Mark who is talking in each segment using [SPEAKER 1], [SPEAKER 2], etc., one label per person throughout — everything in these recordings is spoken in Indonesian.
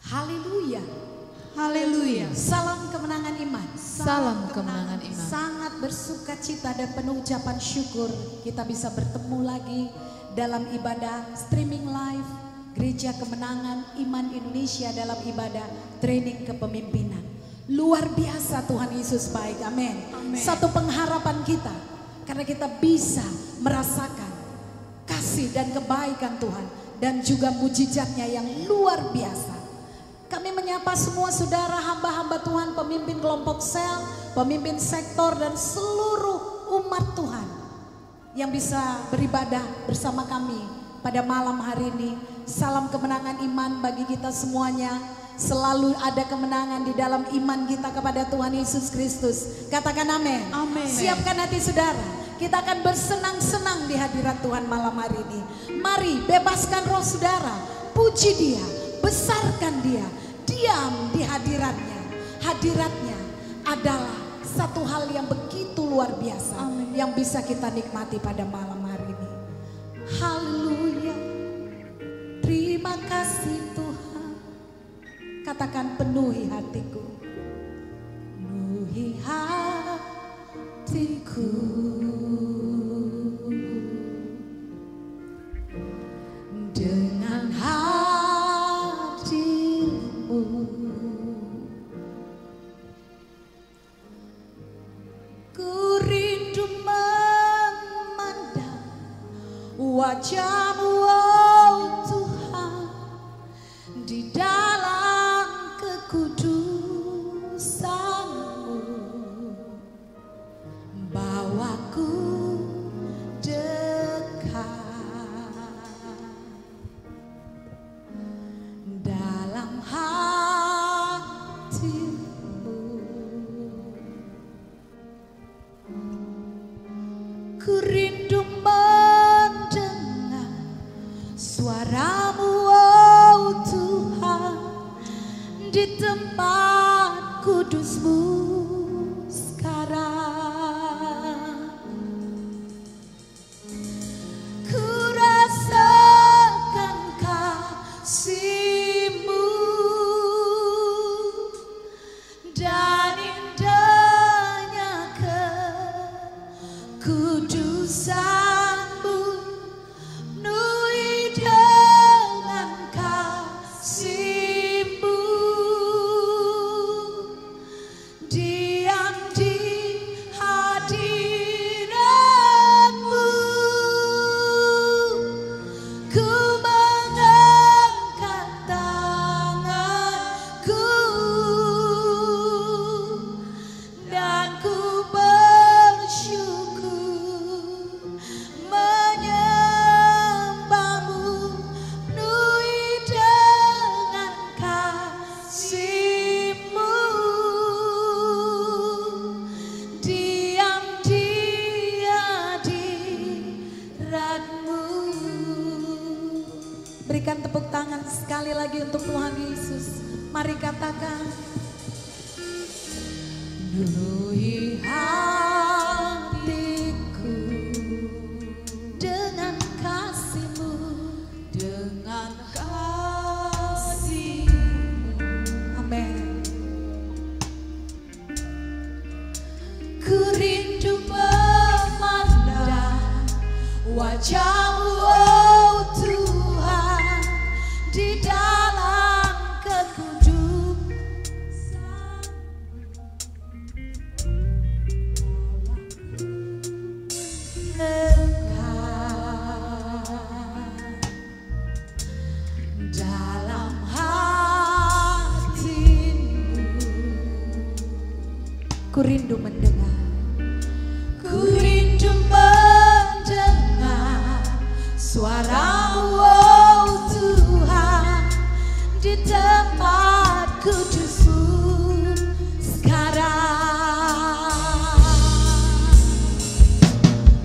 [SPEAKER 1] Haleluya.
[SPEAKER 2] Haleluya.
[SPEAKER 1] Salam kemenangan iman.
[SPEAKER 2] Salam kemenangan iman.
[SPEAKER 1] Sangat bersuka cita dan penuh ucapan syukur kita bisa bertemu lagi dalam ibadah streaming live Gereja Kemenangan Iman Indonesia dalam ibadah training kepemimpinan. Luar biasa, Tuhan Yesus baik, amin. Satu pengharapan kita karena kita bisa merasakan kasih dan kebaikan Tuhan dan juga mujizatnya yang luar biasa. Kami menyapa semua saudara hamba-hamba Tuhan, pemimpin kelompok sel, pemimpin sektor dan seluruh umat Tuhan yang bisa beribadah bersama kami pada malam hari ini. Salam kemenangan iman bagi kita semuanya. Selalu ada kemenangan di dalam iman kita kepada Tuhan Yesus Kristus. Katakan amin.
[SPEAKER 2] Amin.
[SPEAKER 1] Siapkan hati saudara. Kita akan bersenang-senang di hadirat Tuhan malam hari ini. Mari bebaskan roh saudara. Puji Dia, besarkan Dia. Diam di hadiratnya. Hadiratnya adalah satu hal yang begitu luar biasa.
[SPEAKER 2] Amin.
[SPEAKER 1] Yang bisa kita nikmati pada malam hari ini. Haleluya. Terima kasih Tuhan. Katakan penuhi hatiku. Penuhi hatiku. Dengan hadirmu. Ku rindu memandang wajah-Mu, oh Tuhan, di dalam kekudusan-Mu. Bawaku dekat dalam hati-Mu. Ku rindu mendengar suara-Mu, oh Tuhan, di tempat kudus-Mu sekarang. Ku rasakan kasih-Mu dan indahnya kekudusan-Mu. Penuhi dengan kasih-Mu. Diam di hadirat-Mu. Ku mengangkat tanganku dan ku bersyukur menyembah-Mu. Penuhi dengan kasih-Mu. Diam di hadirat-Mu. Berikan tepuk tangan sekali lagi untuk Tuhan Yesus. Mari katakan. Penuhi hatiku dengan kasih-Mu. Dengan kasih-Mu. Amin. Ku rindu memandang wajah-Mu, oh Tuhan, di dalam kekudusan. Dalam hati-Mu. Ku rindu mendengar. Ku rindu mendengar suara-Mu, oh Tuhan, di tempat kudus-Mu sekarang.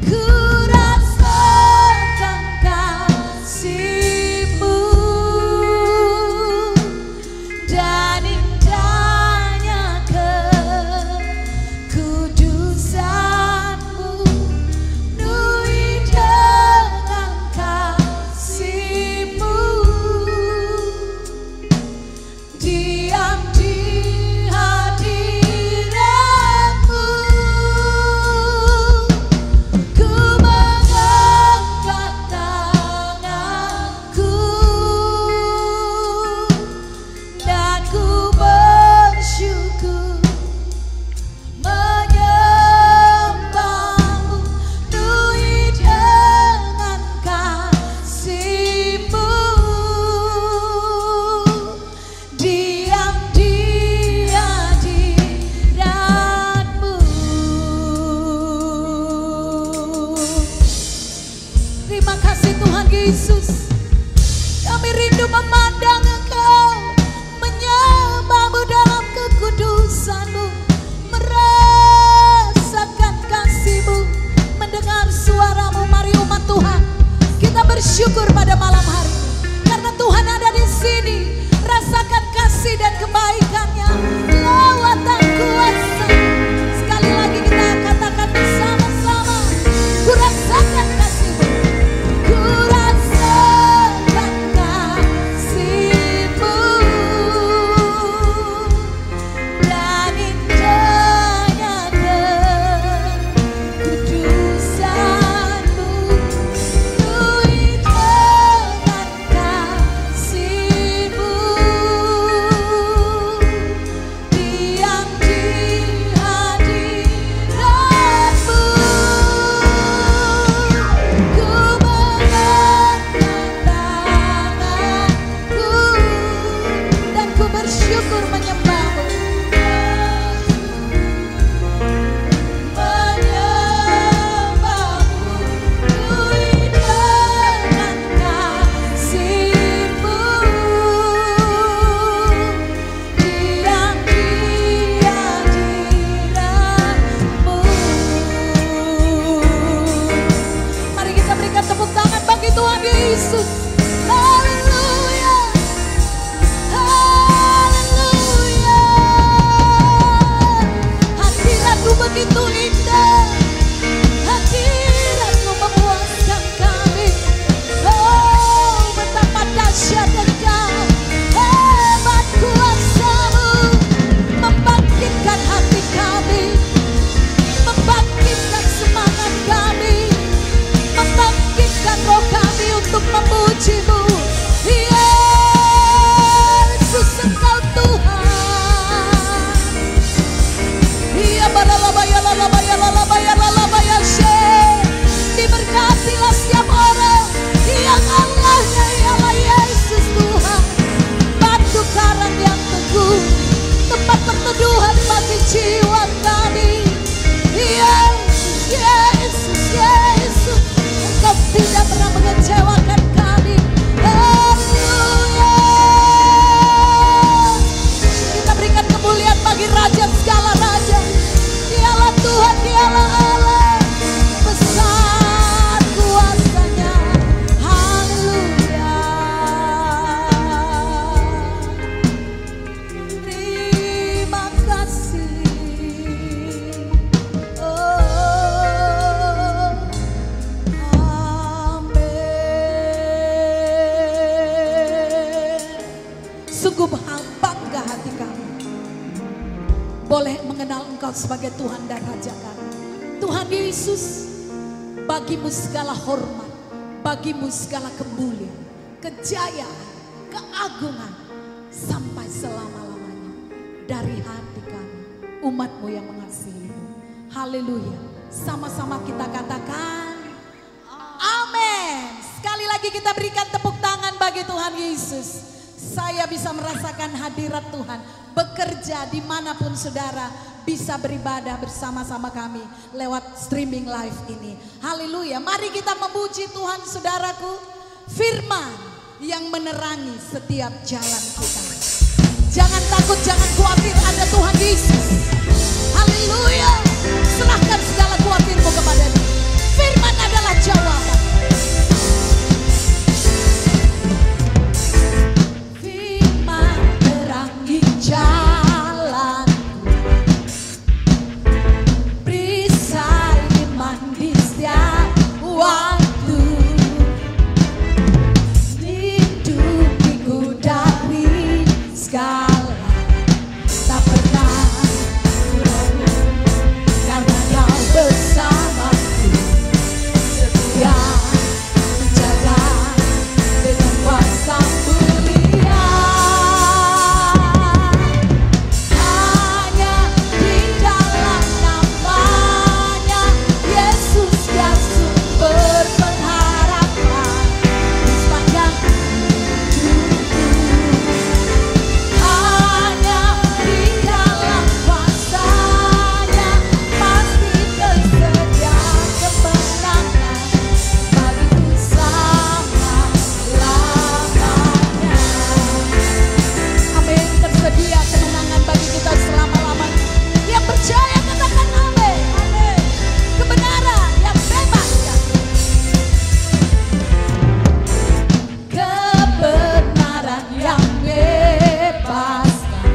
[SPEAKER 1] Ku rasakan kasih-Mu dan indahnya kekudusan-Mu. Penuhi dengan kasih-Mu. Sungguh bangga hati kami boleh mengenal Engkau sebagai Tuhan dan Raja kami. Tuhan Yesus, bagimu segala hormat, bagimu segala kemuliaan, kejayaan, keagungan sampai selama-lamanya dari hati kami, umatmu yang mengasihimu. Haleluya. Sama-sama kita katakan amin. Sekali lagi kita berikan tepuk tangan bagi Tuhan Yesus. Saya bisa merasakan hadirat Tuhan bekerja dimanapun saudara bisa beribadah bersama-sama kami lewat streaming live ini. Haleluya. Mari kita memuji Tuhan saudaraku. Firman yang menerangi setiap jalan kita. Jangan takut, jangan khawatir, ada Tuhan Yesus. Haleluya. Serahkan segala khawatirmu kepada Dia. Firman adalah jawaban. Firman terangi jalan, perisai iman di setiap waktu, lindungiku dari segala, tak pernah ragu karena Kau bersamaku, setia menjaga dengan kuasa mulia. Hanya di dalam namanya Yesus dan sumber pengharapan di sepanjang hidupku. Hanya di dalam kuasa-Nya pasti tersedia kemenangan bagiku selama-lamanya. Amin. Tersedia kemenangan bagi kita selama-lamanya. Yang percaya katakan amin. Amin. Kebenaran yang bebaskan. Kebenaran yang bebaskan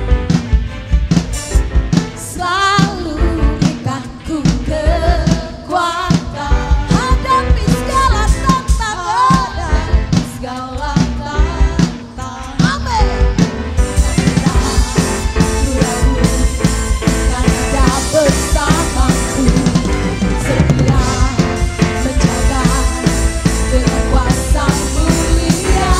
[SPEAKER 1] selalu berikanku kekuatan hadapi segala tantangan, segala tantangan. Amin. Karena bersamaku, setia menjaga dengan kuasa mulia.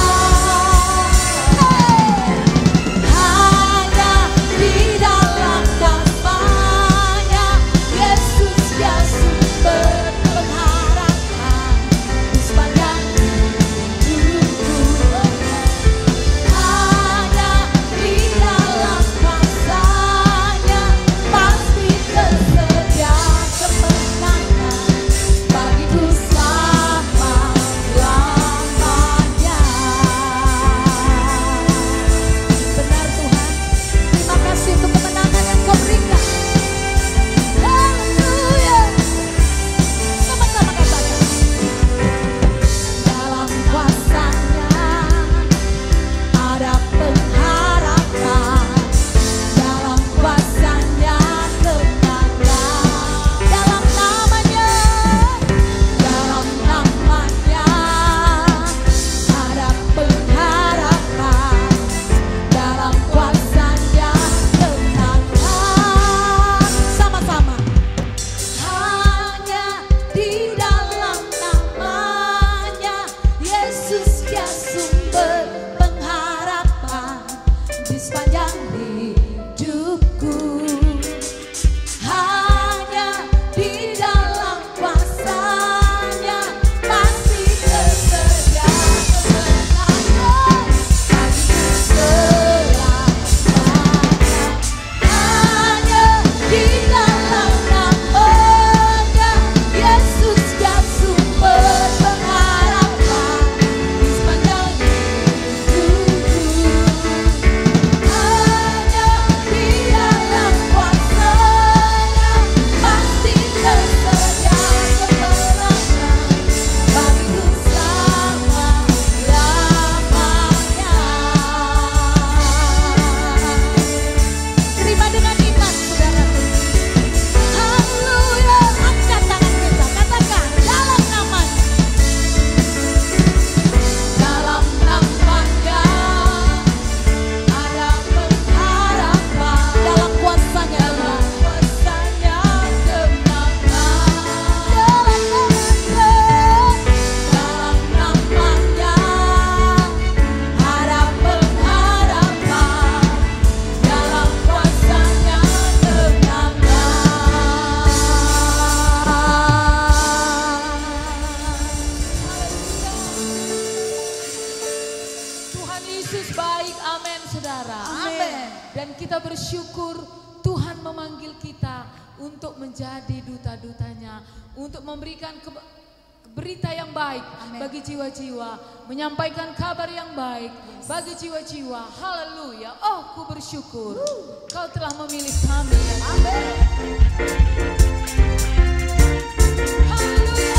[SPEAKER 1] Hanya di dalam namanya Yesus dia sumber pengharapan di sepanjang hidupku. Hanya di dalam kuasa-Nya pasti tersedia kemenangan bagiku selama-lamanya. Benar Tuhan, terima kasih untuk kemenangan yang Kau berikan. Haleluya. Sama-sama katakan. Dalam kuasa-Nya ada pengharapan, dalam kuasa-Nya kemenangan, dalam namanya ada pengharapan, dalam kuasa-Nya kemenangan. Sama-sama. Hanya di dalam namanya Yesus dia sumber pengharapan di sepanjang hidupku. Hanya di dalam kuasa-Nya pasti tersedia kemenangan bagiku selamanya. Hanya di dalam namanya Yesus dia sumber pengharapan di sepanjang hidupku.
[SPEAKER 2] amin saudara.
[SPEAKER 1] Amin.
[SPEAKER 2] Dan kita bersyukur Tuhan memanggil kita untuk menjadi duta-dutanya, untuk memberikan berita yang baik bagi jiwa-jiwa, menyampaikan kabar yang baik bagi jiwa-jiwa. Haleluya. Oh, ku bersyukur Kau telah memilih kami.
[SPEAKER 1] Amin.
[SPEAKER 2] Haleluya.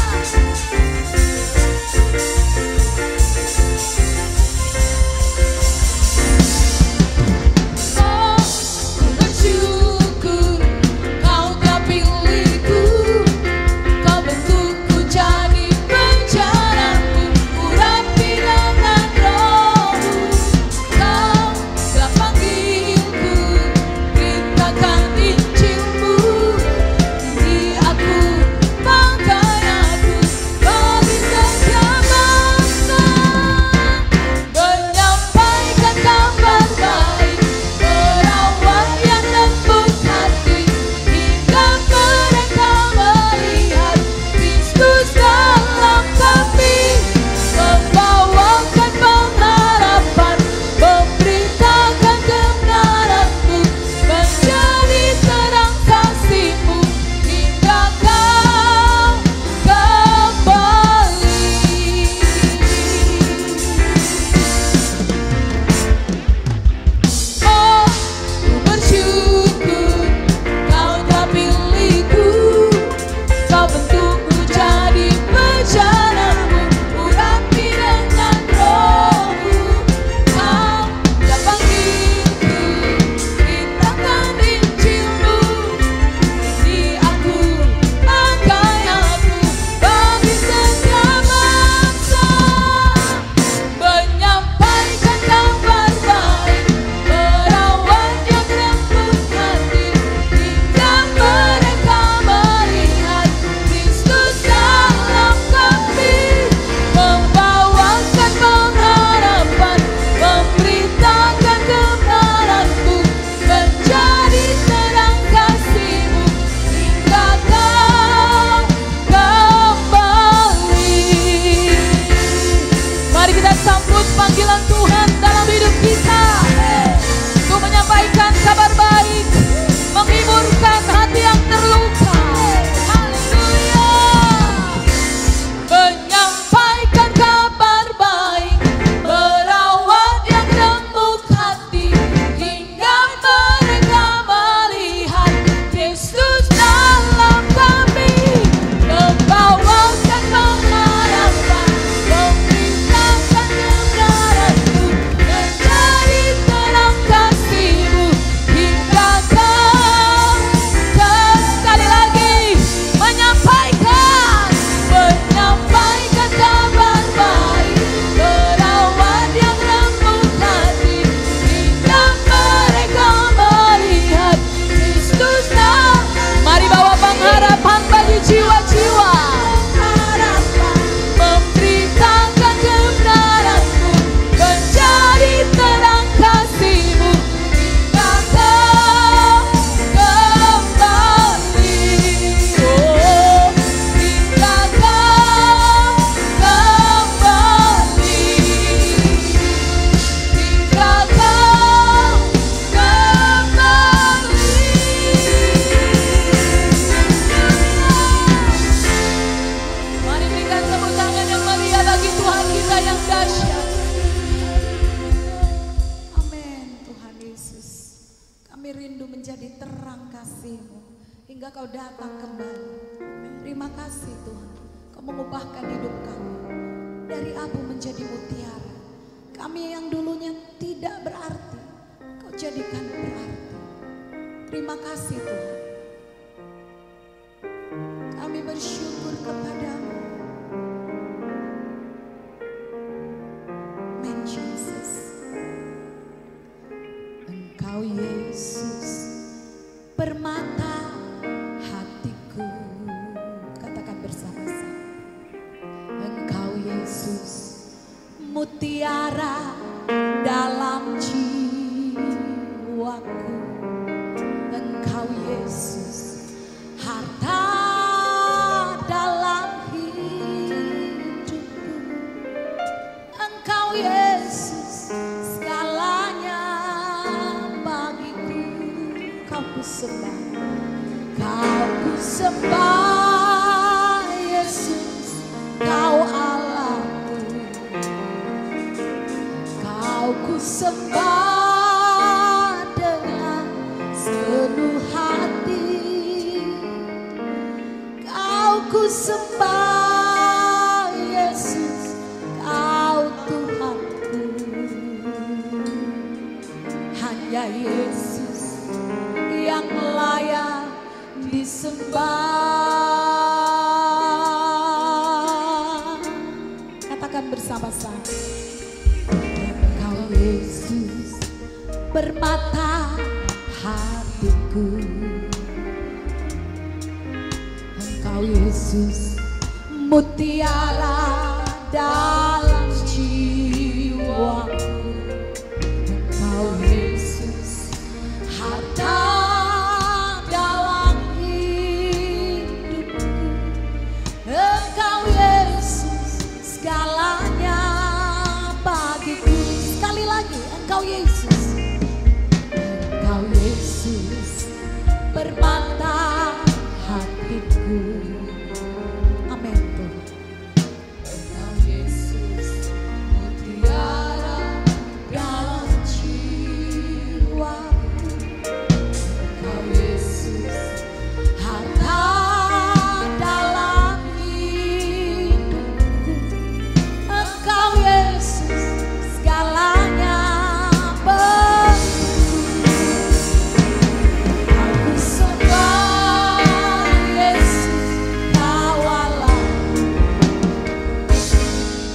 [SPEAKER 1] hingga Kau datang kembali. Terima kasih Tuhan, Kau mengubahkan hidup kami dari abu menjadi mutiara. Kami yang dulunya tidak berarti, Kau jadikan berarti. Terima kasih Tuhan. Kami bersyukur kepadamu. Amen Jesus. Engkau Yesus, permata hatiku. Katakan bersama-sama. Engkau Yesus, mutiara dalam jiwaku. Engkau Yesus, harta dalam hidupku. Engkau Yesus, segalanya Kau ku sembah, Kau ku sembah Yesus, Kau Allahku. Kau ku sembah dengan sepenuh hati, Kau ku sembah Yesus, Kau Tuhanku. Hanya Yesus yang layak disembah. Katakan bersama-sama. Engkau Yesus permata hatiku, Engkau Yesus mutiara dalam jiwaku, Engkau Yesus harta dalam hidupku, Engkau Yesus segalanya bagiku. Sekali lagi, Engkau Yesus, Engkau Yesus permata hatiku. Amin Tuhan. Engkau Yesus mutiara dalam jiwaku, Engkau Yesus harta dalam hidupku, Engkau Yesus segalanya bagiku. Aku sembah Yesus, Kau Allahku.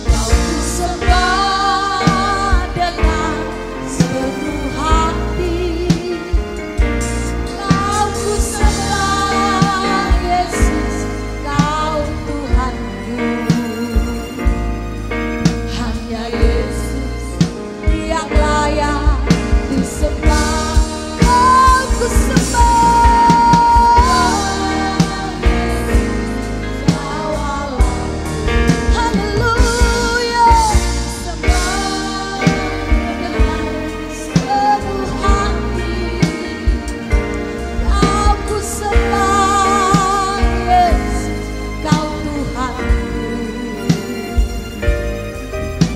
[SPEAKER 1] Kau ku sembah dengan sepenuh hati, Kau ku sembah Yesus, Kau Tuhanku. Hanya Yesus yang layak disembah. Aku sembah Kau Allah. Haleluya. Sembah dengan sepenuh hati, Kau ku sembah Yesus, Kau Tuhanku.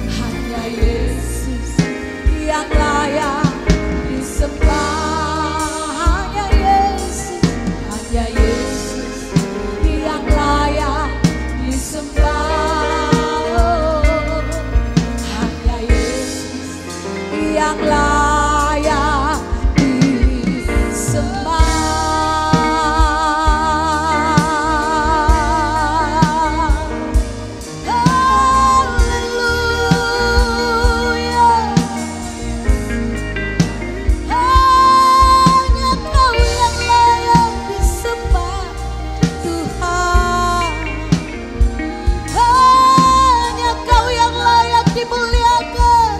[SPEAKER 1] Hanya Yesus yang layak disembah. Hanya Yesus yang layak disembah. Hanya Yesus yang layak disembah. Haleluya. Hanya Kau yang layak disembah, Tuhan. Hanya Kau yang layak dimuliakan,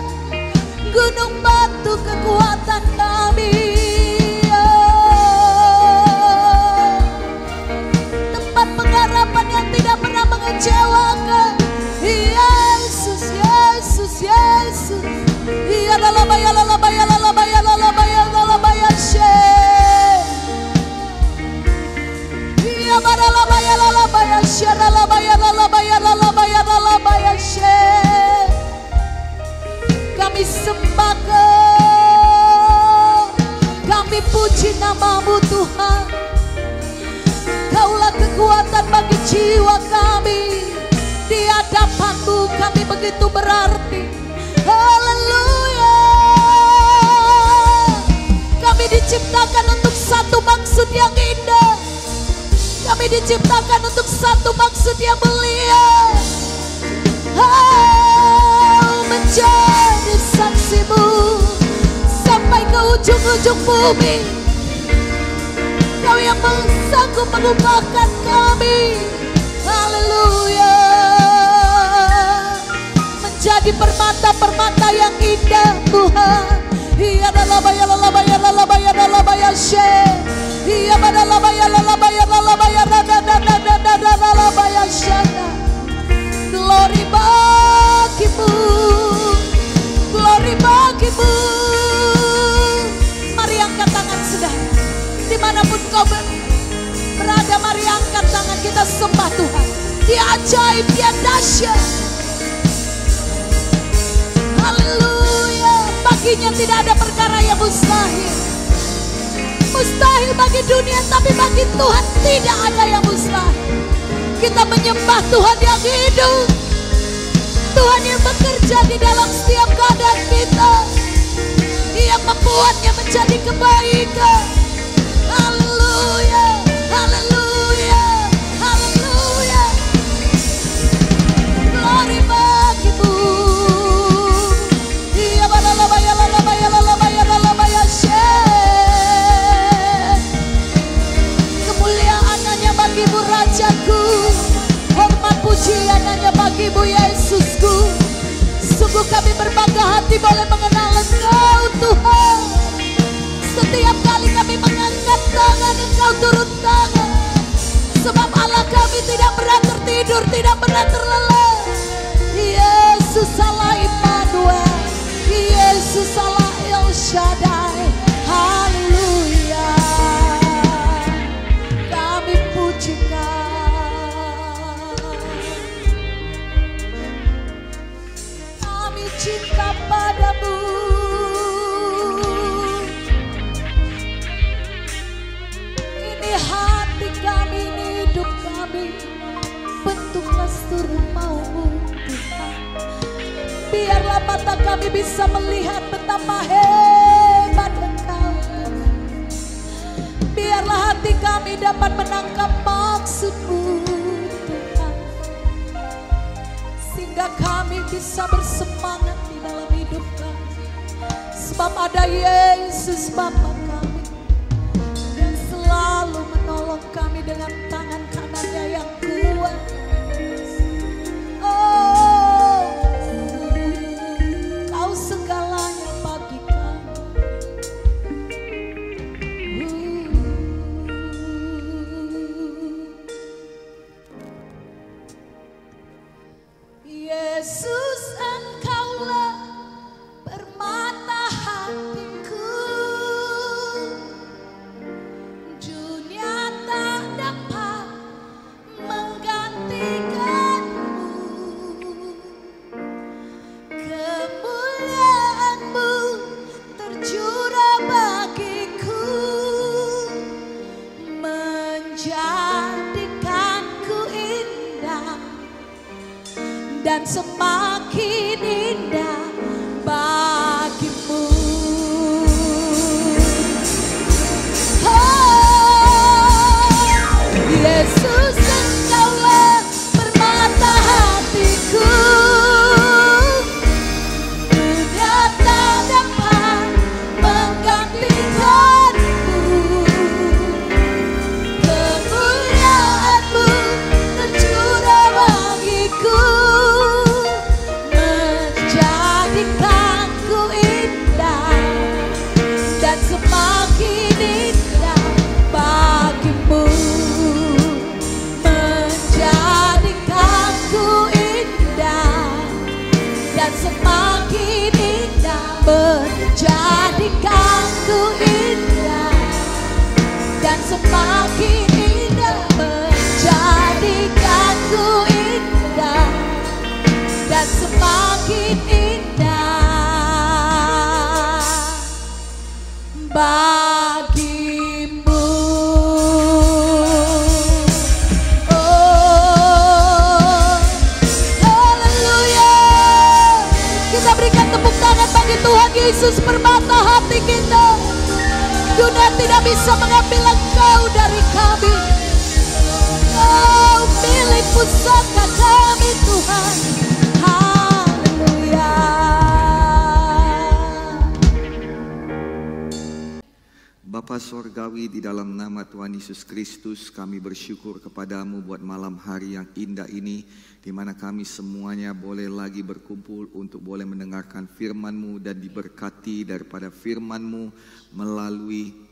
[SPEAKER 1] gunung batu kekuatan kami. Tempat pengharapan yang tidak pernah mengecewakan. Yesus, Yesus, Yesus. Iya lalabaya lalabaya lalabaya lalabaya lalabaya she. Iya lalabaya lalabaya she lalabaya lalabaya lalabaya lalabaya she. Kami sembah Kau, kami puji nama-Mu Tuhan. Kaulah kekuatan bagi jiwa kami. Di hadapan-Mu kami begitu berarti. Haleluya. Kami diciptakan untuk satu maksud yang indah. Kami diciptakan untuk satu maksud yang mulia. Menjadi saksi-Mu sampai ke ujung-ujung bumi. Kau yang sanggup mengubahkan kami. Haleluya. Menjadi permata-permata yang indah Tuhan. Iya lalabaya lalabaya lalabaya lalabaya she. Iya lalabaya lalabaya lalabaya lalabaya shana. Glory bagi-Mu, glory bagi-Mu. Mari angkat tangan saudara. baginya tidak ada perkara yang mustahil. Mustahil bagi dunia, tapi bagi Tuhan tidak ada yang mustahil. Kita menyembah Tuhan yang hidup, Tuhan yang bekerja di dalam setiap keadaan kita, yang membuatnya menjadi kebaikan. Haleluya, haleluya, haleluya. Glory bagimu. Iya balalabaya lalabaya lalabaya lalabaya syed. Kemuliaan hanya bagimu Rajaku, hormat pujian hanya bagimu Yesusku. Sungguh kami berbangga hati boleh mengenal Engkau Tuhan. Setiap kali kami mengangkat tangan, Engkau turun tangan. Sebab Allah kami tidak pernah tertidur, tidak pernah terlelap. Yesus Allah Immanuel, Yesus Allah El Shaddai. Haleluya, kami pujikan. Kami cinta padamu. Ini hati kami, ini hidup kami. Bentuklah seluruh maumu Tuhan. Biarlah mata kami bisa melihat betapa hebat Engkau. Biarlah hati kami dapat menangkap maksud-Mu Tuhan. Sehingga kami bisa bersemangat di dalam hidup kami. Sebab ada Yesus Bapa kami yang selalu menolong kami dengan tangan kanannya yang kuat. Oh, Kau segalanya bagi kami. Yesus, Engkaulah permata hatiku. Dunia tak dapat menggantikanmu. Kemuliaan-Mu tercurah bagiku, menjadikanku indah dan semakin indah bagimu. Oh, Yesus, Engkaulah permata hatiku. Dunia tak dapat menggantikanmu. Kemuliaan-Mu tercurah bagiku, menjadikanku indah dan semakin indah bagimu. Menjadikanku indah dan semakin indah. Menjadikanku indah dan semakin indah. Menjadikanku indah dan semakin indah bagimu. Oh, haleluya. Kita berikan tepuk tangan bagi Tuhan Yesus, permata hati kita. Dunia tidak bisa mengambil Engkau dari kami. Kau milik pusaka kami Tuhan. Haleluya.
[SPEAKER 3] Bapa Sorgawi, di dalam nama Tuhan Yesus Kristus kami bersyukur kepadamu buat malam hari yang indah ini, di mana kami semuanya boleh lagi berkumpul untuk boleh mendengarkan firman-Mu dan diberkati daripada firman-Mu melalui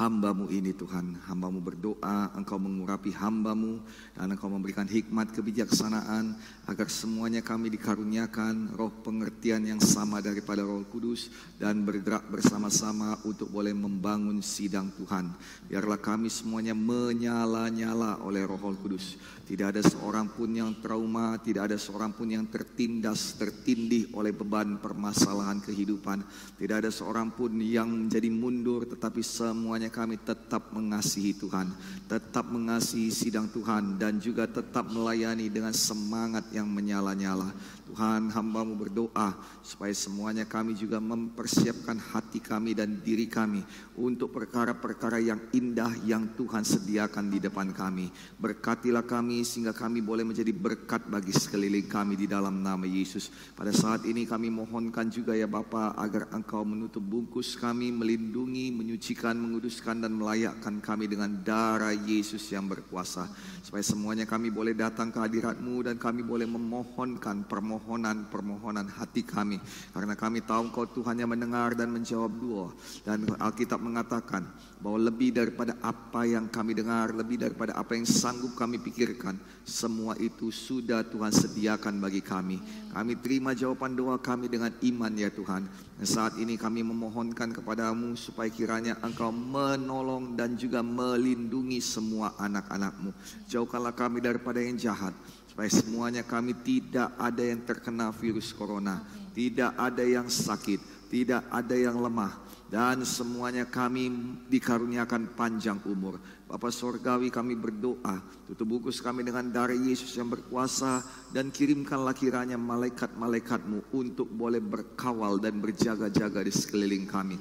[SPEAKER 3] hamba-Mu ini Tuhan. Hamba-Mu berdoa, Engkau mengurapi hamba-Mu, dan Engkau memberikan hikmat kebijaksanaan, agar semuanya kami dikaruniakan roh pengertian yang sama daripada Roh Kudus, dan bergerak bersama-sama untuk boleh membangun sidang Tuhan. Biarlah kami semuanya menyala-nyala oleh Roh Kudus. Tidak ada seorang pun yang trauma, tidak ada seorang pun yang tertindas, tertindih oleh beban permasalahan kehidupan. Tidak ada seorang pun yang menjadi mundur, tetapi semuanya kami tetap mengasihi Tuhan, tetap mengasihi sidang Tuhan, dan juga tetap melayani dengan semangat yang menyala-nyala. Tuhan, hamba-Mu berdoa supaya semuanya kami juga mempersiapkan hati kami dan diri kami untuk perkara-perkara yang indah yang Tuhan sediakan di depan kami. Berkatilah kami sehingga kami boleh menjadi berkat bagi sekeliling kami di dalam nama Yesus. Pada saat ini kami mohonkan juga ya Bapa, agar Engkau menutup bungkus kami, melindungi, menyucikan, menguduskan, dan melayakkan kami dengan darah Yesus yang berkuasa. Supaya semuanya kami boleh datang ke hadirat-Mu dan kami boleh memohonkan permohonan hati kami. Karena kami tahu Engkau Tuhan yang mendengar dan menjawab doa. Dan Alkitab mengatakan bahwa lebih daripada apa yang kami dengar, lebih daripada apa yang sanggup kami pikirkan, semua itu sudah Tuhan sediakan bagi kami. Kami terima jawaban doa kami dengan iman ya Tuhan. Dan saat ini kami memohonkan kepada-Mu supaya kiranya Engkau menolong dan juga melindungi semua anak-anak-Mu. Jauhkanlah kami daripada yang jahat, supaya semuanya kami tidak ada yang terkena virus corona, tidak ada yang sakit, tidak ada yang lemah, dan semuanya kami dikaruniakan panjang umur. Bapa Sorgawi, kami berdoa, tutup bungkus kami dengan darah Yesus yang berkuasa, dan kirimkanlah kiranya malaikat-malaikat-Mu untuk boleh berkawal dan berjaga-jaga di sekeliling kami.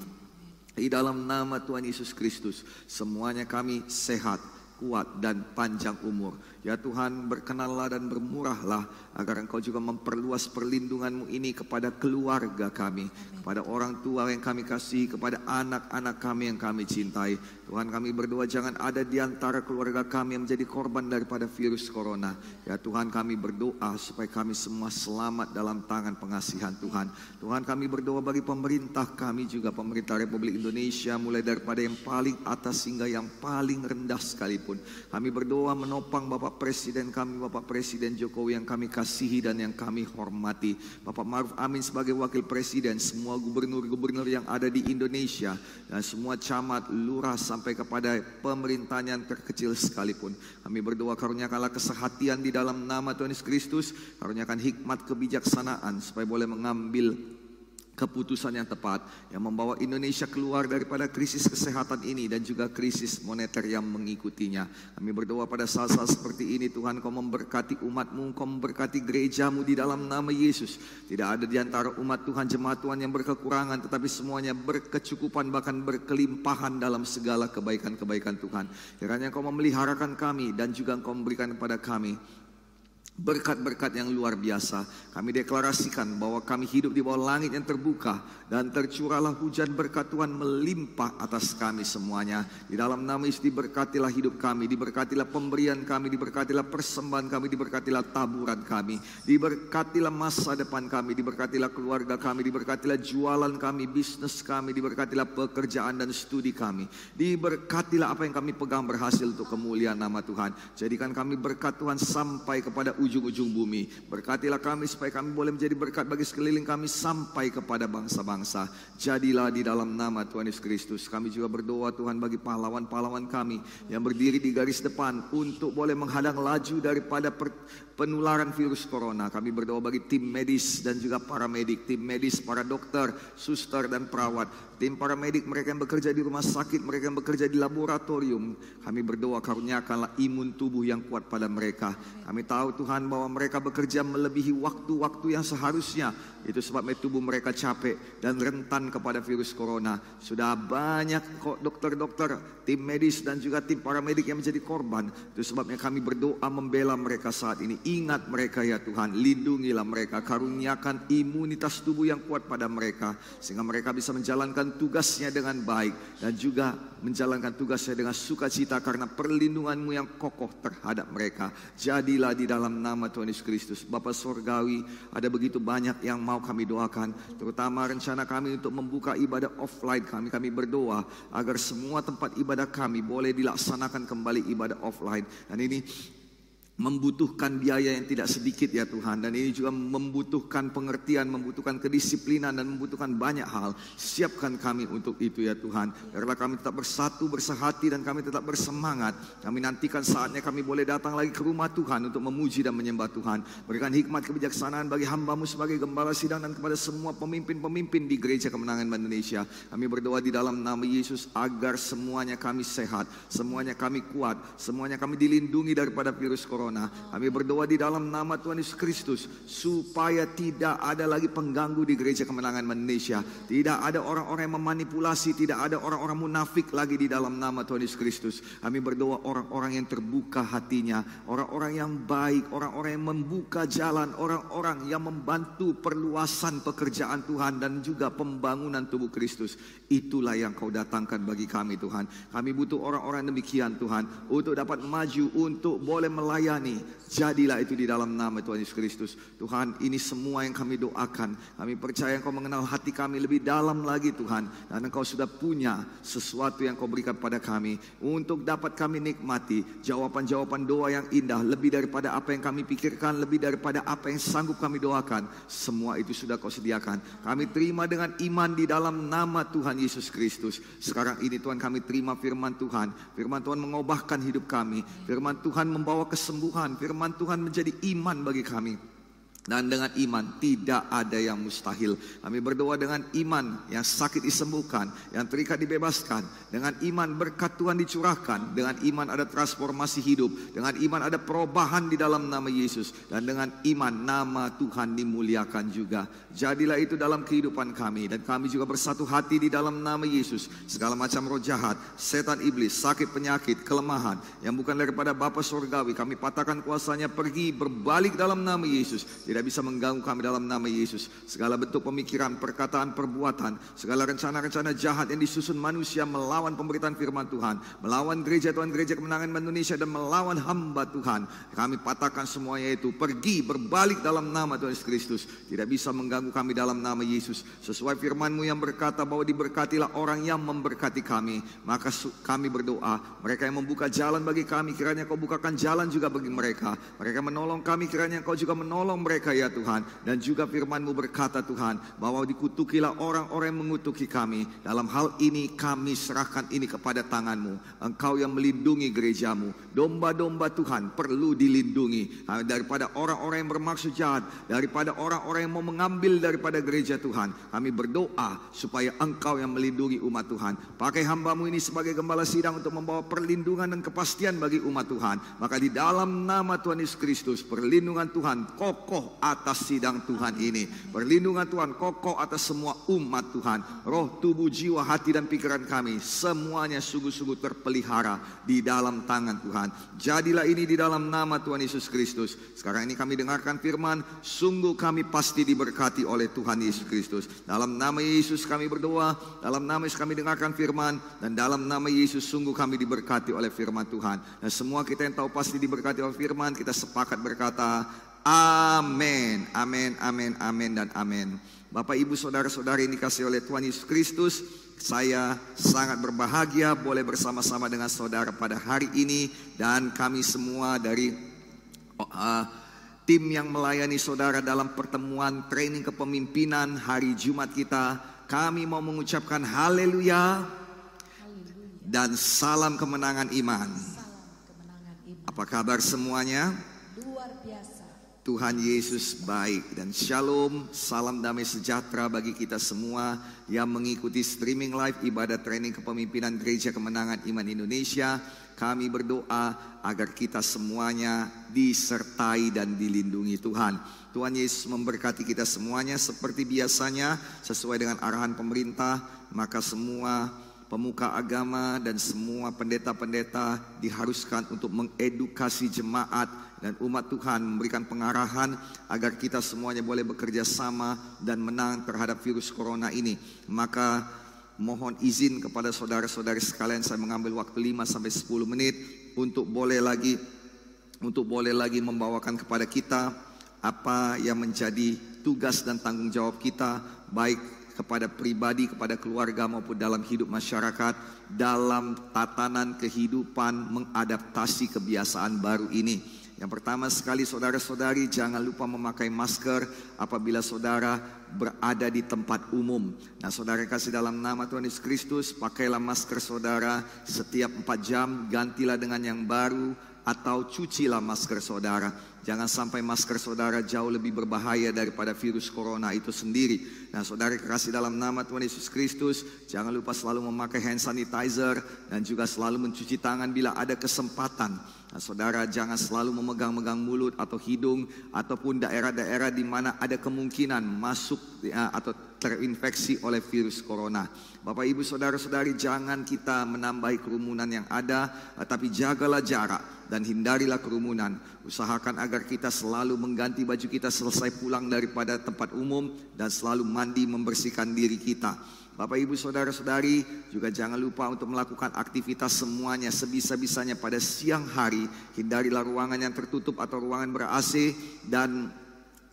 [SPEAKER 3] Di dalam nama Tuhan Yesus Kristus, semuanya kami sehat, kuat, dan panjang umur. Ya Tuhan, berkenanlah dan bermurahlah agar Engkau juga memperluas perlindungan-Mu ini kepada keluarga kami, kepada orang tua yang kami kasihi, kepada anak-anak kami yang kami cintai. Tuhan, kami berdoa jangan ada di antara keluarga kami yang menjadi korban daripada virus corona. Ya Tuhan, kami berdoa supaya kami semua selamat dalam tangan pengasihan Tuhan. Tuhan, kami berdoa bagi pemerintah kami juga, pemerintah Republik Indonesia, mulai daripada yang paling atas hingga yang paling rendah sekalipun. Kami berdoa menopang Bapak Presiden kami, Bapak Presiden Jokowi yang kami kasihi dan yang kami hormati, Bapak Ma'ruf Amin sebagai Wakil Presiden, semua gubernur-gubernur yang ada di Indonesia, dan semua camat, lurah, sampai kepada pemerintahan yang terkecil sekalipun. Kami berdoa karuniakanlah kesehatan di dalam nama Tuhan Yesus Kristus, karuniakan hikmat kebijaksanaan supaya boleh mengambil keputusan yang tepat yang membawa Indonesia keluar daripada krisis kesehatan ini dan juga krisis moneter yang mengikutinya. Kami berdoa pada saat-saat seperti ini, Tuhan, Kau memberkati umat-Mu, Kau memberkati gereja-Mu di dalam nama Yesus. Tidak ada di antara umat Tuhan, jemaat Tuhan yang berkekurangan, tetapi semuanya berkecukupan, bahkan berkelimpahan dalam segala kebaikan-kebaikan Tuhan. Kiranya Kau memeliharakan kami dan juga Kau memberikan kepada kami berkat-berkat yang luar biasa. Kami deklarasikan bahwa kami hidup di bawah langit yang terbuka, dan tercurahlah hujan berkat Tuhan melimpah atas kami semuanya. Di dalam nama Yesus diberkatilah hidup kami, diberkatilah pemberian kami, diberkatilah persembahan kami, diberkatilah taburan kami, diberkatilah masa depan kami, diberkatilah keluarga kami, diberkatilah jualan kami, bisnis kami, diberkatilah pekerjaan dan studi kami, diberkatilah apa yang kami pegang berhasil untuk kemuliaan nama Tuhan. Jadikan kami berkat Tuhan sampai kepada ujung-ujung bumi. Berkatilah kami supaya kami boleh menjadi berkat bagi sekeliling kami sampai kepada bangsa-bangsa. Jadilah di dalam nama Tuhan Yesus Kristus. Kami juga berdoa Tuhan bagi pahlawan-pahlawan kami yang berdiri di garis depan untuk boleh menghadang laju daripada penularan virus corona. Kami berdoa bagi tim medis dan juga paramedik, tim medis, para dokter, suster dan perawat, tim paramedik, mereka yang bekerja di rumah sakit, mereka yang bekerja di laboratorium. Kami berdoa karuniakanlah imun tubuh yang kuat pada mereka. Kami tahu Tuhan bahwa mereka bekerja melebihi waktu-waktu yang seharusnya. Itu sebabnya tubuh mereka capek dan rentan kepada virus corona. Sudah banyak dokter-dokter, tim medis dan juga tim paramedik yang menjadi korban. Itu sebabnya kami berdoa membela mereka saat ini. Ingat mereka ya Tuhan, lindungilah mereka, karuniakan imunitas tubuh yang kuat pada mereka, sehingga mereka bisa menjalankan tugasnya dengan baik dan juga menjalankan tugasnya dengan sukacita karena perlindungan-Mu yang kokoh terhadap mereka. Jadilah di dalam nama Tuhan Yesus Kristus. Bapa Sorgawi, ada begitu banyak yang mau kami doakan, terutama rencana kami untuk membuka ibadah offline kami berdoa agar semua tempat ibadah kami boleh dilaksanakan kembali ibadah offline. Dan ini membutuhkan biaya yang tidak sedikit ya Tuhan, dan ini juga membutuhkan pengertian, membutuhkan kedisiplinan, dan membutuhkan banyak hal. Siapkan kami untuk itu ya Tuhan. Biarlah kami tetap bersatu, bersehati, dan kami tetap bersemangat. Kami nantikan saatnya kami boleh datang lagi ke rumah Tuhan untuk memuji dan menyembah Tuhan. Berikan hikmat kebijaksanaan bagi hamba-Mu sebagai gembala sidang dan kepada semua pemimpin-pemimpin di Gereja Kemenangan Indonesia. Kami berdoa di dalam nama Yesus agar semuanya kami sehat, semuanya kami kuat, semuanya kami dilindungi daripada virus corona. Kami berdoa di dalam nama Tuhan Yesus Kristus supaya tidak ada lagi pengganggu di Gereja Kemenangan Indonesia. Tidak ada orang-orang yang memanipulasi, tidak ada orang-orang munafik lagi di dalam nama Tuhan Yesus Kristus. Kami berdoa orang-orang yang terbuka hatinya, orang-orang yang baik, orang-orang yang membuka jalan, orang-orang yang membantu perluasan pekerjaan Tuhan dan juga pembangunan tubuh Kristus. Itulah yang Kau datangkan bagi kami Tuhan. Kami butuh orang-orang demikian Tuhan, untuk dapat maju, untuk boleh melayani. Jadilah itu di dalam nama Tuhan Yesus Kristus. Tuhan, ini semua yang kami doakan. Kami percaya Engkau mengenal hati kami lebih dalam lagi Tuhan, dan Engkau sudah punya sesuatu yang Kau berikan pada kami untuk dapat kami nikmati jawaban-jawaban doa yang indah, lebih daripada apa yang kami pikirkan, lebih daripada apa yang sanggup kami doakan. Semua itu sudah Kau sediakan. Kami terima dengan iman di dalam nama Tuhan Yesus Kristus. Sekarang ini Tuhan, kami terima firman Tuhan. Firman Tuhan mengubahkan hidup kami. Firman Tuhan membawa kesembuhan. Firman Tuhan menjadi iman bagi kami. Dan dengan iman tidak ada yang mustahil. Kami berdoa dengan iman, yang sakit disembuhkan, yang terikat dibebaskan. Dengan iman berkat Tuhan dicurahkan. Dengan iman ada transformasi hidup. Dengan iman ada perubahan di dalam nama Yesus. Dan dengan iman nama Tuhan dimuliakan juga. Jadilah itu dalam kehidupan kami. Dan kami juga bersatu hati di dalam nama Yesus. Segala macam roh jahat, setan iblis, sakit penyakit, kelemahan yang bukan daripada Bapa Surgawi, kami patahkan kuasanya, pergi, berbalik dalam nama Yesus. Tidak bisa mengganggu kami dalam nama Yesus. Segala bentuk pemikiran, perkataan, perbuatan, segala rencana-rencana jahat yang disusun manusia melawan pemberitaan firman Tuhan, melawan gereja Tuhan, Gereja Kemenangan Indonesia, dan melawan hamba Tuhan, kami patahkan semuanya itu. Pergi, berbalik dalam nama Tuhan Yesus Kristus. Tidak bisa mengganggu kami dalam nama Yesus. Sesuai firman-Mu yang berkata bahwa diberkatilah orang yang memberkati kami. Maka kami berdoa, mereka yang membuka jalan bagi kami, kiranya Kau bukakan jalan juga bagi mereka. Mereka menolong kami, kiranya Kau juga menolong mereka ya Tuhan. Dan juga firman-Mu berkata Tuhan, bahwa dikutukilah orang-orang yang mengutuki kami. Dalam hal ini kami serahkan ini kepada tangan-Mu. Engkau yang melindungi gereja-Mu. Domba-domba Tuhan perlu dilindungi daripada orang-orang yang bermaksud jahat, daripada orang-orang yang mau mengambil daripada gereja Tuhan. Kami berdoa supaya Engkau yang melindungi umat Tuhan. Pakai hamba-Mu ini sebagai gembala sidang untuk membawa perlindungan dan kepastian bagi umat Tuhan. Maka di dalam nama Tuhan Yesus Kristus, perlindungan Tuhan kokoh atas sidang Tuhan ini. Perlindungan Tuhan kokoh atas semua umat Tuhan. Roh, tubuh, jiwa, hati, dan pikiran kami semuanya sungguh-sungguh terpelihara di dalam tangan Tuhan. Jadilah ini di dalam nama Tuhan Yesus Kristus. Sekarang ini kami dengarkan firman, sungguh kami pasti diberkati oleh Tuhan Yesus Kristus. Dalam nama Yesus kami berdoa, dalam nama Yesus kami dengarkan firman, dan dalam nama Yesus sungguh kami diberkati oleh firman Tuhan. Dan semua kita yang tahu pasti diberkati oleh firman, kita sepakat berkata amin, amin, amin, amin, dan amin. Bapak, Ibu, saudara-saudari yang dikasihi oleh Tuhan Yesus Kristus, saya sangat berbahagia boleh bersama-sama dengan saudara pada hari ini. Dan kami semua dari tim yang melayani saudara dalam pertemuan training kepemimpinan hari Jumat kita, kami mau mengucapkan haleluya dan salam kemenangan iman. Apa kabar semuanya?
[SPEAKER 1] Luar biasa.
[SPEAKER 3] Tuhan Yesus baik, dan shalom, salam damai sejahtera bagi kita semua yang mengikuti streaming live ibadah training kepemimpinan Gereja Kemenangan Iman Indonesia. Kami berdoa agar kita semuanya disertai dan dilindungi Tuhan. Tuhan Yesus memberkati kita semuanya seperti biasanya sesuai dengan arahan pemerintah. Maka semua pemuka agama dan semua pendeta-pendeta diharuskan untuk mengedukasi jemaat dan umat Tuhan, memberikan pengarahan agar kita semuanya boleh bekerja sama dan menang terhadap virus corona ini. Maka mohon izin kepada saudara-saudari sekalian, saya mengambil waktu 5-10 menit untuk boleh lagi membawakan kepada kita apa yang menjadi tugas dan tanggung jawab kita, baik kepada pribadi, kepada keluarga maupun dalam hidup masyarakat, dalam tatanan kehidupan mengadaptasi kebiasaan baru ini. Yang pertama sekali, saudara-saudari, jangan lupa memakai masker apabila saudara berada di tempat umum. Nah, saudara kasih dalam nama Tuhan Yesus Kristus, pakailah masker saudara setiap 4 jam, gantilah dengan yang baru, atau cucilah masker saudara. Jangan sampai masker saudara jauh lebih berbahaya daripada virus corona itu sendiri. Nah, saudara kasih dalam nama Tuhan Yesus Kristus, jangan lupa selalu memakai hand sanitizer dan juga selalu mencuci tangan bila ada kesempatan. Nah, saudara jangan selalu memegang-megang mulut atau hidung ataupun daerah-daerah di mana ada kemungkinan masuk atau terinfeksi oleh virus corona. Bapak Ibu saudara-saudari, jangan kita menambahi kerumunan yang ada, tapi jagalah jarak dan hindarilah kerumunan. Usahakan agar kita selalu mengganti baju kita selesai pulang daripada tempat umum dan selalu mandi membersihkan diri kita. Bapak Ibu saudara-saudari, juga jangan lupa untuk melakukan aktivitas semuanya sebisa-bisanya pada siang hari. Hindarilah ruangan yang tertutup atau ruangan ber-AC, dan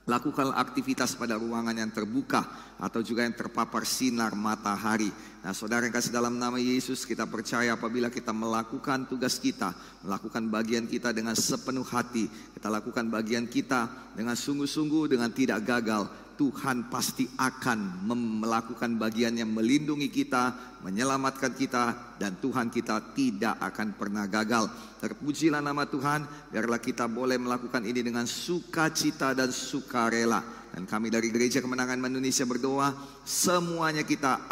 [SPEAKER 3] lakukan aktivitas pada ruangan yang terbuka atau juga yang terpapar sinar matahari. Nah, saudara yang kasih dalam nama Yesus, kita percaya apabila kita melakukan tugas kita, melakukan bagian kita dengan sepenuh hati, kita lakukan bagian kita dengan sungguh-sungguh, dengan tidak gagal, Tuhan pasti akan melakukan bagiannya, melindungi kita, menyelamatkan kita, dan Tuhan kita tidak akan pernah gagal. Terpujilah nama Tuhan, biarlah kita boleh melakukan ini dengan sukacita dan sukarela. Dan kami dari Gereja Kemenangan Indonesia berdoa, semuanya kita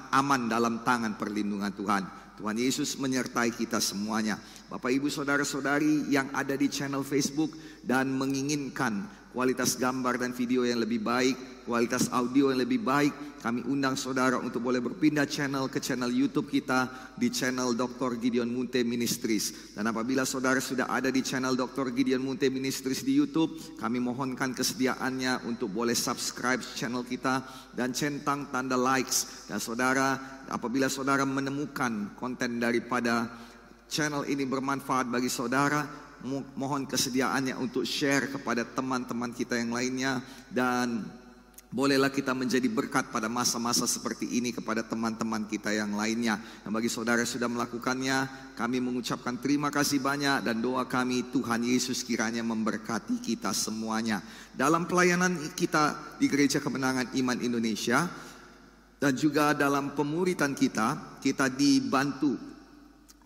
[SPEAKER 3] aman dalam tangan perlindungan Tuhan. Tuhan Yesus menyertai kita semuanya. Bapak Ibu saudara-saudari yang ada di channel Facebook dan menginginkan kualitas gambar dan video yang lebih baik, kualitas audio yang lebih baik, kami undang saudara untuk boleh berpindah channel ke channel YouTube kita di channel Dr. Gideon Munte Ministries. Dan apabila saudara sudah ada di channel Dr. Gideon Munte Ministries di YouTube, kami mohonkan kesediaannya untuk boleh subscribe channel kita dan centang tanda likes. Dan saudara, apabila saudara menemukan konten daripada channel ini bermanfaat bagi saudara, mohon kesediaannya untuk share kepada teman-teman kita yang lainnya, dan bolehlah kita menjadi berkat pada masa-masa seperti ini kepada teman-teman kita yang lainnya. Dan bagi saudara yang sudah melakukannya, kami mengucapkan terima kasih banyak, dan doa kami Tuhan Yesus kiranya memberkati kita semuanya. Dalam pelayanan kita di Gereja Kemenangan Iman Indonesia dan juga dalam pemuritan kita, kita dibantu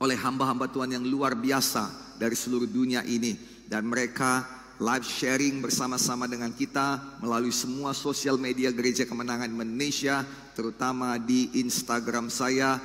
[SPEAKER 3] oleh hamba-hamba Tuhan yang luar biasa dari seluruh dunia ini, dan mereka live sharing bersama-sama dengan kita melalui semua sosial media Gereja Kemenangan Indonesia, terutama di Instagram saya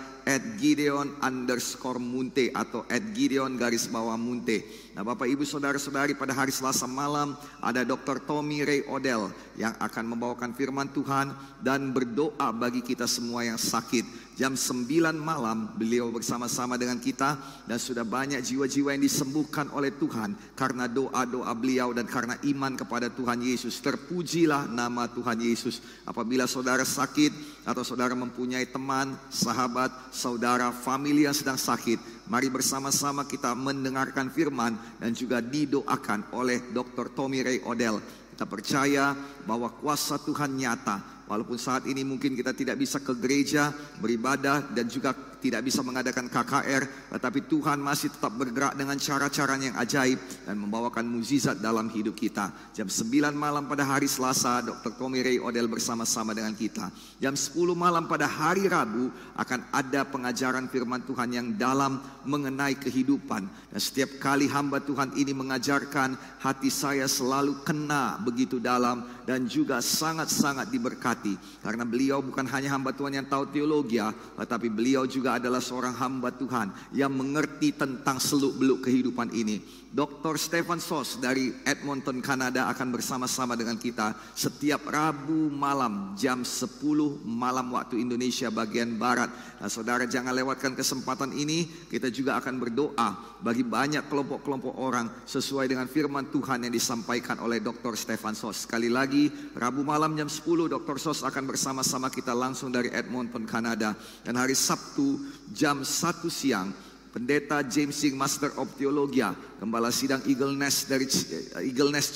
[SPEAKER 3] @Gideon_Munte atau @Gideon_Munte. Nah, Bapak Ibu saudara-saudari, pada hari Selasa malam ada Dr. Tommy Ray Odell yang akan membawakan firman Tuhan dan berdoa bagi kita semua yang sakit. Jam 9 malam beliau bersama-sama dengan kita, dan sudah banyak jiwa-jiwa yang disembuhkan oleh Tuhan karena doa-doa beliau dan karena iman kepada Tuhan Yesus. Terpujilah nama Tuhan Yesus. Apabila saudara sakit atau saudara mempunyai teman, sahabat, saudara, famili yang sedang sakit, mari bersama-sama kita mendengarkan firman dan juga didoakan oleh Dr. Tommy Ray Odell. Kita percaya bahwa kuasa Tuhan nyata. Walaupun saat ini mungkin kita tidak bisa ke gereja beribadah dan juga tidak bisa mengadakan KKR, tetapi Tuhan masih tetap bergerak dengan cara-caranya yang ajaib dan membawakan mukjizat dalam hidup kita. Jam 9 malam pada hari Selasa, Dr. Tommy Ray Odell bersama-sama dengan kita. Jam 10 malam pada hari Rabu akan ada pengajaran firman Tuhan yang dalam mengenai kehidupan. Dan setiap kali hamba Tuhan ini mengajarkan, hati saya selalu kena begitu dalam dan juga sangat-sangat diberkati. Karena beliau bukan hanya hamba Tuhan yang tahu teologi, tetapi beliau juga adalah seorang hamba Tuhan yang mengerti tentang seluk-beluk kehidupan ini. Dr. Stephen Sos dari Edmonton, Kanada akan bersama-sama dengan kita setiap Rabu malam jam 10 malam waktu Indonesia bagian Barat. Nah, saudara jangan lewatkan kesempatan ini. Kita juga akan berdoa bagi banyak kelompok-kelompok orang sesuai dengan firman Tuhan yang disampaikan oleh Dr. Stephen Sos. Sekali lagi, Rabu malam jam 10 Dr. Sos akan bersama-sama kita langsung dari Edmonton, Kanada. Dan hari Sabtu jam 1 siang Pendeta James Singh, Master of Theology, Gembala Sidang Eagle Nest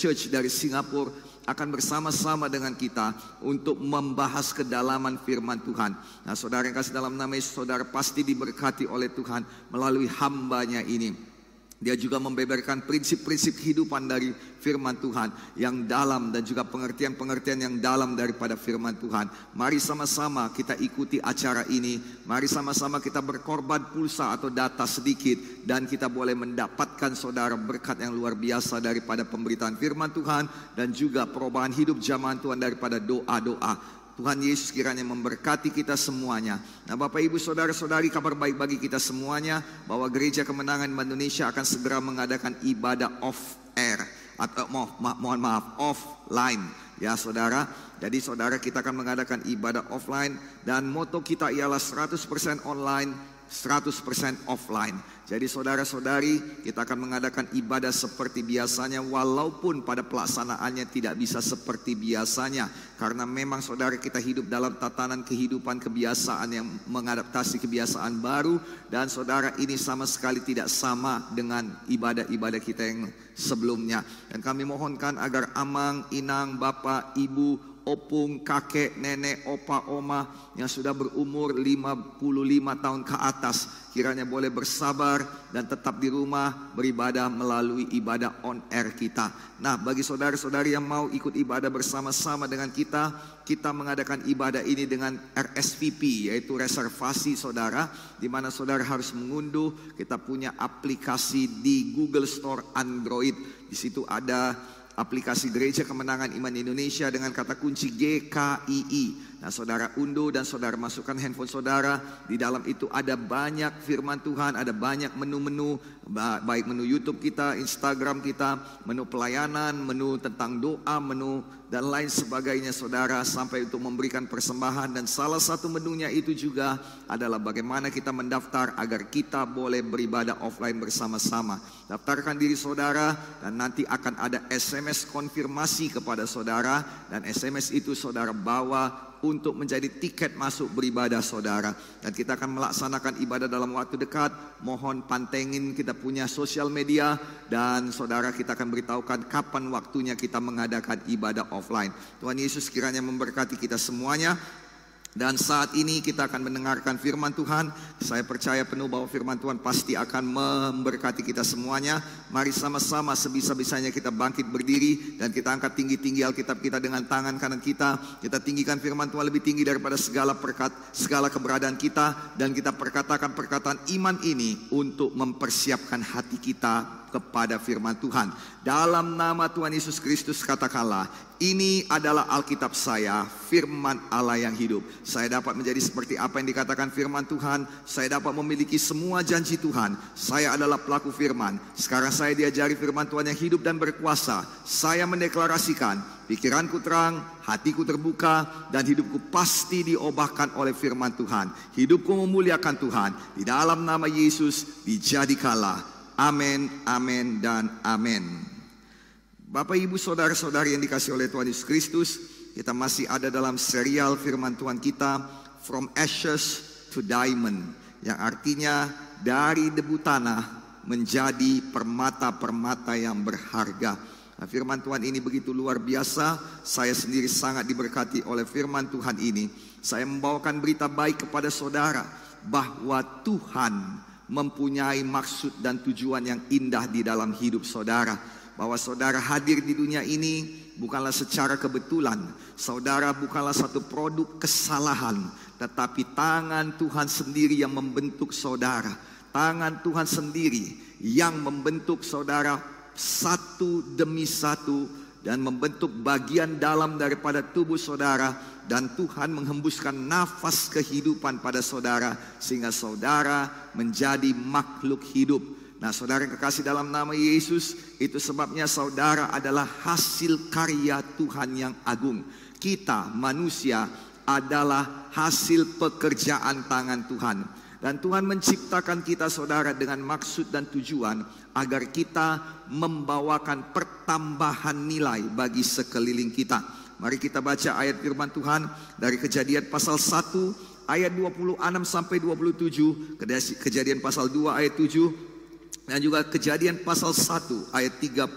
[SPEAKER 3] Church dari Singapura, akan bersama-sama dengan kita untuk membahas kedalaman firman Tuhan. Nah, saudara yang kasih dalam nama Yesus, saudara pasti diberkati oleh Tuhan melalui hambanya ini. Dia juga membeberkan prinsip-prinsip kehidupan dari firman Tuhan yang dalam dan juga pengertian-pengertian yang dalam daripada firman Tuhan. Mari sama-sama kita ikuti acara ini. Mari sama-sama kita berkorban pulsa atau data sedikit dan kita boleh mendapatkan saudara berkat yang luar biasa daripada pemberitaan firman Tuhan dan juga perubahan hidup zaman Tuhan daripada doa-doa. Tuhan Yesus kiranya memberkati kita semuanya. Nah, Bapak Ibu Saudara-saudari, kabar baik bagi kita semuanya bahwa Gereja Kemenangan Indonesia akan segera mengadakan ibadah off-air atau mohon maaf offline ya saudara. Jadi saudara, kita akan mengadakan ibadah offline dan moto kita ialah 100% online, 100% offline. Jadi saudara-saudari, kita akan mengadakan ibadah seperti biasanya walaupun pada pelaksanaannya tidak bisa seperti biasanya. Karena memang saudara, kita hidup dalam tatanan kehidupan kebiasaan yang mengadaptasi kebiasaan baru. Dan saudara, ini sama sekali tidak sama dengan ibadah-ibadah kita yang sebelumnya. Dan kami mohonkan agar amang, inang, bapak, ibu, opung, kakek, nenek, opa, oma yang sudah berumur 55 tahun ke atas kiranya boleh bersabar dan tetap di rumah beribadah melalui ibadah on air kita. Nah, bagi saudara-saudari yang mau ikut ibadah bersama-sama dengan kita, kita mengadakan ibadah ini dengan RSVP, yaitu reservasi saudara, di mana saudara harus mengunduh. Kita punya aplikasi di Google Store Android. Di situ ada aplikasi Gereja Kemenangan Iman Indonesia dengan kata kunci GKII. Nah, saudara unduh dan saudara masukkan handphone saudara. Di dalam itu ada banyak firman Tuhan, ada banyak menu-menu, baik menu YouTube kita, Instagram kita, menu pelayanan, menu tentang doa, menu dan lain sebagainya saudara, sampai untuk memberikan persembahan. Dan salah satu menunya itu juga adalah bagaimana kita mendaftar agar kita boleh beribadah offline bersama-sama. Daftarkan diri saudara dan nanti akan ada SMS konfirmasi kepada saudara, dan SMS itu saudara bawa untuk menjadi tiket masuk beribadah saudara. Dan kita akan melaksanakan ibadah dalam waktu dekat. Mohon pantengin kita punya sosial media, dan saudara kita akan beritahukan kapan waktunya kita mengadakan ibadah offline. Tuhan Yesus kiranya memberkati kita semuanya. Dan saat ini kita akan mendengarkan firman Tuhan. Saya percaya penuh bahwa firman Tuhan pasti akan memberkati kita semuanya. Mari sama-sama sebisa-bisanya kita bangkit berdiri dan kita angkat tinggi-tinggi Alkitab kita dengan tangan kanan kita. Kita tinggikan firman Tuhan lebih tinggi daripada segala keberadaan kita, dan kita perkatakan perkataan iman ini untuk mempersiapkan hati kita kepada firman Tuhan. Dalam nama Tuhan Yesus Kristus katakanlah, ini adalah Alkitab saya, firman Allah yang hidup. Saya dapat menjadi seperti apa yang dikatakan firman Tuhan. Saya dapat memiliki semua janji Tuhan. Saya adalah pelaku firman. Sekarang saya diajari firman Tuhan yang hidup dan berkuasa. Saya mendeklarasikan, pikiranku terang, hatiku terbuka, dan hidupku pasti diubahkan oleh firman Tuhan. Hidupku memuliakan Tuhan. Di dalam nama Yesus dijadikanlah. Amin, amin, dan amin. Bapak, Ibu, Saudara-saudari yang dikasihi oleh Tuhan Yesus Kristus, kita masih ada dalam serial firman Tuhan kita, From Ashes to Diamond, yang artinya dari debu tanah menjadi permata-permata yang berharga. Nah, firman Tuhan ini begitu luar biasa. Saya sendiri sangat diberkati oleh firman Tuhan ini. Saya membawakan berita baik kepada saudara bahwa Tuhan mempunyai maksud dan tujuan yang indah di dalam hidup saudara. Bahwa saudara hadir di dunia ini bukanlah secara kebetulan. Saudara bukanlah satu produk kesalahan, tetapi tangan Tuhan sendiri yang membentuk saudara. Tangan Tuhan sendiri yang membentuk saudara satu demi satu, dan membentuk bagian dalam daripada tubuh saudara. Dan Tuhan menghembuskan nafas kehidupan pada saudara, sehingga saudara menjadi makhluk hidup. Nah, saudara yang kekasih dalam nama Yesus, itu sebabnya saudara adalah hasil karya Tuhan yang agung. Kita manusia adalah hasil pekerjaan tangan Tuhan. Dan Tuhan menciptakan kita saudara dengan maksud dan tujuan agar kita membawakan pertambahan nilai bagi sekeliling kita. Mari kita baca ayat firman Tuhan dari Kejadian pasal 1 ayat 26 sampai 27, Kejadian pasal 2 ayat 7, Dan juga Kejadian pasal 1 ayat 31.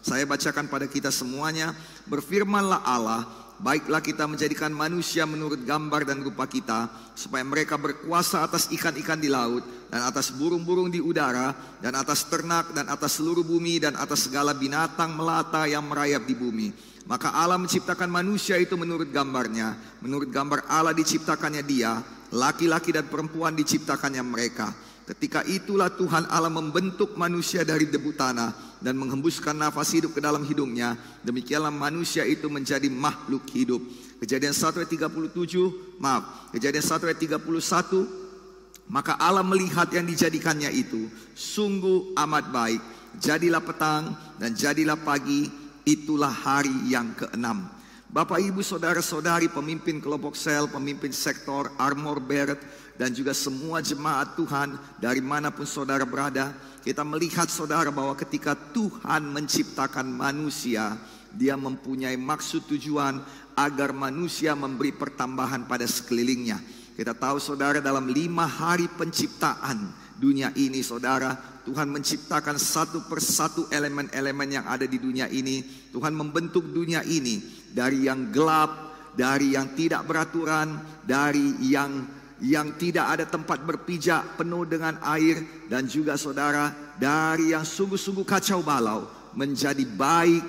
[SPEAKER 3] Saya bacakan pada kita semuanya. Berfirmanlah Allah, baiklah kita menjadikan manusia menurut gambar dan rupa kita, supaya mereka berkuasa atas ikan-ikan di laut, dan atas burung-burung di udara, dan atas ternak, dan atas seluruh bumi, dan atas segala binatang melata yang merayap di bumi. Maka Allah menciptakan manusia itu menurut gambarnya. Menurut gambar Allah diciptakannya dia, laki-laki dan perempuan diciptakannya mereka. Ketika itulah Tuhan Allah membentuk manusia dari debu tanah dan menghembuskan nafas hidup ke dalam hidungnya. Demikianlah manusia itu menjadi makhluk hidup. Kejadian 1 ayat 37, Kejadian 1 ayat 31. Maka Allah melihat yang dijadikannya itu sungguh amat baik. Jadilah petang dan jadilah pagi, itulah hari yang keenam. Bapak, Ibu, saudara-saudari, pemimpin kelompok sel, pemimpin sektor, armor bearer, dan juga semua jemaat Tuhan dari manapun saudara berada, kita melihat saudara bahwa ketika Tuhan menciptakan manusia, Dia mempunyai maksud tujuan agar manusia memberi pertambahan pada sekelilingnya. Kita tahu saudara, dalam 5 hari penciptaan dunia ini saudara, Tuhan menciptakan satu persatu elemen-elemen yang ada di dunia ini. Tuhan membentuk dunia ini dari yang gelap, dari yang tidak beraturan, dari yang tidak ada tempat berpijak penuh dengan air, dan juga saudara dari yang sungguh-sungguh kacau balau menjadi baik,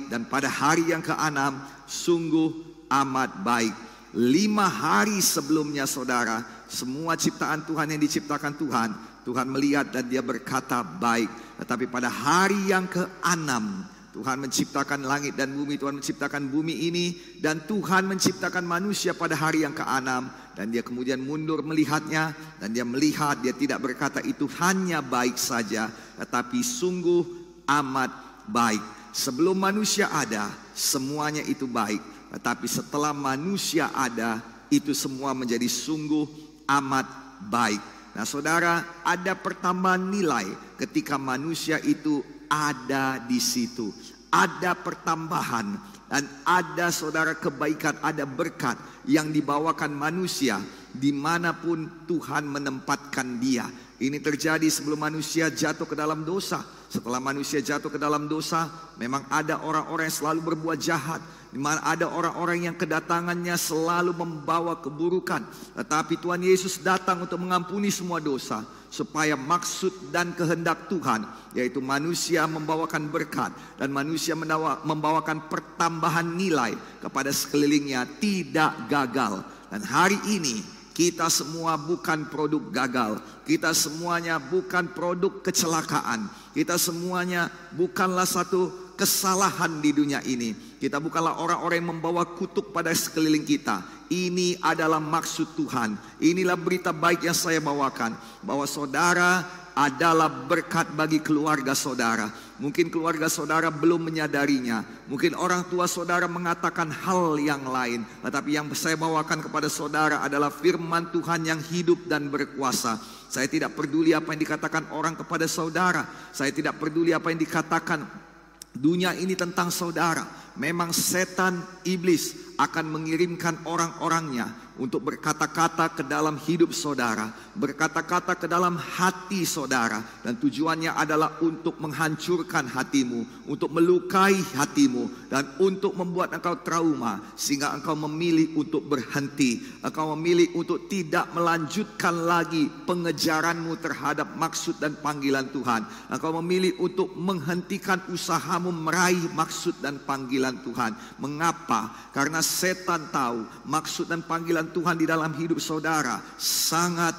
[SPEAKER 3] dan pada hari yang ke-6 sungguh amat baik. 5 hari sebelumnya saudara, semua ciptaan Tuhan yang diciptakan Tuhan melihat dan Dia berkata baik. Tetapi pada hari yang ke-6 Tuhan menciptakan langit dan bumi, Tuhan menciptakan bumi ini, dan Tuhan menciptakan manusia pada hari yang ke-6. Dan Dia kemudian mundur melihatnya, dan Dia melihat, Dia tidak berkata itu hanya baik saja, tetapi sungguh amat baik. Sebelum manusia ada, semuanya itu baik. Tetapi setelah manusia ada, itu semua menjadi sungguh amat baik. Nah saudara, ada pertambahan nilai ketika manusia itu ada di situ. Ada pertambahan dan ada saudara kebaikan, ada berkat yang dibawakan manusia dimanapun Tuhan menempatkan dia. Ini terjadi sebelum manusia jatuh ke dalam dosa. Setelah manusia jatuh ke dalam dosa, memang ada orang-orang yang selalu berbuat jahat, di mana ada orang-orang yang kedatangannya selalu membawa keburukan. Tetapi Tuhan Yesus datang untuk mengampuni semua dosa, supaya maksud dan kehendak Tuhan, yaitu manusia membawakan berkat dan manusia membawakan pertambahan nilai kepada sekelilingnya, tidak gagal. Dan hari ini kita semua bukan produk gagal. Kita semuanya bukan produk kecelakaan. Kita semuanya bukanlah satu kesalahan di dunia ini. Kita bukanlah orang-orang yang membawa kutuk pada sekeliling kita. Ini adalah maksud Tuhan. Inilah berita baik yang saya bawakan, bahwa saudara adalah berkat bagi keluarga saudara. Mungkin keluarga saudara belum menyadarinya. Mungkin orang tua saudara mengatakan hal yang lain. Tetapi yang saya bawakan kepada saudara adalah firman Tuhan yang hidup dan berkuasa. Saya tidak peduli apa yang dikatakan orang kepada saudara. Saya tidak peduli apa yang dikatakan dunia ini tentang saudara. Memang setan, iblis akan mengirimkan orang-orangnya untuk berkata-kata ke dalam hidup saudara, berkata-kata ke dalam hati saudara, dan tujuannya adalah untuk menghancurkan hatimu, untuk melukai hatimu, dan untuk membuat engkau trauma, sehingga engkau memilih untuk berhenti, engkau memilih untuk tidak melanjutkan lagi pengejaranmu terhadap maksud dan panggilan Tuhan. Engkau memilih untuk menghentikan usahamu meraih maksud dan panggilan Tuhan. Mengapa? Karena setan tahu maksud dan panggilan Tuhan di dalam hidup saudara sangat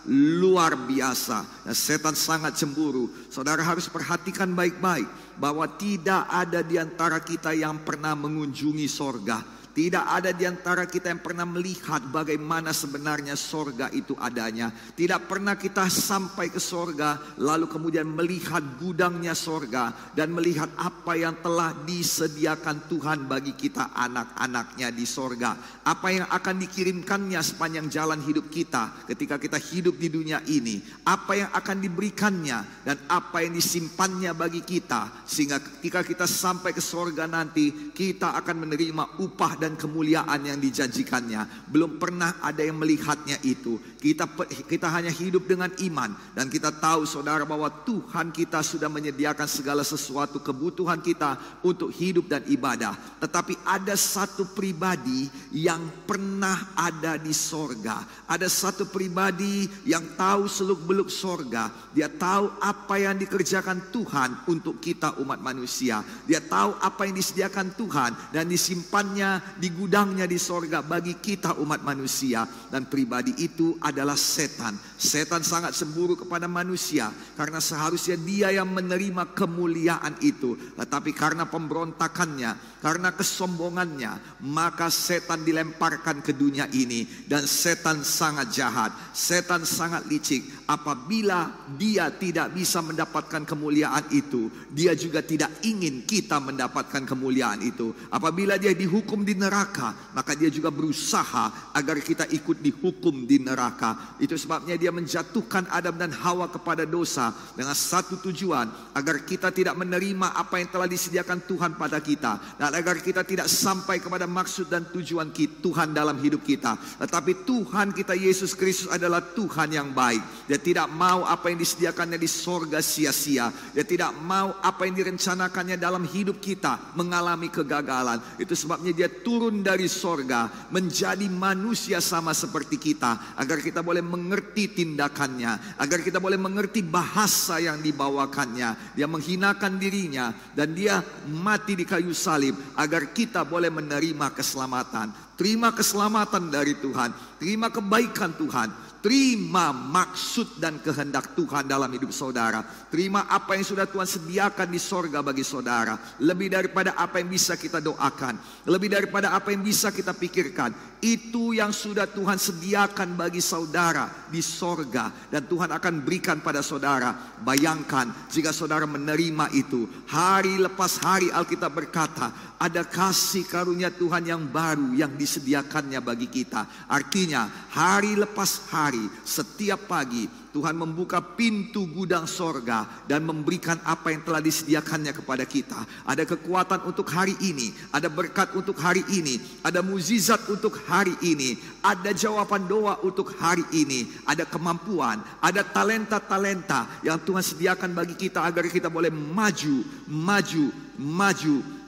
[SPEAKER 3] luar biasa. Dan setan sangat cemburu. Saudara harus perhatikan baik-baik bahwa tidak ada di antara kita yang pernah mengunjungi sorga. Tidak ada di antara kita yang pernah melihat bagaimana sebenarnya sorga itu adanya. Tidak pernah kita sampai ke sorga lalu kemudian melihat gudangnya sorga dan melihat apa yang telah disediakan Tuhan bagi kita anak-anaknya di sorga. Apa yang akan dikirimkannya sepanjang jalan hidup kita ketika kita hidup di dunia ini. Apa yang akan diberikannya dan apa yang disimpannya bagi kita. Sehingga ketika kita sampai ke sorga nanti, kita akan menerima upah dan dan kemuliaan yang dijanjikannya. Belum pernah ada yang melihatnya itu. Kita hanya hidup dengan iman. Dan kita tahu saudara bahwa Tuhan kita sudah menyediakan segala sesuatu kebutuhan kita untuk hidup dan ibadah. Tetapi ada satu pribadi yang pernah ada di sorga. Ada satu pribadi yang tahu seluk-beluk sorga. Dia tahu apa yang dikerjakan Tuhan untuk kita umat manusia. Dia tahu apa yang disediakan Tuhan dan disimpannya di gudangnya di sorga bagi kita umat manusia. Dan pribadi itu adalah setan. Setan sangat cemburu kepada manusia karena seharusnya dia yang menerima kemuliaan itu. Tetapi karena pemberontakannya, karena kesombongannya, maka setan dilemparkan ke dunia ini. Dan setan sangat jahat, setan sangat licik. Apabila dia tidak bisa mendapatkan kemuliaan itu, dia juga tidak ingin kita mendapatkan kemuliaan itu. Apabila dia dihukum di neraka, maka dia juga berusaha agar kita ikut dihukum di neraka. Itu sebabnya dia menjatuhkan Adam dan Hawa kepada dosa dengan satu tujuan, agar kita tidak menerima apa yang telah disediakan Tuhan pada kita, dan agar kita tidak sampai kepada maksud dan tujuan Tuhan dalam hidup kita. Tetapi Tuhan kita Yesus Kristus adalah Tuhan yang baik. Dia tidak mau apa yang disediakannya di sorga sia-sia. Dia tidak mau apa yang direncanakannya dalam hidup kita mengalami kegagalan. Itu sebabnya dia turun dari sorga menjadi manusia sama seperti kita, agar kita boleh mengerti tindakannya, agar kita boleh mengerti bahasa yang dibawakannya. Dia menghinakan dirinya dan dia mati di kayu salib agar kita boleh menerima keselamatan. Terima keselamatan dari Tuhan, terima kebaikan Tuhan. Terima maksud dan kehendak Tuhan dalam hidup saudara. Terima apa yang sudah Tuhan sediakan di sorga bagi saudara. Lebih daripada apa yang bisa kita doakan, lebih daripada apa yang bisa kita pikirkan. Itu yang sudah Tuhan sediakan bagi saudara di sorga, dan Tuhan akan berikan pada saudara. Bayangkan jika saudara menerima itu. Hari lepas hari Alkitab berkata, ada kasih karunia Tuhan yang baru yang disediakannya bagi kita. Artinya hari lepas hari, setiap pagi Tuhan membuka pintu gudang sorga dan memberikan apa yang telah disediakannya kepada kita. Ada kekuatan untuk hari ini, ada berkat untuk hari ini, ada mukjizat untuk hari ini, ada jawaban doa untuk hari ini, ada kemampuan, ada talenta-talenta yang Tuhan sediakan bagi kita agar kita boleh maju.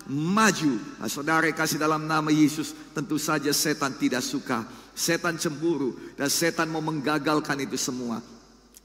[SPEAKER 3] Nah, saudara kasih dalam nama Yesus, tentu saja setan tidak suka. Setan cemburu dan setan mau menggagalkan itu semua.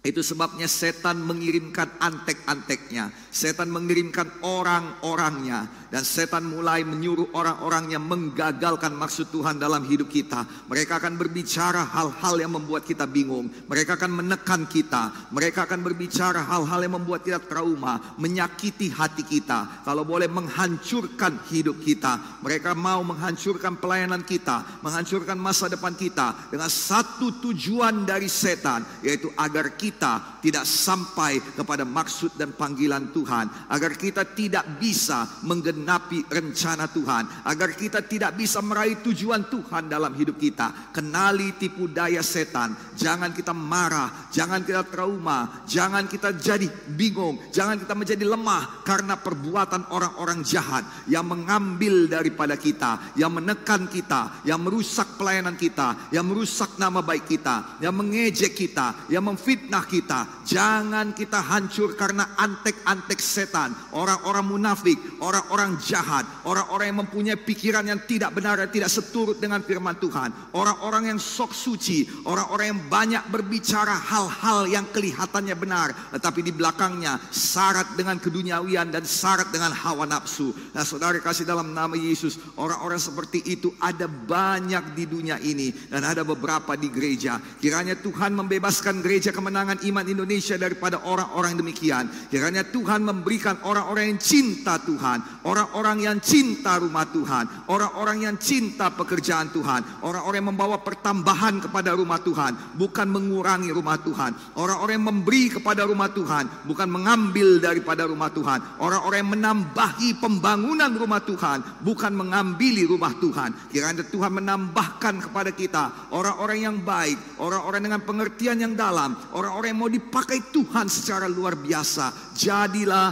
[SPEAKER 3] Itu sebabnya setan mengirimkan antek-anteknya. Setan mengirimkan orang-orangnya. Dan setan mulai menyuruh orang-orangnya menggagalkan maksud Tuhan dalam hidup kita. Mereka akan berbicara hal-hal yang membuat kita bingung. Mereka akan menekan kita. Mereka akan berbicara hal-hal yang membuat kita trauma, menyakiti hati kita. Kalau boleh menghancurkan hidup kita. Mereka mau menghancurkan pelayanan kita, menghancurkan masa depan kita, dengan satu tujuan dari setan, yaitu agar kita tidak sampai kepada maksud dan panggilan Tuhan, agar kita tidak bisa menggenapi rencana Tuhan, agar kita tidak bisa meraih tujuan Tuhan dalam hidup kita. Kenali tipu daya setan. Jangan kita marah, jangan kita trauma, jangan kita jadi bingung, jangan kita menjadi lemah karena perbuatan orang-orang jahat yang mengambil daripada kita, yang menekan kita, yang merusak pelayanan kita, yang merusak nama baik kita, yang mengejek kita, yang memfitnah kita. Jangan kita hancur karena antek-antek setan, orang-orang munafik, orang-orang jahat, orang-orang yang mempunyai pikiran yang tidak benar dan tidak seturut dengan firman Tuhan, orang-orang yang sok suci, orang-orang yang banyak berbicara hal-hal yang kelihatannya benar tetapi di belakangnya syarat dengan keduniawian dan syarat dengan hawa nafsu. Nah, saudara kasih dalam nama Yesus, orang-orang seperti itu ada banyak di dunia ini dan ada beberapa di gereja. Kiranya Tuhan membebaskan gereja Kemenangan Iman Indonesia daripada orang-orang demikian. Kiranya Tuhan memberikan orang-orang yang cinta Tuhan, orang-orang yang cinta rumah Tuhan, orang-orang yang cinta pekerjaan Tuhan, orang-orang yang membawa pertambahan kepada rumah Tuhan, bukan mengurangi rumah Tuhan, orang-orang yang memberi kepada rumah Tuhan, bukan mengambil daripada rumah Tuhan, orang-orang yang menambahi pembangunan rumah Tuhan, bukan mengambili rumah Tuhan. Kiranya Tuhan menambahkan kepada kita orang-orang yang baik, orang-orang dengan pengertian yang dalam, orang-orang orang-orang yang mau dipakai Tuhan secara luar biasa. Jadilah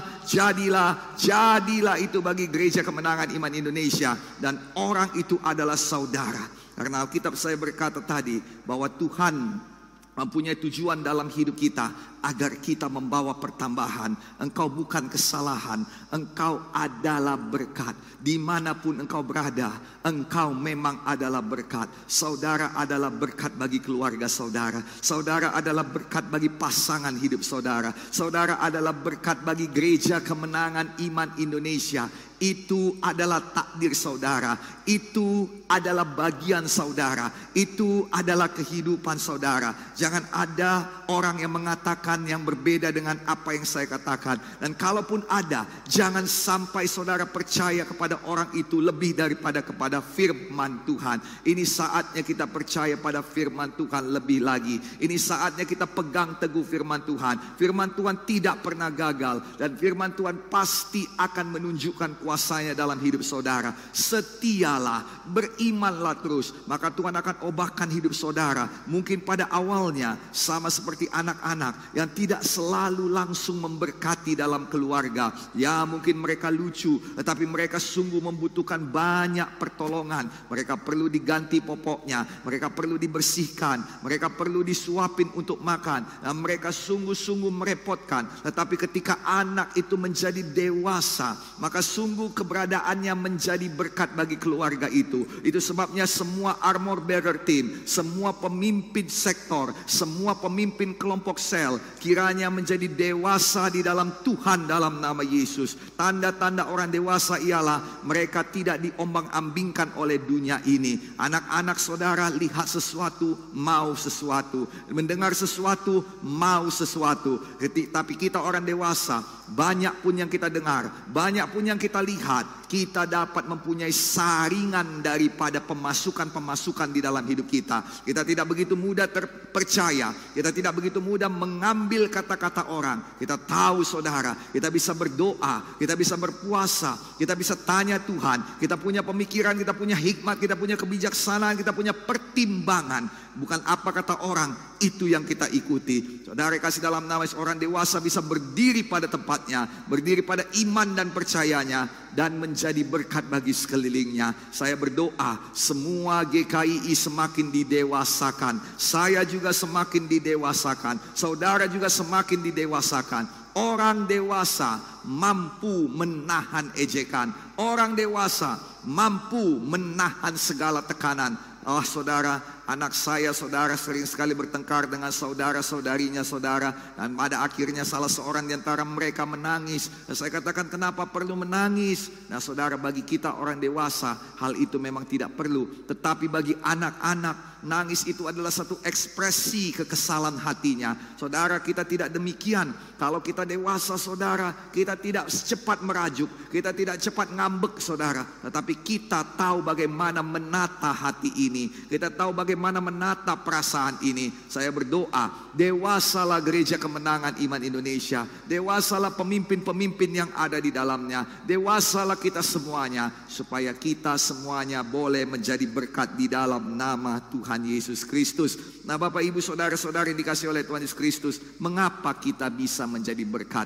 [SPEAKER 3] itu bagi Gereja Kemenangan Iman Indonesia. Dan orang itu adalah saudara. Karena Alkitab saya berkata tadi bahwa Tuhan mempunyai tujuan dalam hidup kita agar kita membawa pertambahan. Engkau bukan kesalahan, engkau adalah berkat. Dimanapun engkau berada, engkau memang adalah berkat. Saudara adalah berkat bagi keluarga saudara. Saudara adalah berkat bagi pasangan hidup saudara. Saudara adalah berkat bagi Gereja Kemenangan Iman Indonesia. Itu adalah takdir saudara. Itu adalah bagian saudara. Itu adalah kehidupan saudara. Jangan ada orang yang mengatakan yang berbeda dengan apa yang saya katakan. Dan kalaupun ada, jangan sampai saudara percaya kepada orang itu lebih daripada kepada firman Tuhan. Ini saatnya kita percaya pada firman Tuhan lebih lagi. Ini saatnya kita pegang teguh firman Tuhan. Firman Tuhan tidak pernah gagal. Dan firman Tuhan pasti akan menunjukkan kuasanya dalam hidup saudara. Setialah, berimanlah terus, maka Tuhan akan ubahkan hidup saudara. Mungkin pada awalnya sama seperti anak-anak yang tidak selalu langsung memberkati dalam keluarga. Ya, mungkin mereka lucu, tetapi mereka sungguh membutuhkan banyak pertolongan. Mereka perlu diganti popoknya, mereka perlu dibersihkan, mereka perlu disuapin untuk makan. Dan mereka sungguh-sungguh merepotkan. Tetapi ketika anak itu menjadi dewasa, maka sungguh keberadaannya menjadi berkat bagi keluarga itu. Itu sebabnya semua armor bearer team, semua pemimpin sektor, semua pemimpin kelompok sel, kiranya menjadi dewasa di dalam Tuhan dalam nama Yesus. Tanda-tanda orang dewasa ialah mereka tidak diombang-ambingkan oleh dunia ini. Anak-anak saudara lihat sesuatu, mau sesuatu, mendengar sesuatu, mau sesuatu. Tapi kita orang dewasa, banyak pun yang kita dengar, banyak pun yang kita lihat, kita dapat mempunyai saringan daripada pemasukan-pemasukan di dalam hidup kita. Kita tidak begitu mudah terpercaya, kita tidak begitu mudah mengambil kata-kata orang. Kita tahu saudara, kita bisa berdoa, kita bisa berpuasa, kita bisa tanya Tuhan, kita punya pemikiran, kita punya hikmat, kita punya kebijaksanaan, kita punya pertimbangan. Bukan apa kata orang, itu yang kita ikuti. Saudara kasih dalam nama orang dewasa bisa berdiri pada tempatnya, berdiri pada iman dan percayanya, dan menjadi berkat bagi sekelilingnya. Saya berdoa semua GKII semakin didewasakan. Saya juga semakin didewasakan. Saudara juga semakin didewasakan. Orang dewasa mampu menahan ejekan. Orang dewasa mampu menahan segala tekanan. Oh saudara, anak saya saudara sering sekali bertengkar dengan saudara-saudarinya saudara. Dan pada akhirnya salah seorang di antara mereka menangis. Dan saya katakan, kenapa perlu menangis? Nah saudara, bagi kita orang dewasa hal itu memang tidak perlu. Tetapi bagi anak-anak, nangis itu adalah satu ekspresi kekesalan hatinya. Saudara, kita tidak demikian. Kalau kita dewasa saudara, kita tidak cepat merajuk, kita tidak cepat ngambek saudara. Tetapi kita tahu bagaimana menata hati ini, kita tahu bagaimana menata perasaan ini. Saya berdoa, dewasalah Gereja Kemenangan Iman Indonesia, dewasalah pemimpin-pemimpin yang ada di dalamnya, dewasalah kita semuanya, supaya kita semuanya boleh menjadi berkat di dalam nama Tuhan Yesus Kristus. Nah Bapak Ibu saudara-saudari yang dikasihi oleh Tuhan Yesus Kristus, mengapa kita bisa menjadi berkat?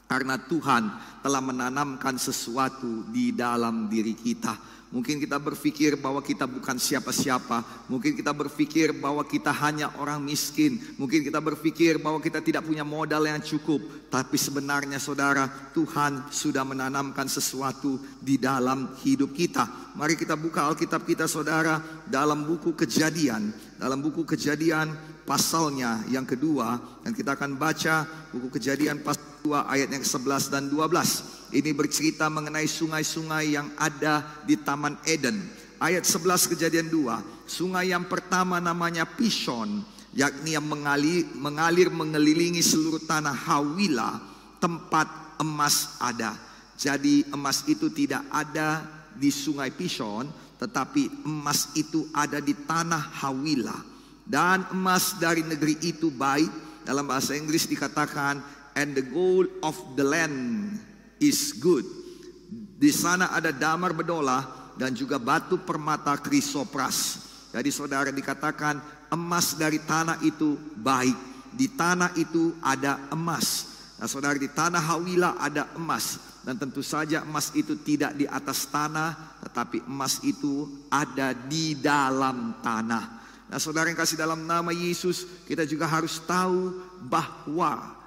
[SPEAKER 3] Karena Tuhan telah menanamkan sesuatu di dalam diri kita. Mungkin kita berpikir bahwa kita bukan siapa-siapa. Mungkin kita berpikir bahwa kita hanya orang miskin. Mungkin kita berpikir bahwa kita tidak punya modal yang cukup. Tapi sebenarnya saudara, Tuhan sudah menanamkan sesuatu di dalam hidup kita. Mari kita buka Alkitab kita saudara, dalam buku Kejadian. Dalam buku Kejadian pasalnya yang kedua. Dan kita akan baca buku Kejadian pasal 2 ayat yang 11 dan 12. Ini bercerita mengenai sungai-sungai yang ada di Taman Eden. Ayat 11 Kejadian 2. Sungai yang pertama namanya Pishon, yakni yang mengalir mengelilingi seluruh tanah Hawila, tempat emas ada. Jadi emas itu tidak ada di sungai Pishon, tetapi emas itu ada di tanah Hawila. Dan emas dari negeri itu baik. Dalam bahasa Inggris dikatakan, and the gold of the land is good. Di sana ada damar bedola dan juga batu permata krisopras. Jadi saudara, dikatakan emas dari tanah itu baik. di tanah itu ada emas. Nah saudara, di tanah Hawila ada emas. Dan tentu saja emas itu tidak di atas tanah, tetapi emas itu ada di dalam tanah. Nah saudara yang kasih dalam nama Yesus, kita juga harus tahu bahwa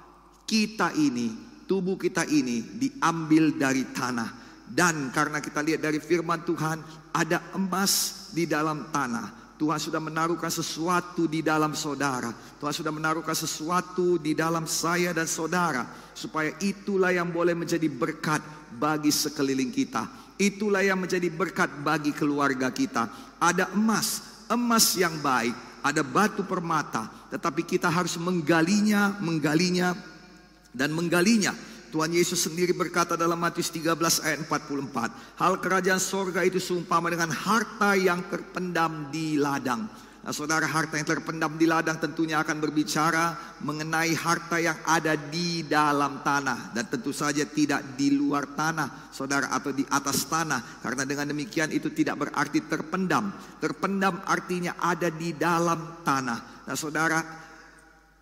[SPEAKER 3] kita ini, tubuh kita ini diambil dari tanah. Dan karena kita lihat dari firman Tuhan, ada emas di dalam tanah. Tuhan sudah menaruhkan sesuatu di dalam saudara. Tuhan sudah menaruhkan sesuatu di dalam saya dan saudara. Supaya itulah yang boleh menjadi berkat bagi sekeliling kita. Itulah yang menjadi berkat bagi keluarga kita. Ada emas yang baik. Ada batu permata. Tetapi kita harus menggalinya. Tuhan Yesus sendiri berkata dalam Matius 13 ayat 44. Hal kerajaan sorga itu seumpama dengan harta yang terpendam di ladang. Nah saudara, harta yang terpendam di ladang tentunya akan berbicara mengenai harta yang ada di dalam tanah. Dan tentu saja tidak di luar tanah saudara, atau di atas tanah. Karena dengan demikian itu tidak berarti terpendam. Terpendam artinya ada di dalam tanah. Nah saudara,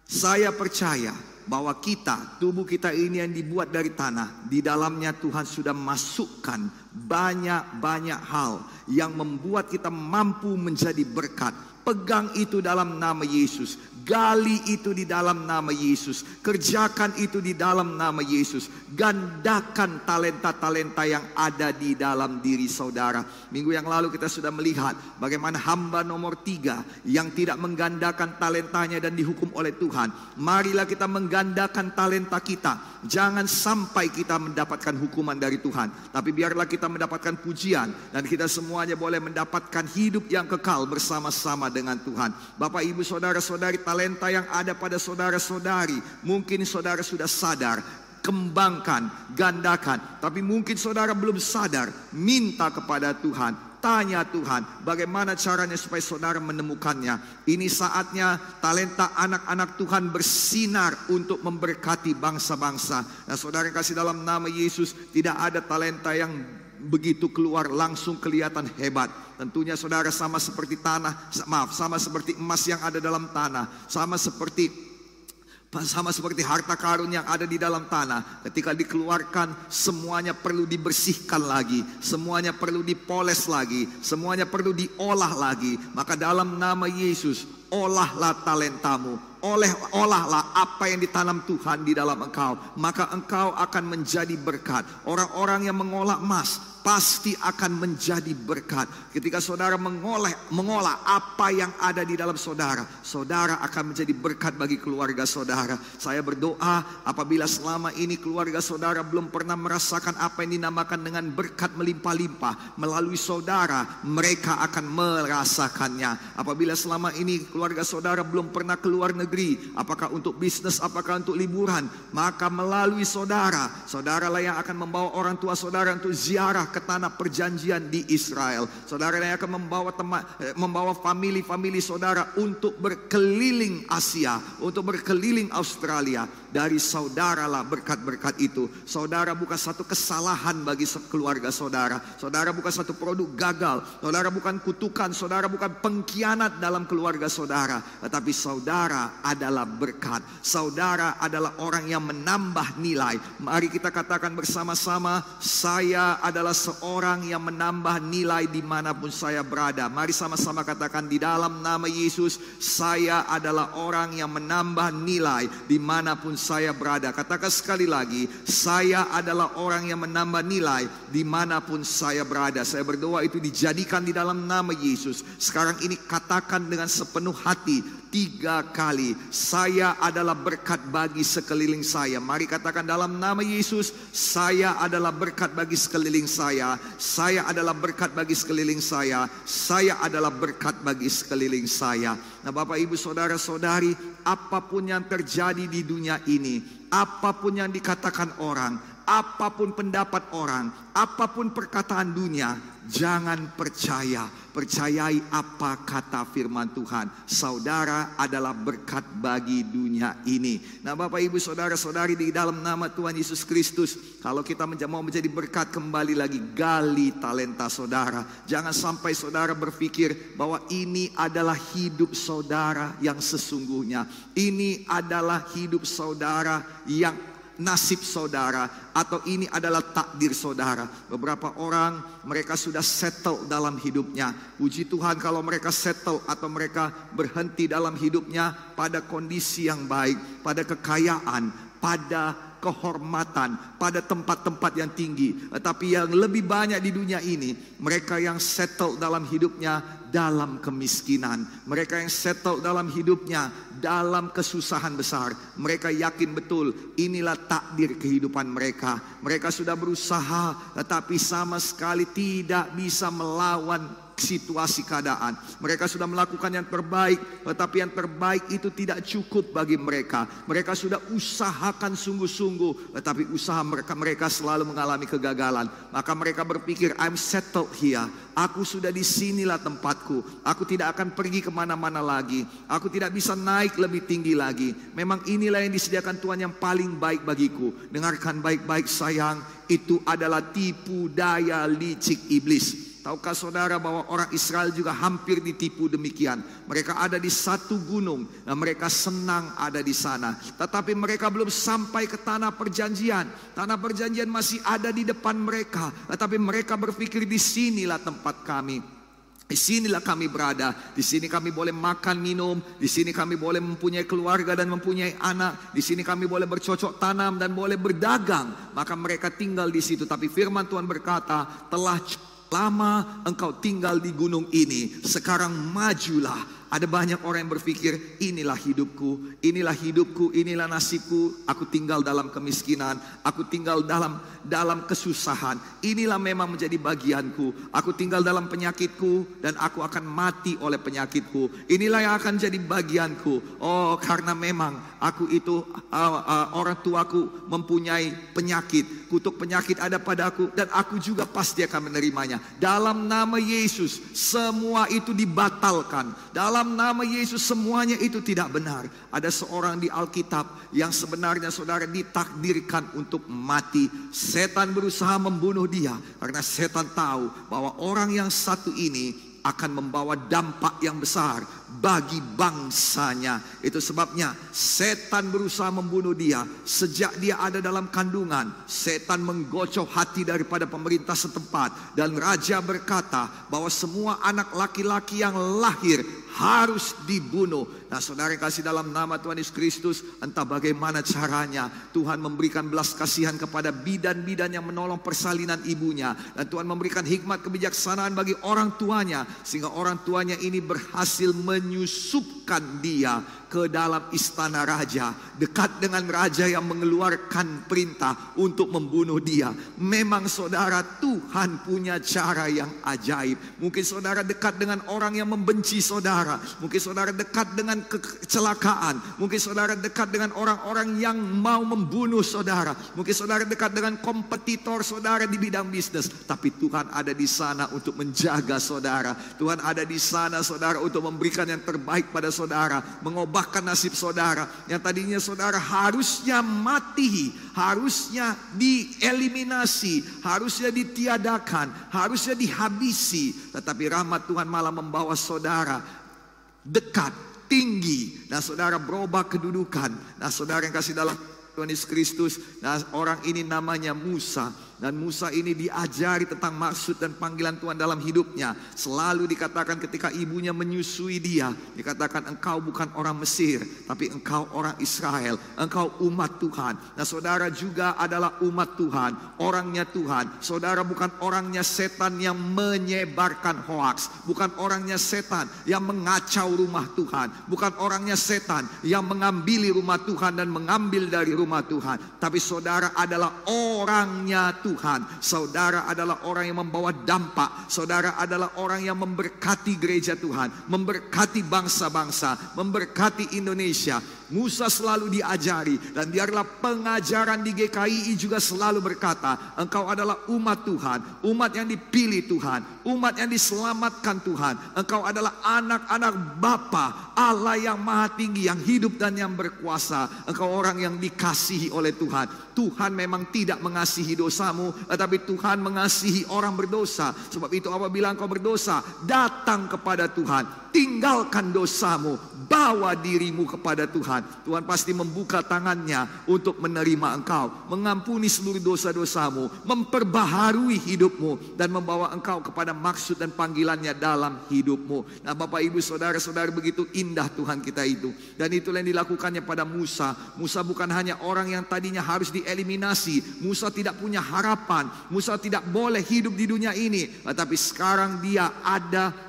[SPEAKER 3] saya percaya bahwa kita, tubuh kita ini yang dibuat dari tanah, di dalamnya Tuhan sudah masukkan banyak hal yang membuat kita mampu menjadi berkat. Pegang itu dalam nama Yesus. Gali itu di dalam nama Yesus. Kerjakan itu di dalam nama Yesus. Gandakan talenta-talenta yang ada di dalam diri saudara. Minggu yang lalu kita sudah melihat bagaimana hamba nomor 3 yang tidak menggandakan talentanya dan dihukum oleh Tuhan. Marilah kita menggandakan talenta kita. Jangan sampai kita mendapatkan hukuman dari Tuhan, tapi biarlah kita mendapatkan pujian. Dan kita semuanya boleh mendapatkan hidup yang kekal bersama-sama dengan Tuhan. Bapak, ibu, saudara-saudari, talenta yang ada pada saudara-saudari, mungkin saudara sudah sadar, kembangkan, gandakan. Tapi mungkin saudara belum sadar, minta kepada Tuhan. Tanya Tuhan, bagaimana caranya supaya saudara menemukannya. Ini saatnya talenta anak-anak Tuhan bersinar untuk memberkati bangsa-bangsa. Nah saudara yang kasih dalam nama Yesus, tidak ada talenta yang begitu keluar langsung kelihatan hebat. Tentunya saudara sama seperti sama seperti emas yang ada dalam tanah, sama seperti harta karun yang ada di dalam tanah. Ketika dikeluarkan, semuanya perlu dibersihkan lagi, semuanya perlu dipoles lagi, semuanya perlu diolah lagi. Maka dalam nama Yesus, olahlah talentamu, olahlah apa yang ditanam Tuhan di dalam engkau, maka engkau akan menjadi berkat. Orang-orang yang mengolah emas pasti akan menjadi berkat. Ketika saudara mengolah apa yang ada di dalam saudara, saudara akan menjadi berkat bagi keluarga saudara. Saya berdoa apabila selama ini keluarga saudara belum pernah merasakan apa yang dinamakan dengan berkat melimpah-limpah melalui saudara, mereka akan merasakannya. Apabila selama ini keluarga saudara belum pernah keluar negeri, apakah untuk bisnis, apakah untuk liburan, maka melalui saudara, saudaralah yang akan membawa orang tua saudara untuk ziarah ke tanah perjanjian di Israel. Saudara yang akan membawa famili saudara untuk berkeliling Asia, untuk berkeliling Australia. Dari saudaralah berkat-berkat itu. Saudara bukan satu kesalahan bagi keluarga saudara. Saudara bukan satu produk gagal. Saudara bukan kutukan. Saudara bukan pengkhianat dalam keluarga saudara. Tetapi saudara adalah berkat. Saudara adalah orang yang menambah nilai. Mari kita katakan bersama-sama, saya adalah seorang yang menambah nilai dimanapun saya berada. Mari sama-sama katakan di dalam nama Yesus, saya adalah orang yang menambah nilai dimanapun saya berada. Katakan sekali lagi, saya adalah orang yang menambah nilai dimanapun saya berada. Saya berdoa itu dijadikan di dalam nama Yesus. Sekarang ini katakan dengan sepenuh hati 3 kali, saya adalah berkat bagi sekeliling saya. Mari katakan dalam nama Yesus, saya adalah berkat bagi sekeliling saya. Saya adalah berkat bagi sekeliling saya. Saya adalah berkat bagi sekeliling saya. Nah Bapak Ibu Saudara-saudari, apapun yang terjadi di dunia ini, apapun yang dikatakan orang, apapun pendapat orang, apapun perkataan dunia, jangan percaya. Percayai apa kata firman Tuhan. Saudara adalah berkat bagi dunia ini. Nah, Bapak Ibu saudara-saudari, di dalam nama Tuhan Yesus Kristus, kalau kita mau menjadi berkat, kembali lagi gali talenta saudara. Jangan sampai saudara berpikir bahwa ini adalah hidup saudara yang sesungguhnya. Ini adalah hidup saudara yang nasib saudara, atau ini adalah takdir saudara. Beberapa orang mereka sudah settle dalam hidupnya. Puji Tuhan kalau mereka settle atau mereka berhenti dalam hidupnya pada kondisi yang baik, pada kekayaan, pada kehormatan, pada tempat-tempat yang tinggi. Tetapi yang lebih banyak di dunia ini, mereka yang settle dalam hidupnya dalam kemiskinan. Mereka yang settle dalam hidupnya dalam kesusahan besar. Mereka yakin betul inilah takdir kehidupan mereka. Mereka sudah berusaha tetapi sama sekali tidak bisa melawan situasi keadaan. Mereka sudah melakukan yang terbaik, tetapi yang terbaik itu tidak cukup bagi mereka. Mereka sudah usahakan sungguh-sungguh, tetapi usaha mereka selalu mengalami kegagalan. Maka mereka berpikir, I'm settled here. Aku sudah di sinilah tempatku. Aku tidak akan pergi kemana-mana lagi. Aku tidak bisa naik lebih tinggi lagi. Memang inilah yang disediakan Tuhan yang paling baik bagiku. Dengarkan baik-baik sayang, itu adalah tipu daya licik iblis. Tahukah saudara bahwa orang Israel juga hampir ditipu demikian. Mereka ada di satu gunung dan mereka senang ada di sana. Tetapi mereka belum sampai ke tanah perjanjian. Tanah perjanjian masih ada di depan mereka. Tetapi mereka berpikir di sinilah tempat kami. Di sinilah kami berada. Di sini kami boleh makan minum. Di sini kami boleh mempunyai keluarga dan mempunyai anak. Di sini kami boleh bercocok tanam dan boleh berdagang. Maka mereka tinggal di situ. Tapi firman Tuhan berkata, telah lama engkau tinggal di gunung ini, sekarang majulah. Ada banyak orang yang berpikir, inilah hidupku, inilah hidupku, inilah nasibku. Aku tinggal dalam kemiskinan, aku tinggal dalam kesusahan. Inilah memang menjadi bagianku. Aku tinggal dalam penyakitku dan aku akan mati oleh penyakitku. Inilah yang akan jadi bagianku. Oh, karena memang aku itu orang tuaku mempunyai penyakit. Kutuk penyakit ada padaku dan aku juga pasti akan menerimanya. Dalam nama Yesus semua itu dibatalkan. Dalam nama Yesus semuanya itu tidak benar. Ada seorang di Alkitab yang sebenarnya saudara ditakdirkan untuk mati. Setan berusaha membunuh dia karena setan tahu bahwa orang yang satu ini akan membawa dampak yang besar bagi bangsanya. Itu sebabnya setan berusaha membunuh dia. Sejak dia ada dalam kandungan, setan menggocok hati daripada pemerintah setempat. Dan raja berkata bahwa semua anak laki-laki yang lahir harus dibunuh. Nah, saudara yang kasih dalam nama Tuhan Yesus Kristus, entah bagaimana caranya Tuhan memberikan belas kasihan kepada bidan-bidan yang menolong persalinan ibunya. Dan Tuhan memberikan hikmat kebijaksanaan bagi orang tuanya, sehingga orang tuanya ini berhasil menyusupkan dia ke dalam istana raja, dekat dengan raja yang mengeluarkan perintah untuk membunuh dia. Memang saudara, Tuhan punya cara yang ajaib. Mungkin saudara dekat dengan orang yang membenci saudara, mungkin saudara dekat dengan kecelakaan, mungkin saudara dekat dengan orang-orang yang mau membunuh saudara, mungkin saudara dekat dengan kompetitor saudara di bidang bisnis. Tapi Tuhan ada di sana untuk menjaga saudara. Tuhan ada di sana saudara untuk memberikan yang terbaik pada saudara, mengubahkan nasib saudara yang tadinya saudara harusnya mati, harusnya dieliminasi, harusnya ditiadakan, harusnya dihabisi. Tetapi rahmat Tuhan malah membawa saudara dekat, tinggi, dan saudara berubah kedudukan. Nah, saudara yang kasih dalam Tuhan Yesus Kristus, nah orang ini namanya Musa. Dan Musa ini diajari tentang maksud dan panggilan Tuhan dalam hidupnya. Selalu dikatakan ketika ibunya menyusui dia, dikatakan engkau bukan orang Mesir, tapi engkau orang Israel, engkau umat Tuhan. Nah, saudara juga adalah umat Tuhan, orangnya Tuhan. Saudara bukan orangnya setan yang menyebarkan hoaks, bukan orangnya setan yang mengacau rumah Tuhan, bukan orangnya setan yang mengambil rumah Tuhan dan mengambil dari rumah Tuhan. Tapi saudara adalah orangnya Tuhan. Saudara adalah orang yang membawa dampak. Saudara adalah orang yang memberkati gereja Tuhan, memberkati bangsa-bangsa, memberkati Indonesia. Musa selalu diajari, dan biarlah pengajaran di GKI juga selalu berkata, engkau adalah umat Tuhan, umat yang dipilih Tuhan, umat yang diselamatkan Tuhan. Engkau adalah anak-anak Bapa Allah yang maha tinggi, yang hidup dan yang berkuasa. Engkau orang yang dikasihi oleh Tuhan. Tuhan memang tidak mengasihi dosamu, tetapi Tuhan mengasihi orang berdosa. Sebab itu apabila engkau berdosa, datang kepada Tuhan, tinggalkan dosamu, bawa dirimu kepada Tuhan. Tuhan pasti membuka tangannya untuk menerima engkau, mengampuni seluruh dosa-dosamu, memperbaharui hidupmu, dan membawa engkau kepada maksud dan panggilannya dalam hidupmu. Nah Bapak Ibu Saudara-saudara, begitu indah Tuhan kita itu. Dan itulah yang dilakukannya pada Musa. Musa bukan hanya orang yang tadinya harus dieliminasi. Musa tidak punya harapan. Musa tidak boleh hidup di dunia ini. Tetapi sekarang dia ada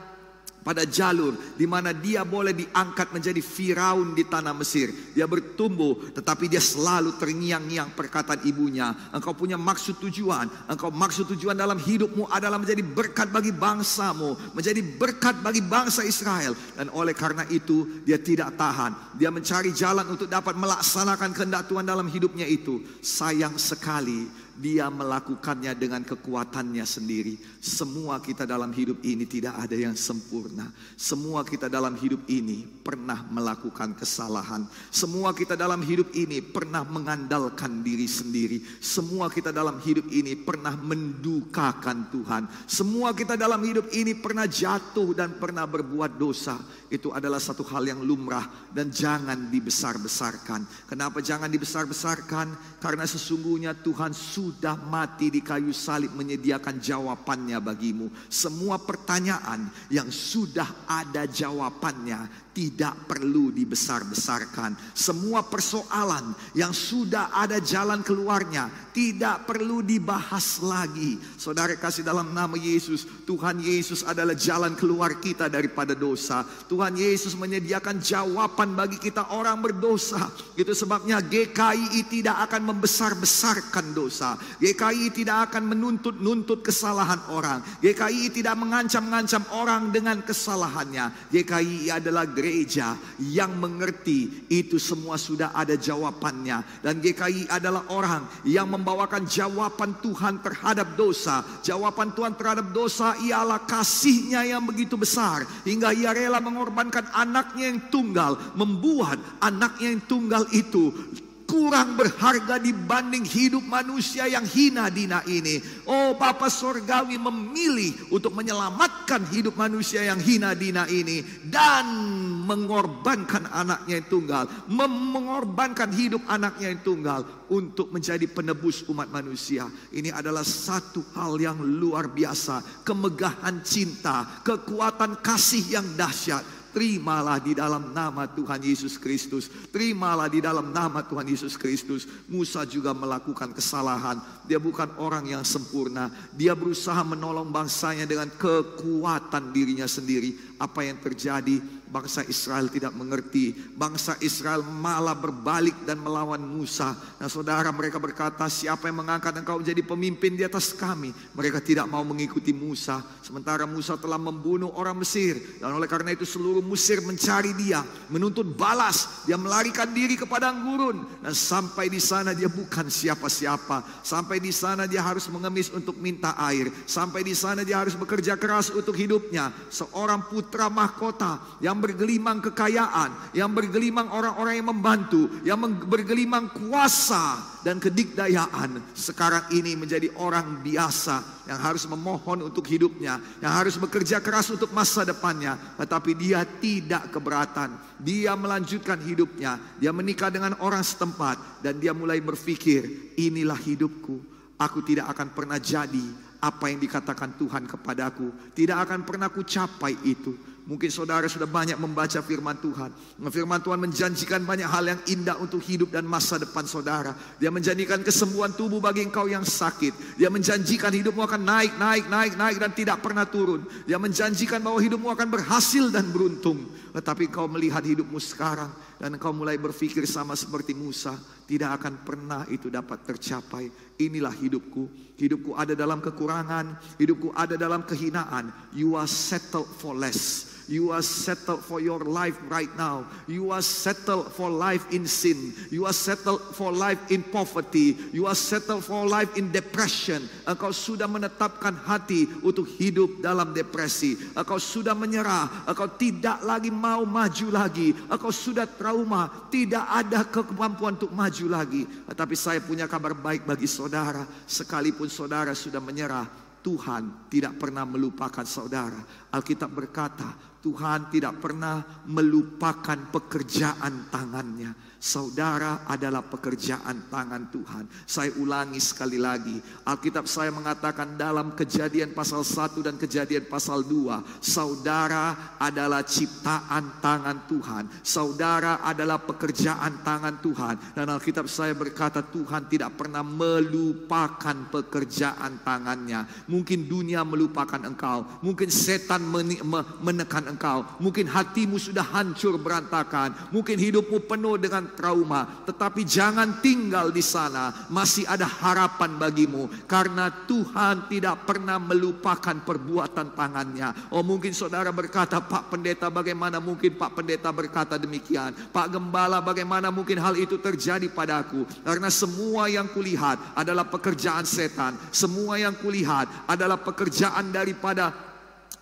[SPEAKER 3] pada jalur di mana dia boleh diangkat menjadi Firaun di tanah Mesir. Dia bertumbuh, tetapi dia selalu terngiang-ngiang perkataan ibunya. Engkau punya maksud tujuan. Engkau maksud tujuan dalam hidupmu adalah menjadi berkat bagi bangsamu, menjadi berkat bagi bangsa Israel. Dan oleh karena itu dia tidak tahan. Dia mencari jalan untuk dapat melaksanakan kehendak Tuhan dalam hidupnya itu. Sayang sekali dia melakukannya dengan kekuatannya sendiri. Semua kita dalam hidup ini tidak ada yang sempurna. Semua kita dalam hidup ini pernah melakukan kesalahan. Semua kita dalam hidup ini pernah mengandalkan diri sendiri. Semua kita dalam hidup ini pernah mendukakan Tuhan. Semua kita dalam hidup ini pernah jatuh dan pernah berbuat dosa. Itu adalah satu hal yang lumrah dan jangan dibesar-besarkan. Kenapa jangan dibesar-besarkan? Karena sesungguhnya Tuhan sudah mati di kayu salib menyediakan jawabannya bagimu. Semua pertanyaan yang sudah ada jawabannya tidak perlu dibesar-besarkan. Semua persoalan yang sudah ada jalan keluarnya tidak perlu dibahas lagi. Saudara kasih dalam nama Yesus, Tuhan Yesus adalah jalan keluar kita daripada dosa. Tuhan Yesus menyediakan jawaban bagi kita orang berdosa. Itu sebabnya GKI tidak akan membesar-besarkan dosa. GKI tidak akan menuntut-nuntut kesalahan orang. GKI tidak mengancam-ngancam orang dengan kesalahannya. GKI adalah gereja yang mengerti itu semua sudah ada jawabannya. Dan GKI adalah orang yang membawakan jawaban Tuhan terhadap dosa. Jawaban Tuhan terhadap dosa ialah kasih-Nya yang begitu besar, hingga Ia rela mengorbankan anaknya yang tunggal, membuat anaknya yang tunggal itu kurang berharga dibanding hidup manusia yang hina dina ini. Oh, Bapa Sorgawi memilih untuk menyelamatkan hidup manusia yang hina dina ini dan mengorbankan anaknya yang tunggal, mengorbankan hidup anaknya yang tunggal untuk menjadi penebus umat manusia. Ini adalah satu hal yang luar biasa, kemegahan cinta, kekuatan kasih yang dahsyat. Terimalah di dalam nama Tuhan Yesus Kristus. Terimalah di dalam nama Tuhan Yesus Kristus. Musa juga melakukan kesalahan. Dia bukan orang yang sempurna. Dia berusaha menolong bangsanya dengan kekuatan dirinya sendiri. Apa yang terjadi? Bangsa Israel tidak mengerti. Bangsa Israel malah berbalik dan melawan Musa. Nah saudara, mereka berkata, siapa yang mengangkat engkau menjadi pemimpin di atas kami? Mereka tidak mau mengikuti Musa. Sementara Musa telah membunuh orang Mesir. Dan oleh karena itu seluruh Mesir mencari dia, menuntut balas. Dia melarikan diri ke padang gurun. Dan sampai di sana dia bukan siapa-siapa. Sampai di sana dia harus mengemis untuk minta air. Sampai di sana dia harus bekerja keras untuk hidupnya. Seorang putra mahkota yang bergelimang kekayaan, yang bergelimang orang-orang yang membantu, yang bergelimang kuasa dan kedikdayaan, sekarang ini menjadi orang biasa yang harus memohon untuk hidupnya, yang harus bekerja keras untuk masa depannya. Tetapi dia tidak keberatan. Dia melanjutkan hidupnya. Dia menikah dengan orang setempat dan dia mulai berpikir, inilah hidupku. Aku tidak akan pernah jadi apa yang dikatakan Tuhan kepadaku. Tidak akan pernah ku capai itu. Mungkin saudara sudah banyak membaca firman Tuhan. Firman Tuhan menjanjikan banyak hal yang indah untuk hidup dan masa depan saudara. Dia menjanjikan kesembuhan tubuh bagi engkau yang sakit. Dia menjanjikan hidupmu akan naik dan tidak pernah turun. Dia menjanjikan bahwa hidupmu akan berhasil dan beruntung. Tetapi engkau melihat hidupmu sekarang dan engkau mulai berpikir sama seperti Musa, tidak akan pernah itu dapat tercapai. Inilah hidupku. Hidupku ada dalam kekurangan, hidupku ada dalam kehinaan. You are settled for less. You are settled for your life right now. You are settled for life in sin. You are settled for life in poverty. You are settled for life in depression. Engkau sudah menetapkan hati untuk hidup dalam depresi. Engkau sudah menyerah. Engkau tidak lagi mau maju lagi. Engkau sudah trauma. Tidak ada kemampuan untuk maju lagi. Tetapi saya punya kabar baik bagi saudara. Sekalipun saudara sudah menyerah, Tuhan tidak pernah melupakan saudara. Alkitab berkata, Tuhan tidak pernah melupakan pekerjaan tangannya. Saudara adalah pekerjaan tangan Tuhan. Saya ulangi sekali lagi. Alkitab saya mengatakan dalam Kejadian pasal 1 dan Kejadian pasal 2. Saudara adalah ciptaan tangan Tuhan. Saudara adalah pekerjaan tangan Tuhan. Dan Alkitab saya berkata Tuhan tidak pernah melupakan pekerjaan tangannya. Mungkin dunia melupakan engkau. Mungkin setan menekan engkau. Mungkin hatimu sudah hancur berantakan. Mungkin hidupmu penuh dengan trauma, tetapi jangan tinggal di sana. Masih ada harapan bagimu, karena Tuhan tidak pernah melupakan perbuatan tangannya. Oh, mungkin saudara berkata, Pak Pendeta, bagaimana mungkin Pak Pendeta berkata demikian? Pak Gembala, bagaimana mungkin hal itu terjadi padaku? Karena semua yang kulihat adalah pekerjaan setan. Semua yang kulihat adalah pekerjaan daripada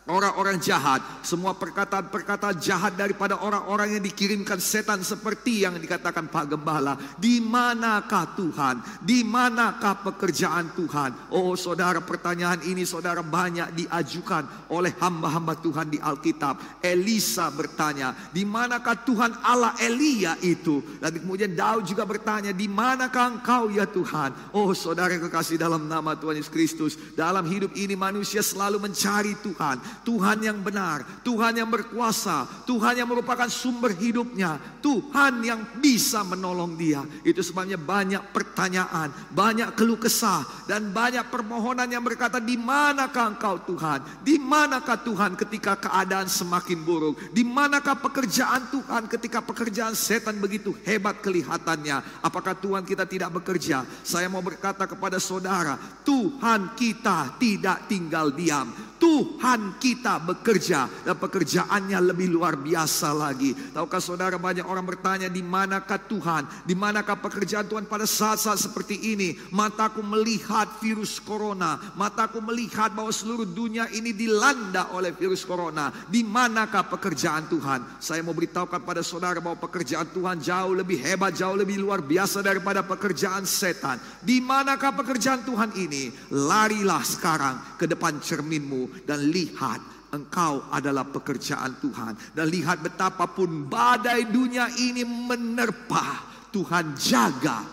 [SPEAKER 3] orang-orang jahat. Semua perkataan-perkataan jahat daripada orang-orang yang dikirimkan setan, seperti yang dikatakan Pak Gembala. Di manakah Tuhan? Di manakah pekerjaan Tuhan? Oh saudara, pertanyaan ini saudara banyak diajukan oleh hamba-hamba Tuhan di Alkitab. Elisa bertanya, di manakah Tuhan Allah Elia itu? Dan kemudian Daud juga bertanya, di manakah engkau ya Tuhan? Oh saudara yang kekasih dalam nama Tuhan Yesus Kristus, dalam hidup ini manusia selalu mencari Tuhan. Tuhan yang benar, Tuhan yang berkuasa, Tuhan yang merupakan sumber hidupnya, Tuhan yang bisa menolong dia. Itu sebabnya banyak pertanyaan, banyak keluh kesah, dan banyak permohonan yang berkata, di manakah engkau Tuhan? Di manakah Tuhan ketika keadaan semakin buruk? Di manakah pekerjaan Tuhan ketika pekerjaan setan begitu hebat kelihatannya? Apakah Tuhan kita tidak bekerja? Saya mau berkata kepada saudara, Tuhan kita tidak tinggal diam. Tuhan kita bekerja, dan pekerjaannya lebih luar biasa lagi. Tahukah saudara, banyak orang bertanya, di manakah Tuhan? Di manakah pekerjaan Tuhan pada saat-saat seperti ini? Mataku melihat virus corona. Mataku melihat bahwa seluruh dunia ini dilanda oleh virus corona. Di manakah pekerjaan Tuhan? Saya mau beritahukan pada saudara bahwa pekerjaan Tuhan jauh lebih hebat, jauh lebih luar biasa daripada pekerjaan setan. Di manakah pekerjaan Tuhan ini? Larilah sekarang ke depan cerminmu dan lihat, engkau adalah pekerjaan Tuhan. Dan lihat betapapun badai dunia ini menerpa, Tuhan jaga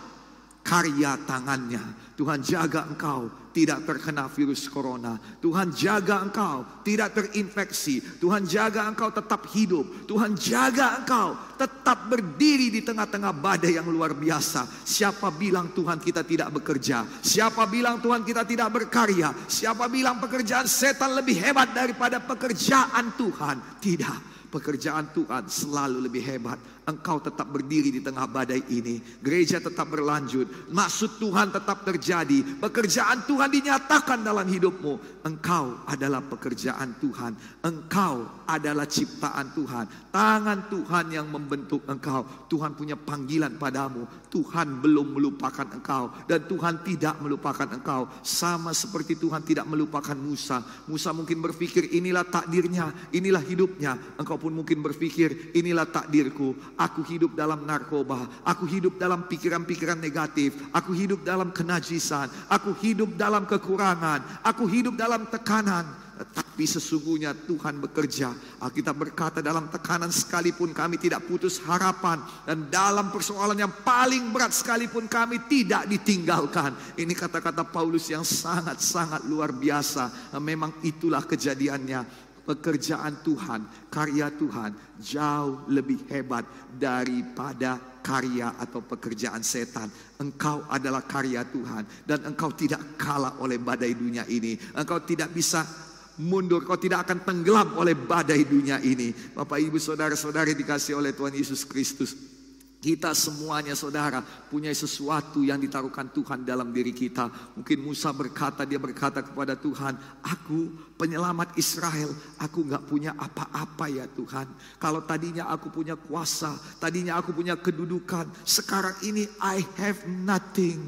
[SPEAKER 3] karya tangannya. Tuhan jaga engkau tidak terkena virus corona. Tuhan jaga engkau tidak terinfeksi. Tuhan jaga engkau tetap hidup. Tuhan jaga engkau tetap berdiri di tengah-tengah badai yang luar biasa. Siapa bilang Tuhan kita tidak bekerja? Siapa bilang Tuhan kita tidak berkarya? Siapa bilang pekerjaan setan lebih hebat daripada pekerjaan Tuhan? Tidak. Pekerjaan Tuhan selalu lebih hebat. Engkau tetap berdiri di tengah badai ini. Gereja tetap berlanjut. Maksud Tuhan tetap terjadi. Pekerjaan Tuhan dinyatakan dalam hidupmu. Engkau adalah pekerjaan Tuhan. Engkau adalah ciptaan Tuhan. Tangan Tuhan yang membentuk engkau. Tuhan punya panggilan padamu. Tuhan belum melupakan engkau. Dan Tuhan tidak melupakan engkau. Sama seperti Tuhan tidak melupakan Musa. Musa mungkin berpikir, inilah takdirnya, inilah hidupnya. Engkau pun mungkin berpikir, inilah takdirku. Aku hidup dalam narkoba. Aku hidup dalam pikiran-pikiran negatif. Aku hidup dalam kenajisan. Aku hidup dalam kekurangan. Aku hidup dalam tekanan. Tetapi sesungguhnya Tuhan bekerja. Alkitab berkata, dalam tekanan sekalipun kami tidak putus harapan. Dan dalam persoalan yang paling berat sekalipun kami tidak ditinggalkan. Ini kata-kata Paulus yang sangat-sangat luar biasa. Memang itulah kejadiannya. pekerjaan Tuhan, karya Tuhan jauh lebih hebat daripada karya atau pekerjaan setan. Engkau adalah karya Tuhan dan engkau tidak kalah oleh badai dunia ini. Engkau tidak bisa mundur, kau tidak akan tenggelam oleh badai dunia ini. Bapak, Ibu, saudara-saudari dikasih oleh Tuhan Yesus Kristus, kita semuanya saudara punya sesuatu yang ditaruhkan Tuhan dalam diri kita. Mungkin Musa dia berkata kepada Tuhan, aku penyelamat Israel, aku gak punya apa-apa ya Tuhan. Kalau tadinya aku punya kuasa, tadinya aku punya kedudukan, sekarang ini I have nothing.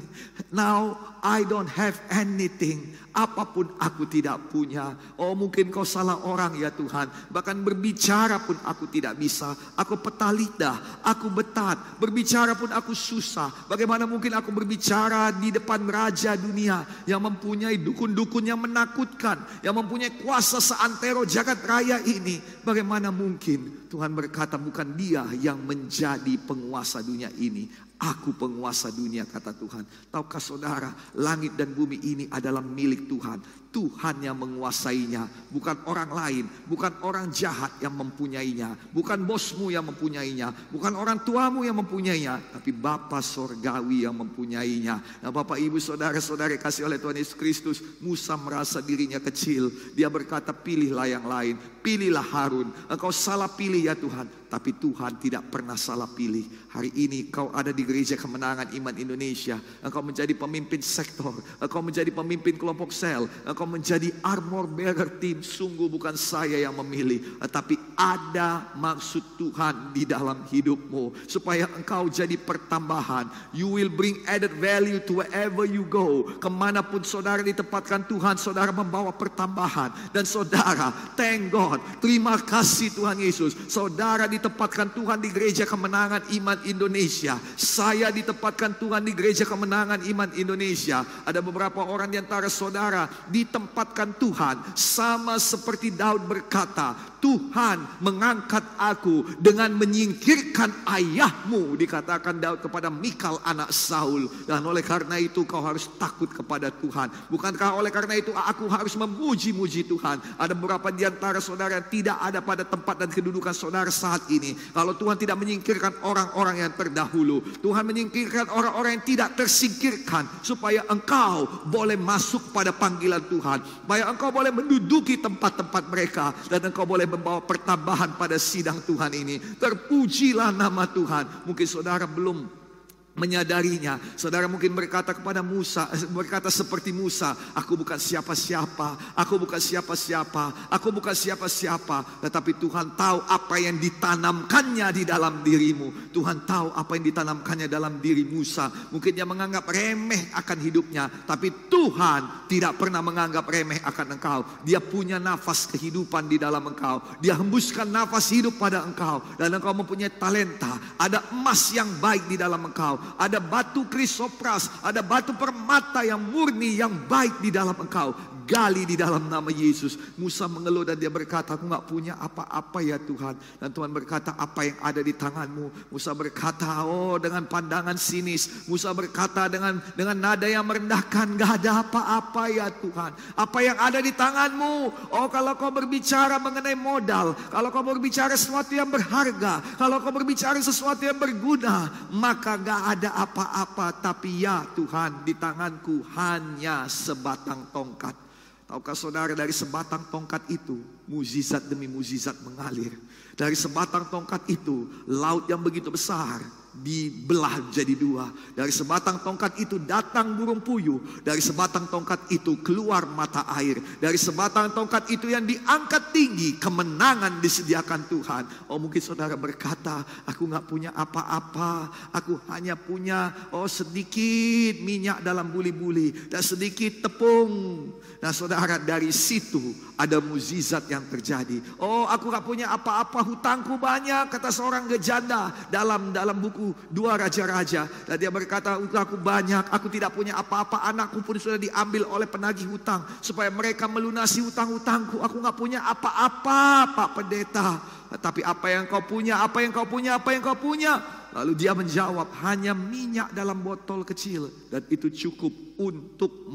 [SPEAKER 3] Now I don't have anything. Apapun aku tidak punya. Oh, mungkin kau salah orang ya Tuhan. Bahkan berbicara pun aku tidak bisa. Aku peta lidah, aku betat. Berbicara pun aku susah. Bagaimana mungkin aku berbicara di depan raja dunia yang mempunyai dukun-dukun yang menakutkan, yang mempunyai kuasa seantero jagat raya ini. Bagaimana mungkin? Tuhan berkata, bukan dia yang menjadi penguasa dunia ini. Aku penguasa dunia, kata Tuhan. Tahukah saudara, langit dan bumi ini adalah milik Tuhan. Tuhan yang menguasainya, bukan orang lain, bukan orang jahat yang mempunyainya, bukan bosmu yang mempunyainya, bukan orang tuamu yang mempunyainya, tapi Bapa Sorgawi yang mempunyainya. Nah, Bapak, Ibu, saudara-saudari kasih oleh Tuhan Yesus Kristus, Musa merasa dirinya kecil. Dia berkata, pilihlah yang lain, pilihlah Harun. Engkau salah pilih ya Tuhan. Tapi Tuhan tidak pernah salah pilih. Hari ini kau ada di Gereja Kemenangan Iman Indonesia. Engkau menjadi pemimpin sektor, engkau menjadi pemimpin kelompok sel, engkau menjadi armor bearer team. Sungguh bukan saya yang memilih, tapi ada maksud Tuhan di dalam hidupmu, supaya engkau jadi pertambahan. You will bring added value to wherever you go. Kemanapun saudara ditempatkan Tuhan, saudara membawa pertambahan. Dan saudara, thank God, terima kasih Tuhan Yesus, saudara ditempatkan Tuhan di Gereja Kemenangan Iman Indonesia. Saya ditempatkan Tuhan di Gereja Kemenangan Iman Indonesia. Ada beberapa orang di antara saudara ditempatkan Tuhan, sama seperti Daud berkata, Tuhan mengangkat aku dengan menyingkirkan ayahmu, dikatakan Daud kepada Mikal anak Saul. Dan oleh karena itu kau harus takut kepada Tuhan. Bukankah oleh karena itu aku harus memuji-muji Tuhan? Ada beberapa di antara saudara yang tidak ada pada tempat dan kedudukan saudara saat ini. Kalau Tuhan tidak menyingkirkan orang-orang yang terdahulu, Tuhan menyingkirkan orang-orang yang tidak tersingkirkan, supaya engkau boleh masuk pada panggilan Tuhan, supaya engkau boleh menduduki tempat-tempat mereka, dan engkau boleh membawa pertambahan pada sidang Tuhan ini. Terpujilah nama Tuhan. Mungkin saudara belum menyadarinya. Saudara mungkin berkata kepada Musa, berkata seperti Musa, aku bukan siapa-siapa, aku bukan siapa-siapa, aku bukan siapa-siapa. Tetapi Tuhan tahu apa yang ditanamkannya di dalam dirimu. Tuhan tahu apa yang ditanamkannya dalam diri Musa. Mungkin dia menganggap remeh akan hidupnya, tapi Tuhan tidak pernah menganggap remeh akan engkau. Dia punya nafas kehidupan di dalam engkau. Dia hembuskan nafas hidup pada engkau, dan engkau mempunyai talenta. Ada emas yang baik di dalam engkau, ada batu krisopras, ada batu permata yang murni, yang baik di dalam engkau. Gali di dalam nama Yesus. Musa mengeluh dan dia berkata, aku gak punya apa-apa ya Tuhan. Dan Tuhan berkata, apa yang ada di tanganmu? Musa berkata, oh, dengan pandangan sinis. Musa berkata dengan nada yang merendahkan, gak ada apa-apa ya Tuhan. Apa yang ada di tanganmu? Oh, kalau kau berbicara mengenai modal, kalau kau berbicara sesuatu yang berharga, kalau kau berbicara sesuatu yang berguna, maka gak ada apa-apa. Tapi ya Tuhan, di tanganku hanya sebatang tongkat. Tahukah saudara, dari sebatang tongkat itu mukjizat demi mukjizat mengalir. Dari sebatang tongkat itu laut yang begitu besar dibelah jadi dua. Dari sebatang tongkat itu datang burung puyuh. Dari sebatang tongkat itu keluar mata air. Dari sebatang tongkat itu yang diangkat tinggi, kemenangan disediakan Tuhan. Oh, mungkin saudara berkata, aku gak punya apa-apa, aku hanya punya sedikit minyak dalam buli-buli dan sedikit tepung. Nah saudara, dari situ ada mukjizat yang terjadi. Oh, aku gak punya apa-apa, hutangku banyak, kata seorang janda dalam buku 2 Raja-Raja. Dan dia berkata, hutangku banyak, aku tidak punya apa-apa, anakku pun sudah diambil oleh penagih hutang supaya mereka melunasi hutang-hutangku. Aku gak punya apa-apa, Pak Pendeta. Tapi apa yang kau punya, apa yang kau punya, apa yang kau punya? Lalu dia menjawab, hanya minyak dalam botol kecil, dan itu cukup untuk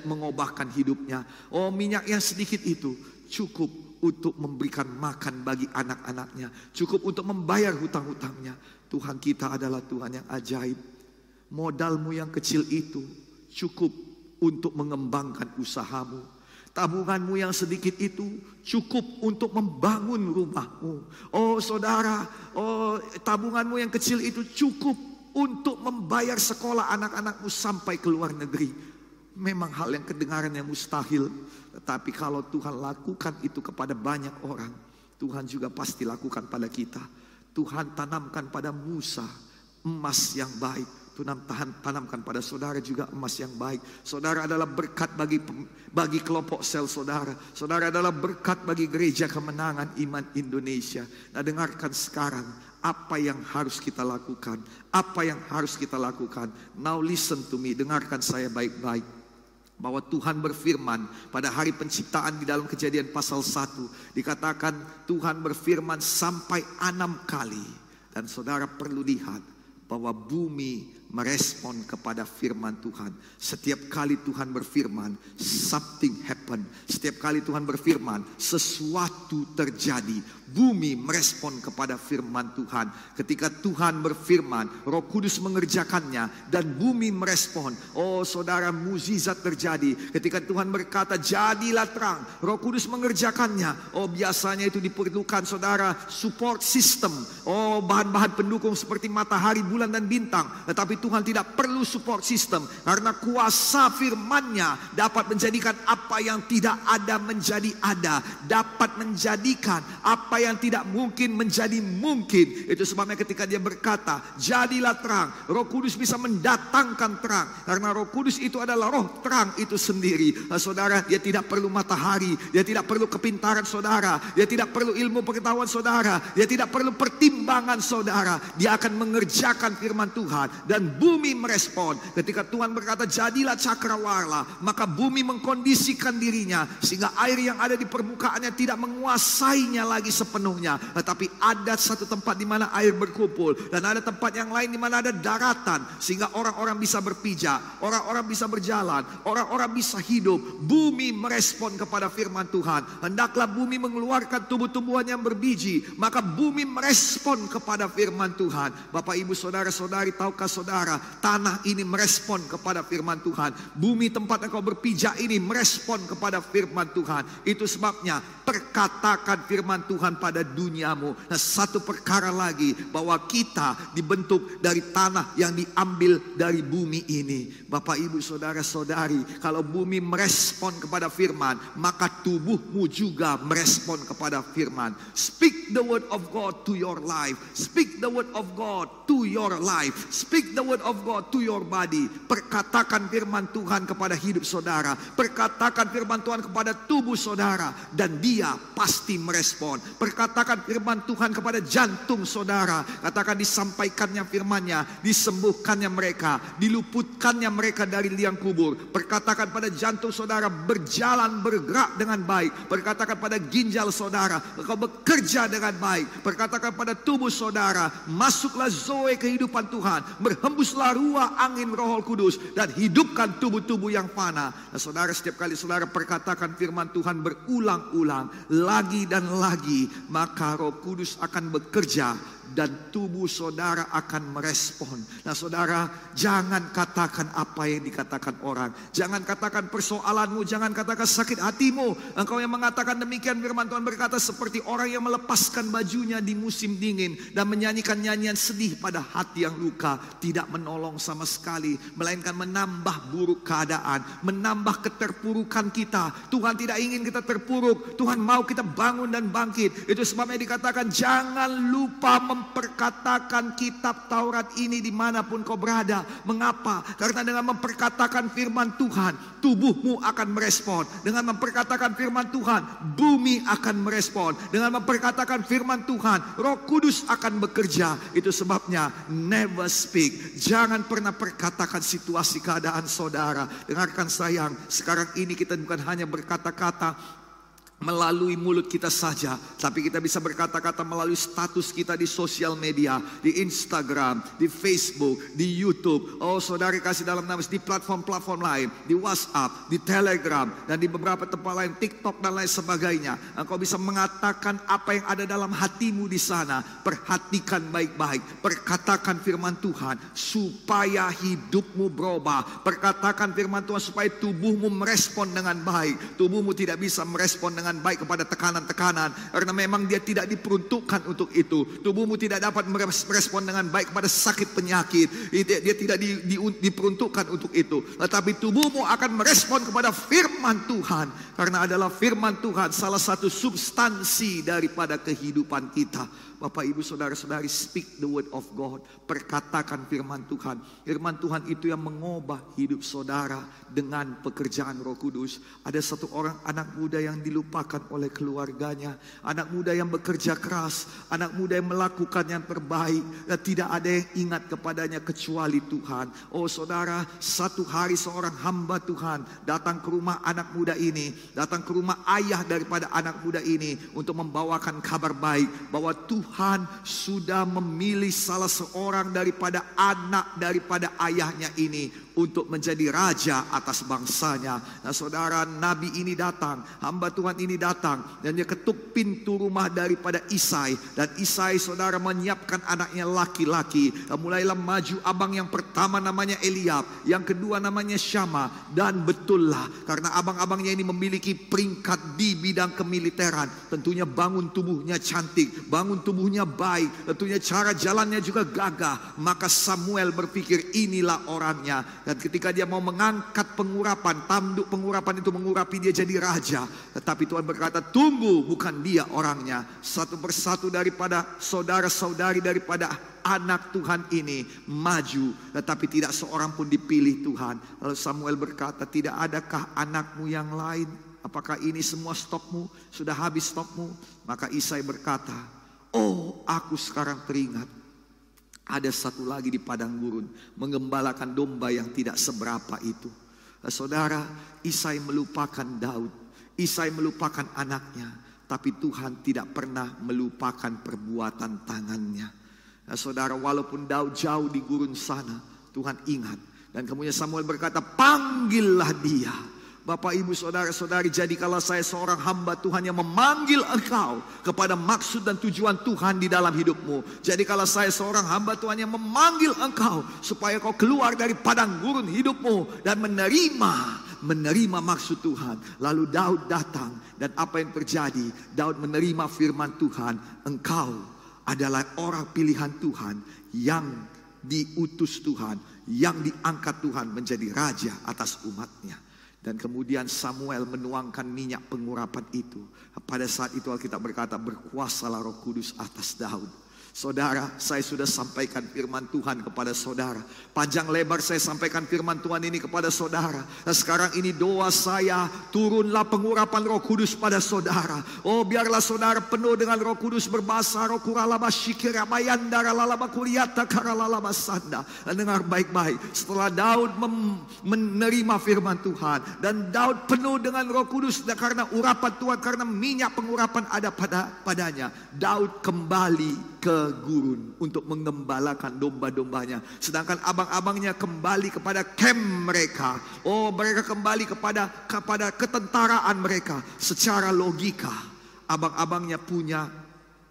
[SPEAKER 3] mengubahkan hidupnya. Oh, minyak yang sedikit itu cukup untuk memberikan makan bagi anak-anaknya, cukup untuk membayar hutang-hutangnya. Tuhan kita adalah Tuhan yang ajaib. Modalmu yang kecil itu cukup untuk mengembangkan usahamu. Tabunganmu yang sedikit itu cukup untuk membangun rumahmu. Oh saudara, tabunganmu yang kecil itu cukup untuk membayar sekolah anak-anakmu sampai ke luar negeri. Memang hal yang kedengarannya mustahil, tetapi kalau Tuhan lakukan itu kepada banyak orang, Tuhan juga pasti lakukan pada kita. Tuhan tanamkan pada Musa emas yang baik, Tuhan tanamkan pada saudara juga emas yang baik. Saudara adalah berkat bagi kelompok sel saudara. Saudara adalah berkat bagi Gereja Kemenangan Iman Indonesia. Nah, dengarkan sekarang apa yang harus kita lakukan. Apa yang harus kita lakukan. Now listen to me, dengarkan saya baik-baik. Bahwa Tuhan berfirman pada hari penciptaan di dalam Kejadian pasal 1. Dikatakan Tuhan berfirman sampai 6 kali. Dan saudara perlu lihat bahwa bumi merespon kepada firman Tuhan. Setiap kali Tuhan berfirman, something happen. Setiap kali Tuhan berfirman, sesuatu terjadi. Bumi merespon kepada firman Tuhan. Ketika Tuhan berfirman, Roh Kudus mengerjakannya dan bumi merespon. Oh saudara, mukjizat terjadi. Ketika Tuhan berkata, jadilah terang, Roh Kudus mengerjakannya. Oh biasanya itu diperlukan saudara support system. Oh bahan-bahan pendukung seperti matahari, bulan dan bintang. Tetapi Tuhan tidak perlu support system, karena kuasa firman-Nya dapat menjadikan apa yang tidak ada menjadi ada, dapat menjadikan apa yang tidak mungkin menjadi mungkin. Itu sebabnya ketika Dia berkata, jadilah terang, Roh Kudus bisa mendatangkan terang, karena Roh Kudus itu adalah roh terang itu sendiri. Nah, saudara, Dia tidak perlu matahari, Dia tidak perlu kepintaran saudara, Dia tidak perlu ilmu pengetahuan saudara, Dia tidak perlu pertimbangan saudara. Dia akan mengerjakan firman Tuhan dan bumi merespon. Ketika Tuhan berkata jadilah cakrawala, maka bumi mengkondisikan dirinya sehingga air yang ada di permukaannya tidak menguasainya lagi sepenuhnya, tetapi ada satu tempat di mana air berkumpul dan ada tempat yang lain di mana ada daratan, sehingga orang-orang bisa berpijak, orang-orang bisa berjalan, orang-orang bisa hidup. Bumi merespon kepada firman Tuhan. Hendaklah bumi mengeluarkan tumbuh-tumbuhan yang berbiji, maka bumi merespon kepada firman Tuhan. Bapak ibu saudara-saudari, tahukah saudara, tanah ini merespon kepada firman Tuhan. Bumi tempat engkau berpijak ini merespon kepada firman Tuhan. Itu sebabnya perkatakan firman Tuhan pada duniamu. Nah, satu perkara lagi, bahwa kita dibentuk dari tanah yang diambil dari bumi ini. Bapak ibu saudara-saudari, kalau bumi merespon kepada firman, maka tubuhmu juga merespon kepada firman. Speak the word of God to your life. Speak the word of God to your life. Speak the word of God to your body. Perkatakan firman Tuhan kepada hidup saudara. Perkatakan firman Tuhan kepada tubuh saudara, dan Dia pasti merespon. Perkatakan firman Tuhan kepada jantung saudara. Katakan disampaikannya firman-Nya, disembuhkannya mereka, diluputkannya mereka dari liang kubur. Perkatakan pada jantung saudara berjalan bergerak dengan baik. Perkatakan pada ginjal saudara engkau bekerja dengan baik. Perkatakan pada tubuh saudara, masuklah zoe kehidupan Tuhan, berhembuslah ruah angin Roh Kudus dan hidupkan tubuh-tubuh yang fana. Nah, saudara, setiap kali saudara perkatakan firman Tuhan berulang-ulang lagi dan lagi, maka Roh Kudus akan bekerja dan tubuh saudara akan merespon. Nah saudara, jangan katakan apa yang dikatakan orang. Jangan katakan persoalanmu, jangan katakan sakit hatimu. Engkau yang mengatakan demikian, firman Tuhan berkata seperti orang yang melepaskan bajunya di musim dingin dan menyanyikan nyanyian sedih pada hati yang luka. Tidak menolong sama sekali, melainkan menambah buruk keadaan, menambah keterpurukan kita. Tuhan tidak ingin kita terpuruk, Tuhan mau kita bangun dan bangkit. Itu sebabnya dikatakan jangan lupa memperkatakan kitab Taurat ini dimanapun kau berada. Mengapa? Karena dengan memperkatakan firman Tuhan, tubuhmu akan merespon. Dengan memperkatakan firman Tuhan, bumi akan merespon. Dengan memperkatakan firman Tuhan, Roh Kudus akan bekerja. Itu sebabnya never speak. Jangan pernah perkatakan situasi keadaan saudara. Dengarkan sayang, sekarang ini kita bukan hanya berkata-kata, melalui mulut kita saja, tapi kita bisa berkata-kata melalui status kita di sosial media, di Instagram, di Facebook, di YouTube. Oh saudara kasih dalam nama, di platform-platform lain, di WhatsApp, di Telegram, dan di beberapa tempat lain, TikTok dan lain sebagainya. Engkau bisa mengatakan apa yang ada dalam hatimu di sana. Perhatikan baik-baik, perkatakan firman Tuhan supaya hidupmu berubah. Perkatakan firman Tuhan supaya tubuhmu merespon dengan baik. Tubuhmu tidak bisa merespon dengan baik kepada tekanan-tekanan karena memang dia tidak diperuntukkan untuk itu. Tubuhmu tidak dapat merespon dengan baik kepada sakit penyakit. Dia tidak diperuntukkan untuk itu. Tetapi tubuhmu akan merespon kepada firman Tuhan, karena adalah firman Tuhan salah satu substansi daripada kehidupan kita. Bapak ibu saudara-saudari, speak the word of God. Perkatakan firman Tuhan. Firman Tuhan itu yang mengubah hidup saudara dengan pekerjaan Roh Kudus. Ada satu orang anak muda yang dilupakan oleh keluarganya. Anak muda yang bekerja keras. Anak muda yang melakukan yang terbaik. Dan tidak ada yang ingat kepadanya kecuali Tuhan. Oh saudara, satu hari seorang hamba Tuhan datang ke rumah anak muda ini. Datang ke rumah ayah daripada anak muda ini untuk membawakan kabar baik bahwa Tuhan sudah memilih salah seorang daripada anak daripada ayahnya ini untuk menjadi raja atas bangsanya. Nah saudara, nabi ini datang, hamba Tuhan ini datang, dan dia ketuk pintu rumah daripada Isai. Dan Isai saudara menyiapkan anaknya laki-laki. Mulailah maju abang yang pertama namanya Eliab, yang kedua namanya Syama. Dan betullah karena abang-abangnya ini memiliki peringkat di bidang kemiliteran. Tentunya bangun tubuhnya cantik, bangun tubuhnya baik, tentunya cara jalannya juga gagah. Maka Samuel berpikir inilah orangnya. Dan ketika dia mau mengangkat pengurapan, tanduk pengurapan itu mengurapi dia jadi raja. Tetapi Tuhan berkata, tunggu, bukan dia orangnya. Satu persatu daripada saudara-saudari daripada anak Tuhan ini maju, tetapi tidak seorang pun dipilih Tuhan. Lalu Samuel berkata, tidak adakah anakmu yang lain? Apakah ini semua stokmu? Sudah habis stokmu? Maka Isai berkata, oh aku sekarang teringat. Ada satu lagi di padang gurun, mengembalakan domba yang tidak seberapa itu. Saudara, Isai melupakan Daud. Isai melupakan anaknya. Tapi Tuhan tidak pernah melupakan perbuatan tangannya. Saudara, walaupun Daud jauh di gurun sana, Tuhan ingat. Dan kemudian Samuel berkata, panggillah dia. Bapak ibu saudara-saudari, jadikanlah saya seorang hamba Tuhan yang memanggil engkau kepada maksud dan tujuan Tuhan di dalam hidupmu. Jadikanlah saya seorang hamba Tuhan yang memanggil engkau supaya kau keluar dari padang gurun hidupmu dan menerima maksud Tuhan. Lalu Daud datang, dan apa yang terjadi? Daud menerima firman Tuhan, engkau adalah orang pilihan Tuhan yang diutus Tuhan, yang diangkat Tuhan menjadi raja atas umatnya. Dan kemudian Samuel menuangkan minyak pengurapan itu. Pada saat itu Alkitab berkata, berkuasalah Roh Kudus atas Daud. Saudara, saya sudah sampaikan firman Tuhan kepada saudara. Panjang lebar saya sampaikan firman Tuhan ini kepada saudara. Dan sekarang ini doa saya, turunlah pengurapan Roh Kudus pada saudara. Oh biarlah saudara penuh dengan Roh Kudus, berbahasa Roh Kuralaba Shikira Bayandara Lalaba Kuriata Karalalaba Sanda. Dan dengar baik-baik, setelah Daud menerima firman Tuhan, dan Daud penuh dengan Roh Kudus karena urapan Tuhan, karena minyak pengurapan ada padanya, Daud kembali ke gurun untuk mengembalakan domba-dombanya. Sedangkan abang-abangnya kembali kepada camp mereka. Oh, mereka kembali kepada ketentaraan mereka. Secara logika, abang-abangnya punya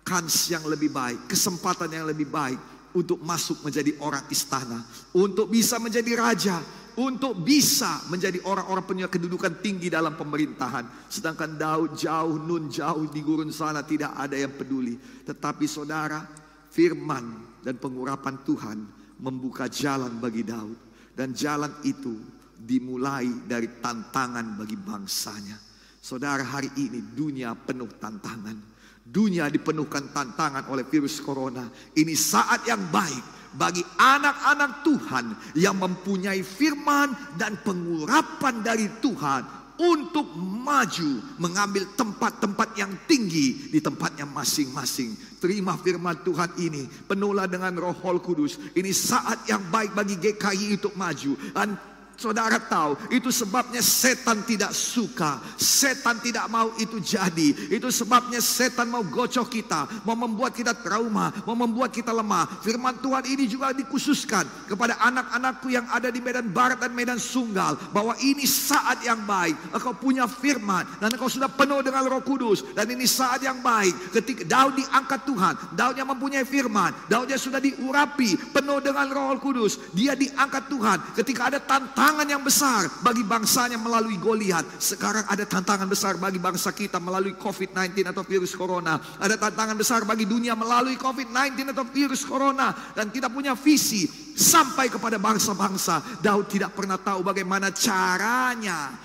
[SPEAKER 3] kans yang lebih baik, kesempatan yang lebih baik untuk masuk menjadi orang istana, untuk bisa menjadi raja, untuk bisa menjadi orang-orang punya kedudukan tinggi dalam pemerintahan. Sedangkan Daud jauh di gurun sana, tidak ada yang peduli. Tetapi saudara, firman dan pengurapan Tuhan membuka jalan bagi Daud. Dan jalan itu dimulai dari tantangan bagi bangsanya. Saudara, hari ini dunia penuh tantangan. Dunia dipenuhkan tantangan oleh virus corona. Ini saat yang baik bagi anak-anak Tuhan yang mempunyai firman dan pengurapan dari Tuhan untuk maju mengambil tempat-tempat yang tinggi di tempatnya masing-masing. Terima firman Tuhan ini, penuhlah dengan Roh Kudus. Ini saat yang baik bagi GKI untuk maju. Dan Saudara tahu, itu sebabnya setan tidak suka. Setan tidak mau itu jadi. Itu sebabnya setan mau gocok kita, mau membuat kita trauma, mau membuat kita lemah. Firman Tuhan ini juga dikhususkan kepada anak-anakku yang ada di Medan Barat dan Medan Sunggal, bahwa ini saat yang baik. Engkau punya firman dan engkau sudah penuh dengan Roh Kudus, dan ini saat yang baik. Ketika Daud diangkat Tuhan, Daud yang mempunyai firman, Daud yang sudah diurapi penuh dengan Roh Kudus, dia diangkat Tuhan. Ketika ada tantangan yang besar bagi bangsanya melalui Goliat, sekarang ada tantangan besar bagi bangsa kita melalui COVID-19 atau virus corona. Ada tantangan besar bagi dunia melalui COVID-19 atau virus corona, dan kita punya visi sampai kepada bangsa-bangsa. Daud tidak pernah tahu bagaimana caranya,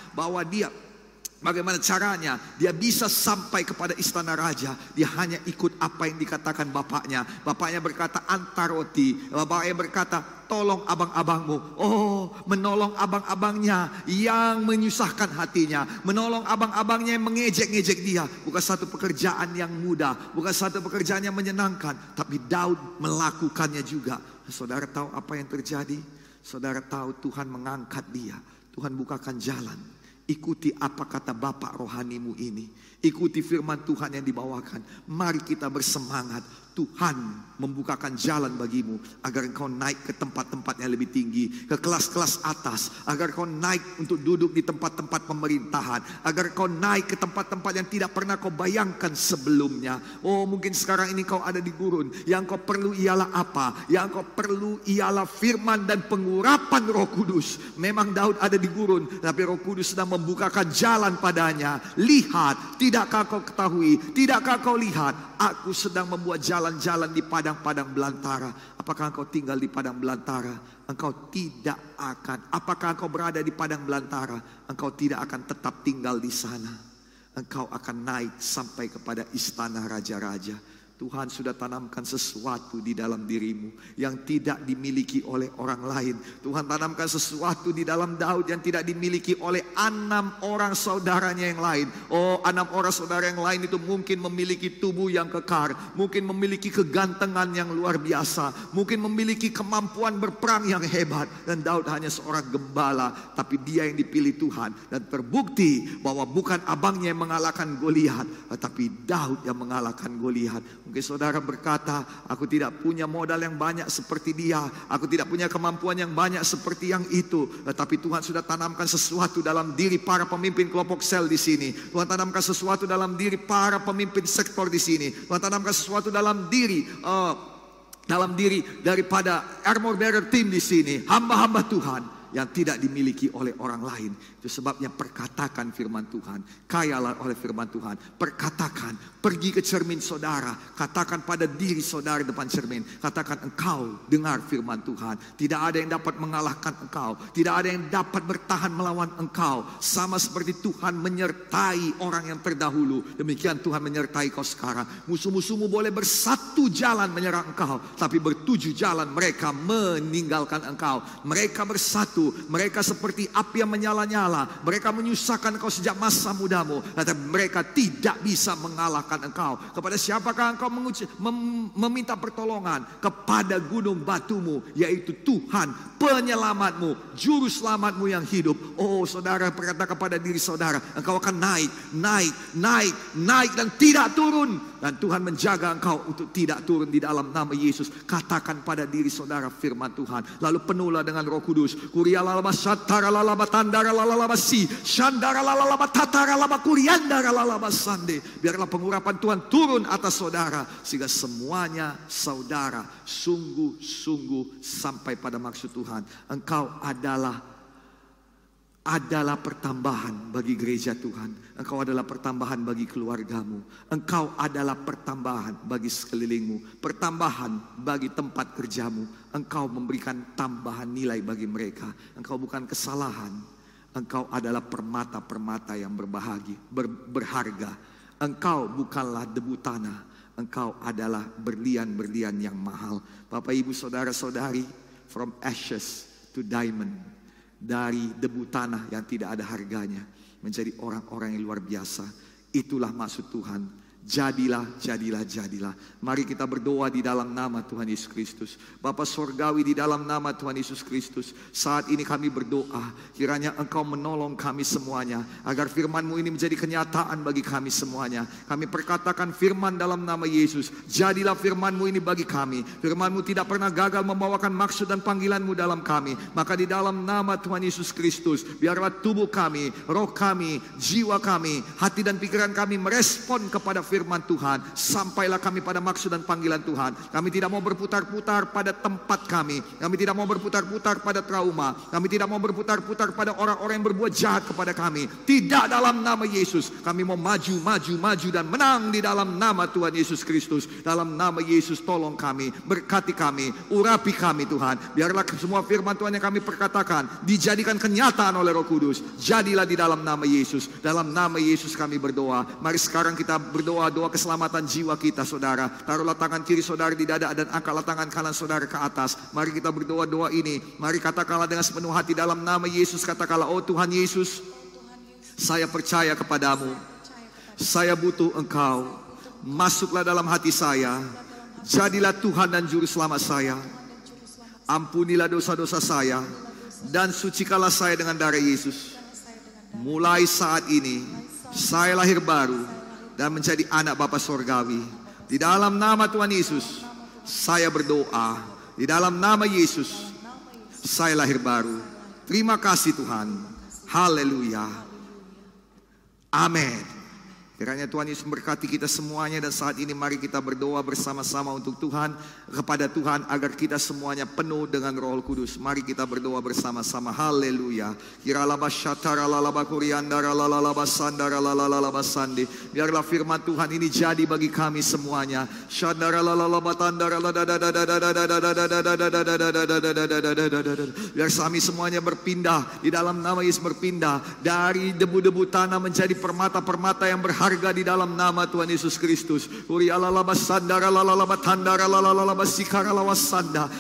[SPEAKER 3] bagaimana caranya dia bisa sampai kepada istana raja. Dia hanya ikut apa yang dikatakan bapaknya. Bapaknya berkata, antar roti. Bapaknya berkata, tolong abang-abangmu. Oh, menolong abang-abangnya yang menyusahkan hatinya, menolong abang-abangnya yang mengejek-ngejek dia. Bukan satu pekerjaan yang mudah, bukan satu pekerjaan yang menyenangkan, tapi Daud melakukannya juga. Saudara tahu apa yang terjadi? Saudara tahu Tuhan mengangkat dia. Tuhan bukakan jalan. Ikuti apa kata Bapak rohanimu ini. Ikuti firman Tuhan yang dibawakan. Mari kita bersemangat. Tuhan membukakan jalan bagimu agar engkau naik ke tempat-tempat yang lebih tinggi, ke kelas-kelas atas, agar engkau naik untuk duduk di tempat-tempat pemerintahan, agar engkau naik ke tempat-tempat yang tidak pernah kau bayangkan sebelumnya. Oh, mungkin sekarang ini kau ada di gurun. Yang kau perlu ialah apa? Yang kau perlu ialah firman dan pengurapan Roh Kudus. Memang Daud ada di gurun, tapi Roh Kudus sedang membukakan jalan padanya. Lihat, tidakkah kau ketahui? Tidakkah kau lihat? Aku sedang membuat jalan-jalan di padang-padang belantara. Apakah engkau tinggal di padang belantara? Engkau tidak akan. Apakah engkau berada di padang belantara? Engkau tidak akan tetap tinggal di sana. Engkau akan naik sampai kepada istana raja-raja. Tuhan sudah tanamkan sesuatu di dalam dirimu yang tidak dimiliki oleh orang lain. Tuhan tanamkan sesuatu di dalam Daud yang tidak dimiliki oleh 6 orang saudaranya yang lain. Oh, 6 orang saudara yang lain itu mungkin memiliki tubuh yang kekar, mungkin memiliki kegantengan yang luar biasa, mungkin memiliki kemampuan berperang yang hebat. Dan Daud hanya seorang gembala, tapi dia yang dipilih Tuhan. Dan terbukti bahwa bukan abangnya yang mengalahkan Goliat, tetapi Daud yang mengalahkan Goliat. Mungkin saudara berkata, aku tidak punya modal yang banyak seperti dia, aku tidak punya kemampuan yang banyak seperti yang itu. Tetapi Tuhan sudah tanamkan sesuatu dalam diri para pemimpin kelompok sel di sini. Tuhan tanamkan sesuatu dalam diri para pemimpin sektor di sini. Tuhan tanamkan sesuatu dalam diri daripada armor bearer team di sini, hamba-hamba Tuhan yang tidak dimiliki oleh orang lain. Itu sebabnya perkatakan firman Tuhan, kayalah oleh firman Tuhan. Perkatakan, pergi ke cermin saudara, katakan pada diri saudara depan cermin, katakan, engkau dengar firman Tuhan. Tidak ada yang dapat mengalahkan engkau, tidak ada yang dapat bertahan melawan engkau. Sama seperti Tuhan menyertai orang yang terdahulu, demikian Tuhan menyertai kau sekarang. Musuh-musuhmu boleh bersatu jalan menyerang engkau, tapi bertujuh jalan mereka meninggalkan engkau. Mereka bersatu, mereka seperti api yang menyala-nyala. Mereka menyusahkan engkau sejak masa mudamu, tetapi mereka tidak bisa mengalahkan engkau. Kepada siapakah engkau meminta pertolongan? Kepada gunung batumu, yaitu Tuhan penyelamatmu, juru selamatmu yang hidup. Oh, saudara berkata kepada diri saudara, engkau akan naik dan tidak turun. Dan Tuhan menjaga engkau untuk tidak turun di dalam nama Yesus. Katakan pada diri saudara firman Tuhan. Lalu penuhlah dengan Roh Kudus. Kurialalaba satara lalaba tandara lalaba si. Shandara lalaba tatara lalaba kuriandara lalaba sande. Biarlah pengurapan Tuhan turun atas saudara. Sehingga semuanya saudara sungguh-sungguh sampai pada maksud Tuhan. Engkau adalah pertambahan bagi gereja Tuhan. Engkau adalah pertambahan bagi keluargamu. Engkau adalah pertambahan bagi sekelilingmu, pertambahan bagi tempat kerjamu. Engkau memberikan tambahan nilai bagi mereka. Engkau bukan kesalahan. Engkau adalah permata-permata yang berharga. Engkau bukanlah debu tanah. Engkau adalah berlian-berlian yang mahal. Bapak, Ibu, saudara-saudari, from ashes to diamond. Dari debu tanah yang tidak ada harganya menjadi orang-orang yang luar biasa. Itulah maksud Tuhan Jadilah, jadilah, jadilah. Mari kita berdoa di dalam nama Tuhan Yesus Kristus. Bapa Sorgawi, di dalam nama Tuhan Yesus Kristus, saat ini kami berdoa, kiranya Engkau menolong kami semuanya, agar firman-Mu ini menjadi kenyataan bagi kami semuanya. Kami perkatakan firman dalam nama Yesus, jadilah firman-Mu ini bagi kami. Firman-Mu tidak pernah gagal membawakan maksud dan panggilan-Mu dalam kami. Maka di dalam nama Tuhan Yesus Kristus, biarlah tubuh kami, roh kami, jiwa kami, hati dan pikiran kami merespon kepada firman Tuhan. Sampailah kami pada maksud dan panggilan Tuhan. Kami tidak mau berputar-putar pada tempat kami. Kami tidak mau berputar-putar pada trauma. Kami tidak mau berputar-putar pada orang-orang yang berbuat jahat kepada kami. Tidak, dalam nama Yesus. Kami mau maju, maju, maju dan menang di dalam nama Tuhan Yesus Kristus. Dalam nama Yesus, tolong kami, berkati kami, urapi kami Tuhan. Biarlah semua firman Tuhan yang kami perkatakan dijadikan kenyataan oleh Roh Kudus. Jadilah di dalam nama Yesus. Dalam nama Yesus kami berdoa. Mari sekarang kita berdoa, doa keselamatan jiwa kita, saudara. Taruhlah tangan kiri saudara di dada dan angkatlah tangan kanan saudara ke atas. Mari kita berdoa doa ini. Mari katakanlah dengan sepenuh hati dalam nama Yesus. Katakanlah, oh Tuhan Yesus, saya percaya kepadamu. Saya butuh Engkau. Masuklah dalam hati saya. Jadilah Tuhan dan Juru Selamat saya. Ampunilah dosa-dosa saya. Dan sucikanlah saya dengan darah Yesus. Mulai saat ini, saya lahir baru dan menjadi anak Bapa Sorgawi. Di dalam nama Tuhan Yesus, saya berdoa. Di dalam nama Yesus, saya lahir baru. Terima kasih Tuhan. Haleluya. Amin. Kiranya Tuhan Yesus memberkati kita semuanya. Dan saat ini mari kita berdoa bersama-sama untuk Tuhan, kepada Tuhan, agar kita semuanya penuh dengan Roh Kudus. Mari kita berdoa bersama-sama. Haleluya. Biarlah firman Tuhan ini jadi bagi kami semuanya. Biar kami semuanya berpindah di dalam nama Yesus, berpindah dari debu-debu tanah menjadi permata-permata yang berharga di dalam nama Tuhan Yesus Kristus.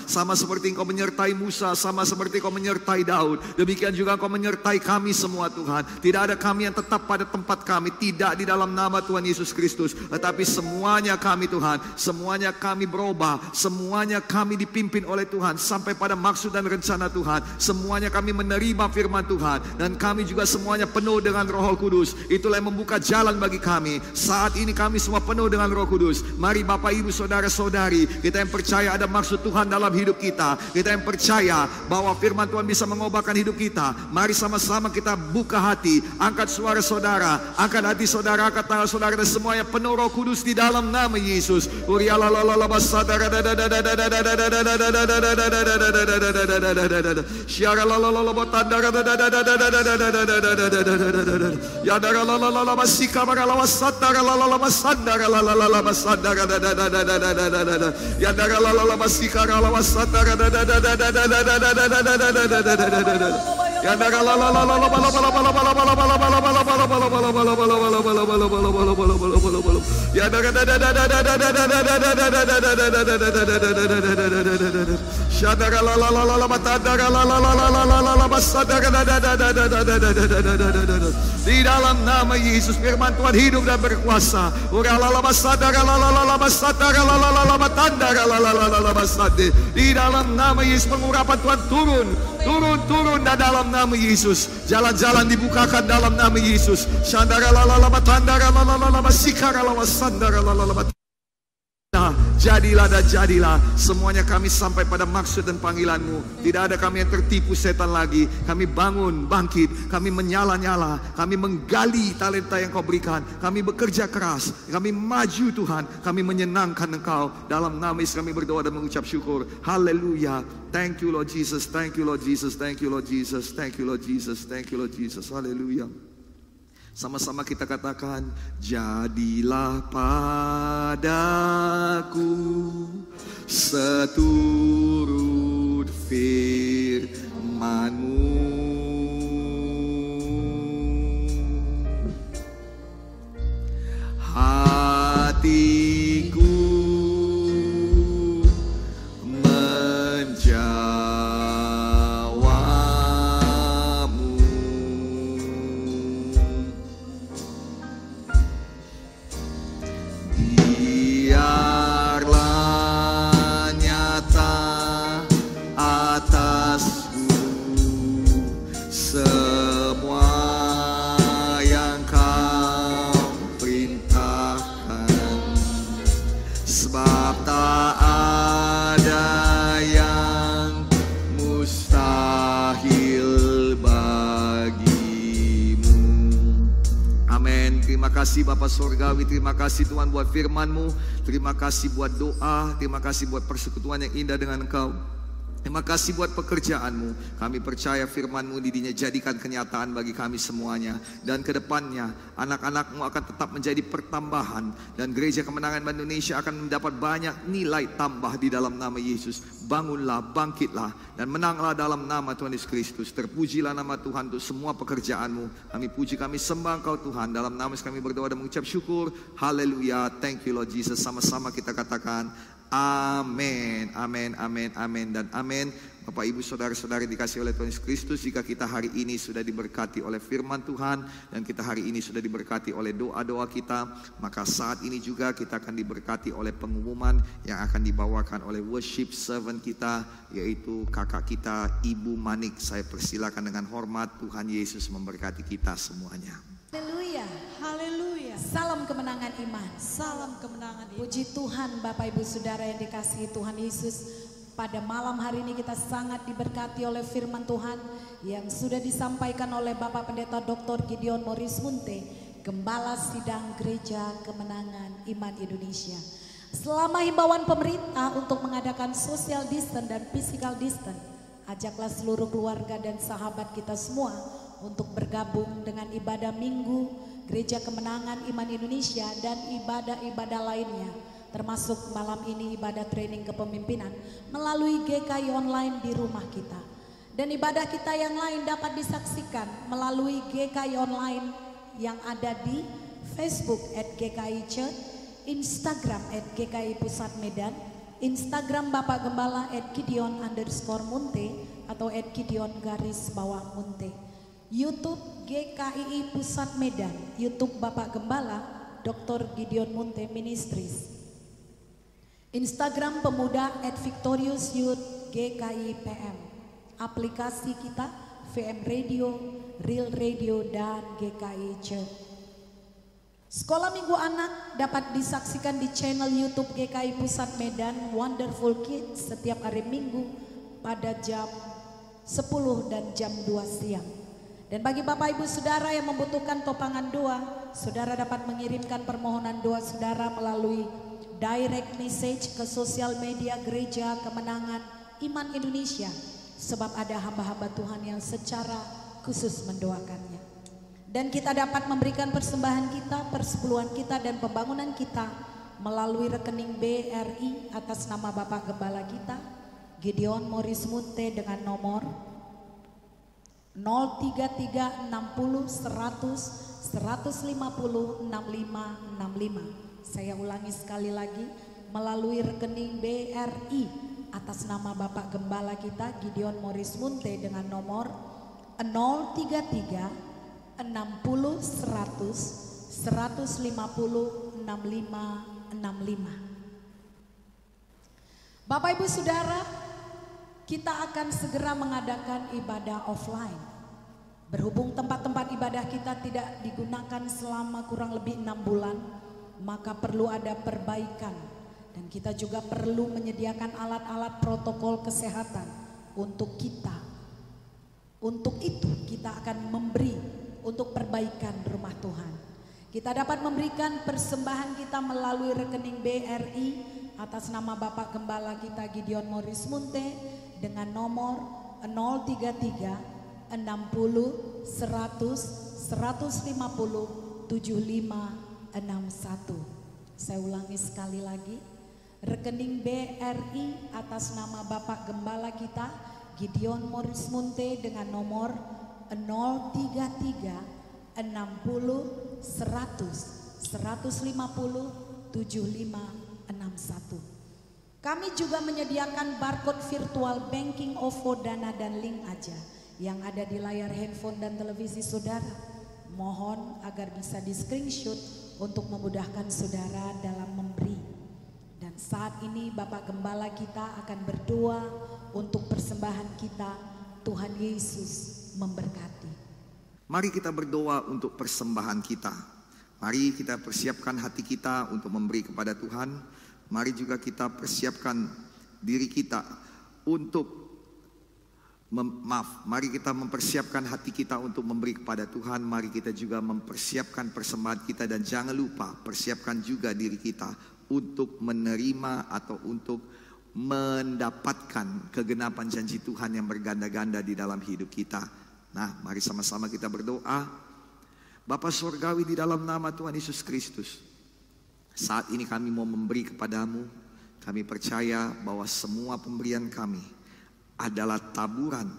[SPEAKER 3] Sama seperti Engkau menyertai Musa, sama seperti Engkau menyertai Daud, demikian juga Engkau menyertai kami semua Tuhan. Tidak ada kami yang tetap pada tempat kami, tidak, di dalam nama Tuhan Yesus Kristus. Tetapi semuanya kami Tuhan, semuanya kami berubah, semuanya kami dipimpin oleh Tuhan sampai pada maksud dan rencana Tuhan. Semuanya kami menerima firman Tuhan, dan kami juga semuanya penuh dengan Roh Kudus. Itulah yang membuka jalan bagi kami. Saat ini kami semua penuh dengan Roh Kudus. Mari Bapak Ibu Saudara-saudari, kita yang percaya ada maksud Tuhan dalam hidup kita, kita yang percaya bahwa firman Tuhan bisa mengubahkan hidup kita, mari sama-sama kita buka hati, angkat suara saudara, angkat hati saudara, angkat tangan saudara, dan semuanya penuh Roh Kudus di dalam nama Yesus. Di dalam nama Yesus, firman Tuhan hidup dan berkuasa. Di dalam nama Yesus, pengurapan Tuhan turun dan dalam nama Yesus, jalan-jalan dibukakan dalam nama Yesus. Jadilah dan jadilah. Semuanya kami sampai pada maksud dan panggilan-Mu. Tidak ada kami yang tertipu setan lagi. Kami bangun, bangkit. Kami menyala-nyala. Kami menggali talenta yang Kau berikan. Kami bekerja keras. Kami maju Tuhan. Kami menyenangkan Engkau. Dalam nama Yesus kami berdoa dan mengucap syukur. Haleluya. Thank you Lord Jesus. Thank you Lord Jesus. Thank you Lord Jesus. Thank you Lord Jesus. Thank you Lord Jesus. Haleluya. Sama-sama kita katakan, jadilah padaku seturut firman-Mu. Hatiku kasih Bapa Sorgawi, terima kasih Tuhan buat firman-Mu, terima kasih buat doa, terima kasih buat persekutuan yang indah dengan Engkau. Terima kasih buat pekerjaan-Mu. Kami percaya firman-Mu didinya jadikan kenyataan bagi kami semuanya. Dan ke depannya anak-anak-Mu akan tetap menjadi pertambahan. Dan Gereja Kemenangan Indonesia akan mendapat banyak nilai tambah di dalam nama Yesus. Bangunlah, bangkitlah, dan menanglah dalam nama Tuhan Yesus Kristus. Terpujilah nama Tuhan untuk semua pekerjaan-Mu. Kami puji, kami sembah Engkau Tuhan. Dalam nama Yesus kami berdoa dan mengucap syukur. Haleluya. Thank you Lord Jesus. Sama-sama kita katakan amin, amin, amin, amin, dan amin. Bapak Ibu Saudara-saudari dikasih oleh Tuhan Yesus Kristus, jika kita hari ini sudah diberkati oleh firman Tuhan, dan kita hari ini sudah diberkati oleh doa-doa kita, maka saat ini juga kita akan diberkati oleh pengumuman yang akan dibawakan oleh worship servant kita, yaitu kakak kita Ibu Manik. Saya persilakan dengan hormat. Tuhan Yesus memberkati kita semuanya.
[SPEAKER 1] Haleluya.
[SPEAKER 4] Haleluya.
[SPEAKER 1] Salam kemenangan iman.
[SPEAKER 4] Salam kemenangan iman.
[SPEAKER 1] Puji Tuhan Bapak Ibu Saudara yang dikasihi Tuhan Yesus. Pada malam hari ini kita sangat diberkati oleh firman Tuhan yang sudah disampaikan oleh Bapak Pendeta Dr. Gideon Morris Munte, Gembala Sidang Gereja Kemenangan Iman Indonesia. Selama himbauan pemerintah untuk mengadakan social distance dan physical distance, ajaklah seluruh keluarga dan sahabat kita semua untuk bergabung dengan ibadah minggu Gereja Kemenangan Iman Indonesia dan ibadah-ibadah lainnya, termasuk malam ini ibadah training kepemimpinan melalui GKI online di rumah kita. Dan ibadah kita yang lain dapat disaksikan melalui GKI online yang ada di Facebook @GKI Church, Instagram @GKI Pusat Medan, Instagram Bapak Gembala @Gideon_Munte atau @Gideon_Munte. YouTube GKI Pusat Medan, YouTube Bapak Gembala Dr. Gideon Munte Ministries. Instagram Pemuda @Victorious Youth GKI PM. Aplikasi kita VM Radio, Real Radio, dan GKI Church. Sekolah Minggu Anak dapat disaksikan di channel YouTube GKI Pusat Medan Wonderful Kids setiap hari Minggu pada jam 10 dan jam 2 siang. Dan bagi Bapak Ibu Saudara yang membutuhkan topangan doa, saudara dapat mengirimkan permohonan doa saudara melalui direct message ke sosial media Gereja Kemenangan Iman Indonesia, sebab ada hamba-hamba Tuhan yang secara khusus mendoakannya. Dan kita dapat memberikan persembahan kita, persepuluhan kita, dan pembangunan kita melalui rekening BRI atas nama Bapak Gembala kita Gideon Morris Munte dengan nomor 033601001506565. Saya ulangi sekali lagi, melalui rekening BRI atas nama Bapak Gembala kita Gideon Morris Munte dengan nomor 033601001506565. Bapak Ibu Saudara, kita akan segera mengadakan ibadah offline. Berhubung tempat-tempat ibadah kita tidak digunakan selama kurang lebih 6 bulan, maka perlu ada perbaikan. Dan kita juga perlu menyediakan alat-alat protokol kesehatan untuk kita. Untuk itu kita akan memberi untuk perbaikan rumah Tuhan. Kita dapat memberikan persembahan kita melalui rekening BRI atas nama Bapak Gembala kita Gideon Morris Munte dengan nomor 033 60 100 150 7561. Saya ulangi sekali lagi, rekening BRI atas nama Bapak Gembala kita Gideon Morris Munte dengan nomor 033 60 100 150 7561. Kami juga menyediakan barcode virtual banking OVO, Dana, dan link aja yang ada di layar handphone dan televisi saudara. Mohon agar bisa di screenshot untuk memudahkan saudara dalam memberi. Dan saat ini Bapak Gembala kita akan berdoa untuk persembahan kita. Tuhan Yesus memberkati.
[SPEAKER 3] Mari kita berdoa untuk persembahan kita. Mari kita persiapkan hati kita untuk memberi kepada Tuhan. Mari juga kita persiapkan diri kita untuk mari kita mempersiapkan hati kita untuk memberi kepada Tuhan. Mari kita juga mempersiapkan persembahan kita, dan jangan lupa persiapkan juga diri kita untuk menerima atau untuk mendapatkan kegenapan janji Tuhan yang berganda-ganda di dalam hidup kita. Nah, mari sama-sama kita berdoa. Bapa Surgawi, di dalam nama Tuhan Yesus Kristus, saat ini kami mau memberi kepadamu. Kami percaya bahwa semua pemberian kami adalah taburan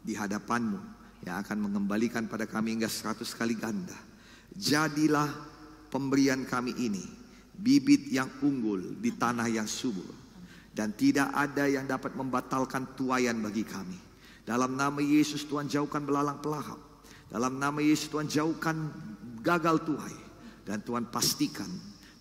[SPEAKER 3] di hadapanmu yang akan mengembalikan pada kami hingga 100 kali ganda. Jadilah pemberian kami ini bibit yang unggul di tanah yang subur, dan tidak ada yang dapat membatalkan tuaian bagi kami. Dalam nama Yesus Tuhan, jauhkan belalang pelahap. Dalam nama Yesus Tuhan, jauhkan gagal tuai. Dan Tuhan pastikan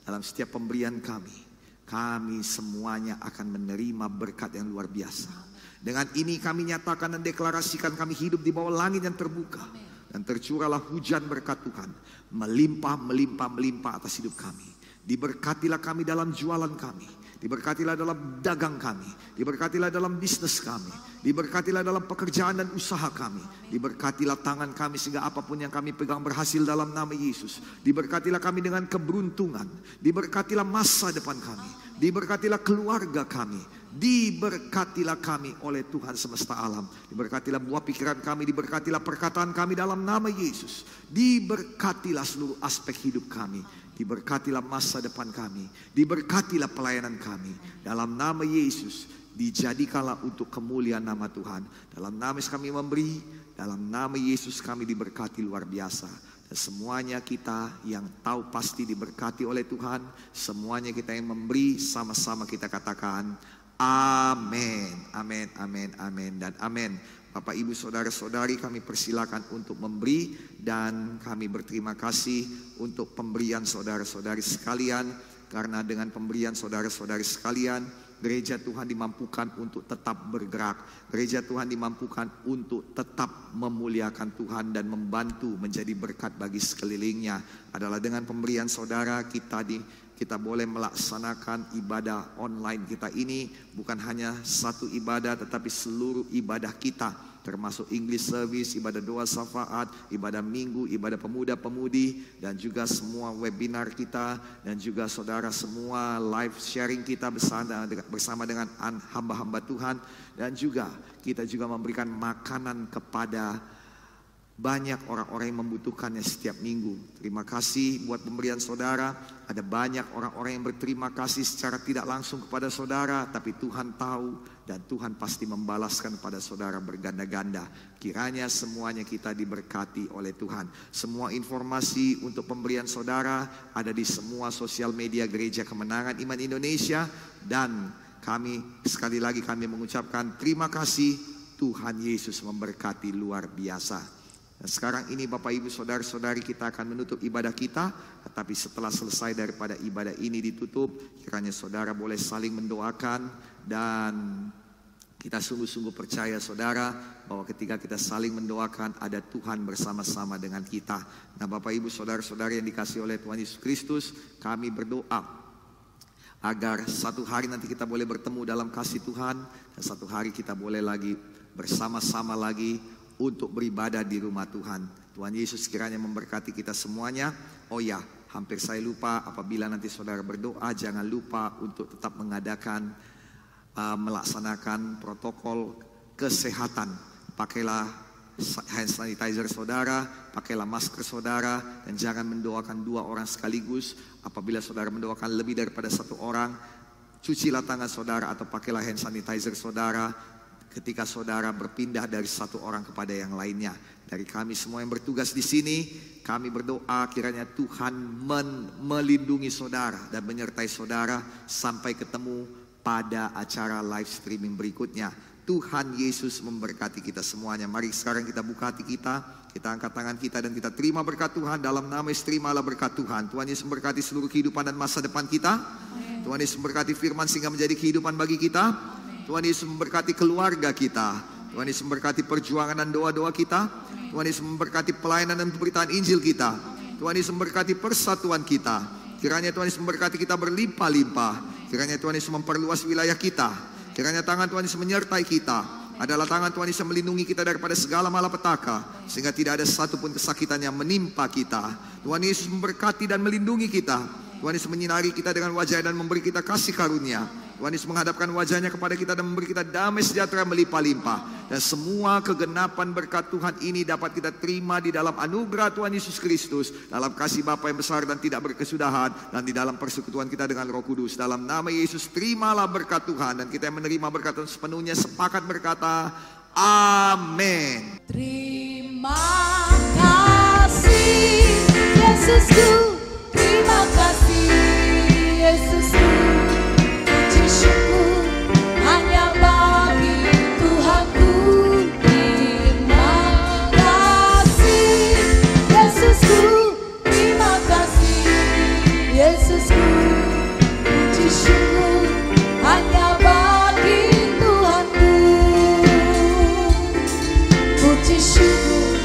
[SPEAKER 3] dalam setiap pemberian kami semuanya akan menerima berkat yang luar biasa. Dengan ini kami nyatakan dan deklarasikan kami hidup di bawah langit yang terbuka. Dan tercurahlah hujan berkat Tuhan, melimpah, melimpah, melimpah atas hidup kami. Diberkatilah kami dalam jualan kami. Diberkatilah dalam dagang kami. Diberkatilah dalam bisnis kami. Diberkatilah dalam pekerjaan dan usaha kami. Diberkatilah tangan kami sehingga apapun yang kami pegang berhasil dalam nama Yesus. Diberkatilah kami dengan keberuntungan. Diberkatilah masa depan kami. Diberkatilah keluarga kami. Diberkatilah kami oleh Tuhan semesta alam. Diberkatilah buah pikiran kami. Diberkatilah perkataan kami dalam nama Yesus. Diberkatilah seluruh aspek hidup kami. Diberkatilah masa depan kami. Diberkatilah pelayanan kami. Dalam nama Yesus, dijadikanlah untuk kemuliaan nama Tuhan. Dalam nama Yesus kami memberi. Dalam nama Yesus kami diberkati luar biasa. Dan semuanya kita yang tahu pasti diberkati oleh Tuhan. Semuanya kita yang memberi, sama-sama kita katakan amin, amin, amin, amin, dan amin. Bapak, Ibu, Saudara-saudari, kami persilakan untuk memberi. Dan kami berterima kasih untuk pemberian saudara-saudari sekalian. Karena dengan pemberian saudara-saudari sekalian, gereja Tuhan dimampukan untuk tetap bergerak. Gereja Tuhan dimampukan untuk tetap memuliakan Tuhan dan membantu menjadi berkat bagi sekelilingnya. Adalah dengan pemberian saudara kita boleh melaksanakan ibadah online kita ini. Bukan hanya satu ibadah, tetapi seluruh ibadah kita, termasuk English service, ibadah doa syafaat, ibadah minggu, ibadah pemuda-pemudi, dan juga semua webinar kita, dan juga saudara semua live sharing kita bersama dengan hamba-hamba Tuhan. Dan juga kita juga memberikan makanan kepada banyak orang-orang yang membutuhkannya setiap minggu. Terima kasih buat pemberian saudara. Ada banyak orang-orang yang berterima kasih secara tidak langsung kepada saudara, tapi Tuhan tahu dan Tuhan pasti membalaskan kepada saudara berganda-ganda. Kiranya semuanya kita diberkati oleh Tuhan. Semua informasi untuk pemberian saudara ada di semua sosial media Gereja Kemenangan Iman Indonesia. Dan sekali lagi kami mengucapkan terima kasih. Tuhan Yesus memberkati luar biasa. Dan sekarang ini Bapak, Ibu, Saudara-saudari, kita akan menutup ibadah kita. Tetapi setelah selesai daripada ibadah ini ditutup, kiranya saudara boleh saling mendoakan. Dan kita sungguh-sungguh percaya saudara bahwa ketika kita saling mendoakan, ada Tuhan bersama-sama dengan kita. Nah Bapak, Ibu, Saudara-saudari yang dikasihi oleh Tuhan Yesus Kristus, kami berdoa agar satu hari nanti kita boleh bertemu dalam kasih Tuhan. Dan satu hari kita boleh lagi bersama-sama lagi untuk beribadah di rumah Tuhan. Tuhan Yesus kiranya memberkati kita semuanya. Oh ya, hampir saya lupa, apabila nanti saudara berdoa, jangan lupa untuk tetap melaksanakan protokol kesehatan. Pakailah hand sanitizer saudara, pakailah masker saudara, dan jangan mendoakan 2 orang sekaligus. Apabila saudara mendoakan lebih daripada 1 orang, cucilah tangan saudara atau pakailah hand sanitizer saudara ketika saudara berpindah dari 1 orang kepada yang lainnya. Dari kami semua yang bertugas di sini, kami berdoa kiranya Tuhan melindungi saudara dan menyertai saudara sampai ketemu pada acara live streaming berikutnya. Tuhan Yesus memberkati kita semuanya. Mari sekarang kita buka hati kita angkat tangan kita dan kita terima berkat Tuhan. Dalam nama Yesus terimalah berkat Tuhan. Tuhan Yesus memberkati seluruh kehidupan dan masa depan kita. Tuhan Yesus memberkati firman sehingga menjadi kehidupan bagi kita. Tuhan Yesus memberkati keluarga kita. Tuhan Yesus memberkati perjuangan dan doa-doa kita. Tuhan Yesus memberkati pelayanan dan pemberitaan Injil kita. Tuhan Yesus memberkati persatuan kita. Kiranya Tuhan Yesus memberkati kita berlimpah-limpah. Kiranya Tuhan Yesus memperluas wilayah kita. Kiranya tangan Tuhan Yesus menyertai kita. Adalah tangan Tuhan Yesus yang melindungi kita daripada segala malapetaka, sehingga tidak ada satupun kesakitan yang menimpa kita. Tuhan Yesus memberkati dan melindungi kita. Tuhan Yesus menyinari kita dengan wajah dan memberi kita kasih karunia. Tuhan Yesus menghadapkan wajahnya kepada kita dan memberi kita damai sejahtera melimpah-limpah. Dan semua kegenapan berkat Tuhan ini dapat kita terima di dalam anugerah Tuhan Yesus Kristus, dalam kasih Bapa yang besar dan tidak berkesudahan, dan di dalam persekutuan kita dengan Roh Kudus. Dalam nama Yesus, terimalah berkat Tuhan, dan kita yang menerima berkat Tuhan sepenuhnya sepakat berkata, amin.
[SPEAKER 1] Terima kasih Yesusku, terima kasih Yesusku. Puji syukur hanya bagi Tuhanku. Terima kasih Yesusku, terima kasih Yesusku. Puji syukur hanya bagi Tuhanku. Puji syukur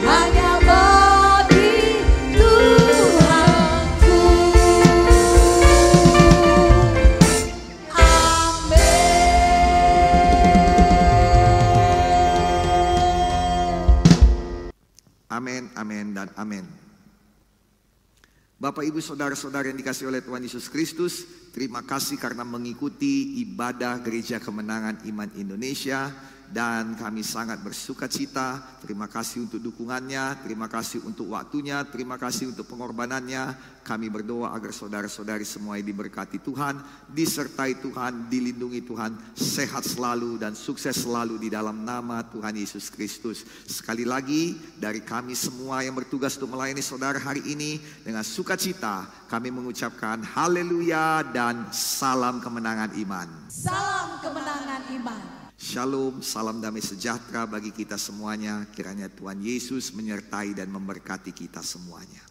[SPEAKER 1] hanya bagi Tuhanku.
[SPEAKER 3] Amin, amin, dan amin. Bapak, Ibu, Saudara-saudara yang dikasihi oleh Tuhan Yesus Kristus, terima kasih karena mengikuti ibadah Gereja Kemenangan Iman Indonesia. Dan kami sangat bersuka cita. Terima kasih untuk dukungannya, terima kasih untuk waktunya, terima kasih untuk pengorbanannya. Kami berdoa agar saudara-saudari semua diberkati Tuhan, disertai Tuhan, dilindungi Tuhan, sehat selalu dan sukses selalu di dalam nama Tuhan Yesus Kristus. Sekali lagi dari kami semua yang bertugas untuk melayani saudara hari ini, dengan sukacita kami mengucapkan haleluya dan salam kemenangan iman.
[SPEAKER 1] Salam kemenangan iman.
[SPEAKER 3] Shalom, salam damai sejahtera bagi kita semuanya. Kiranya Tuhan Yesus menyertai dan memberkati kita semuanya.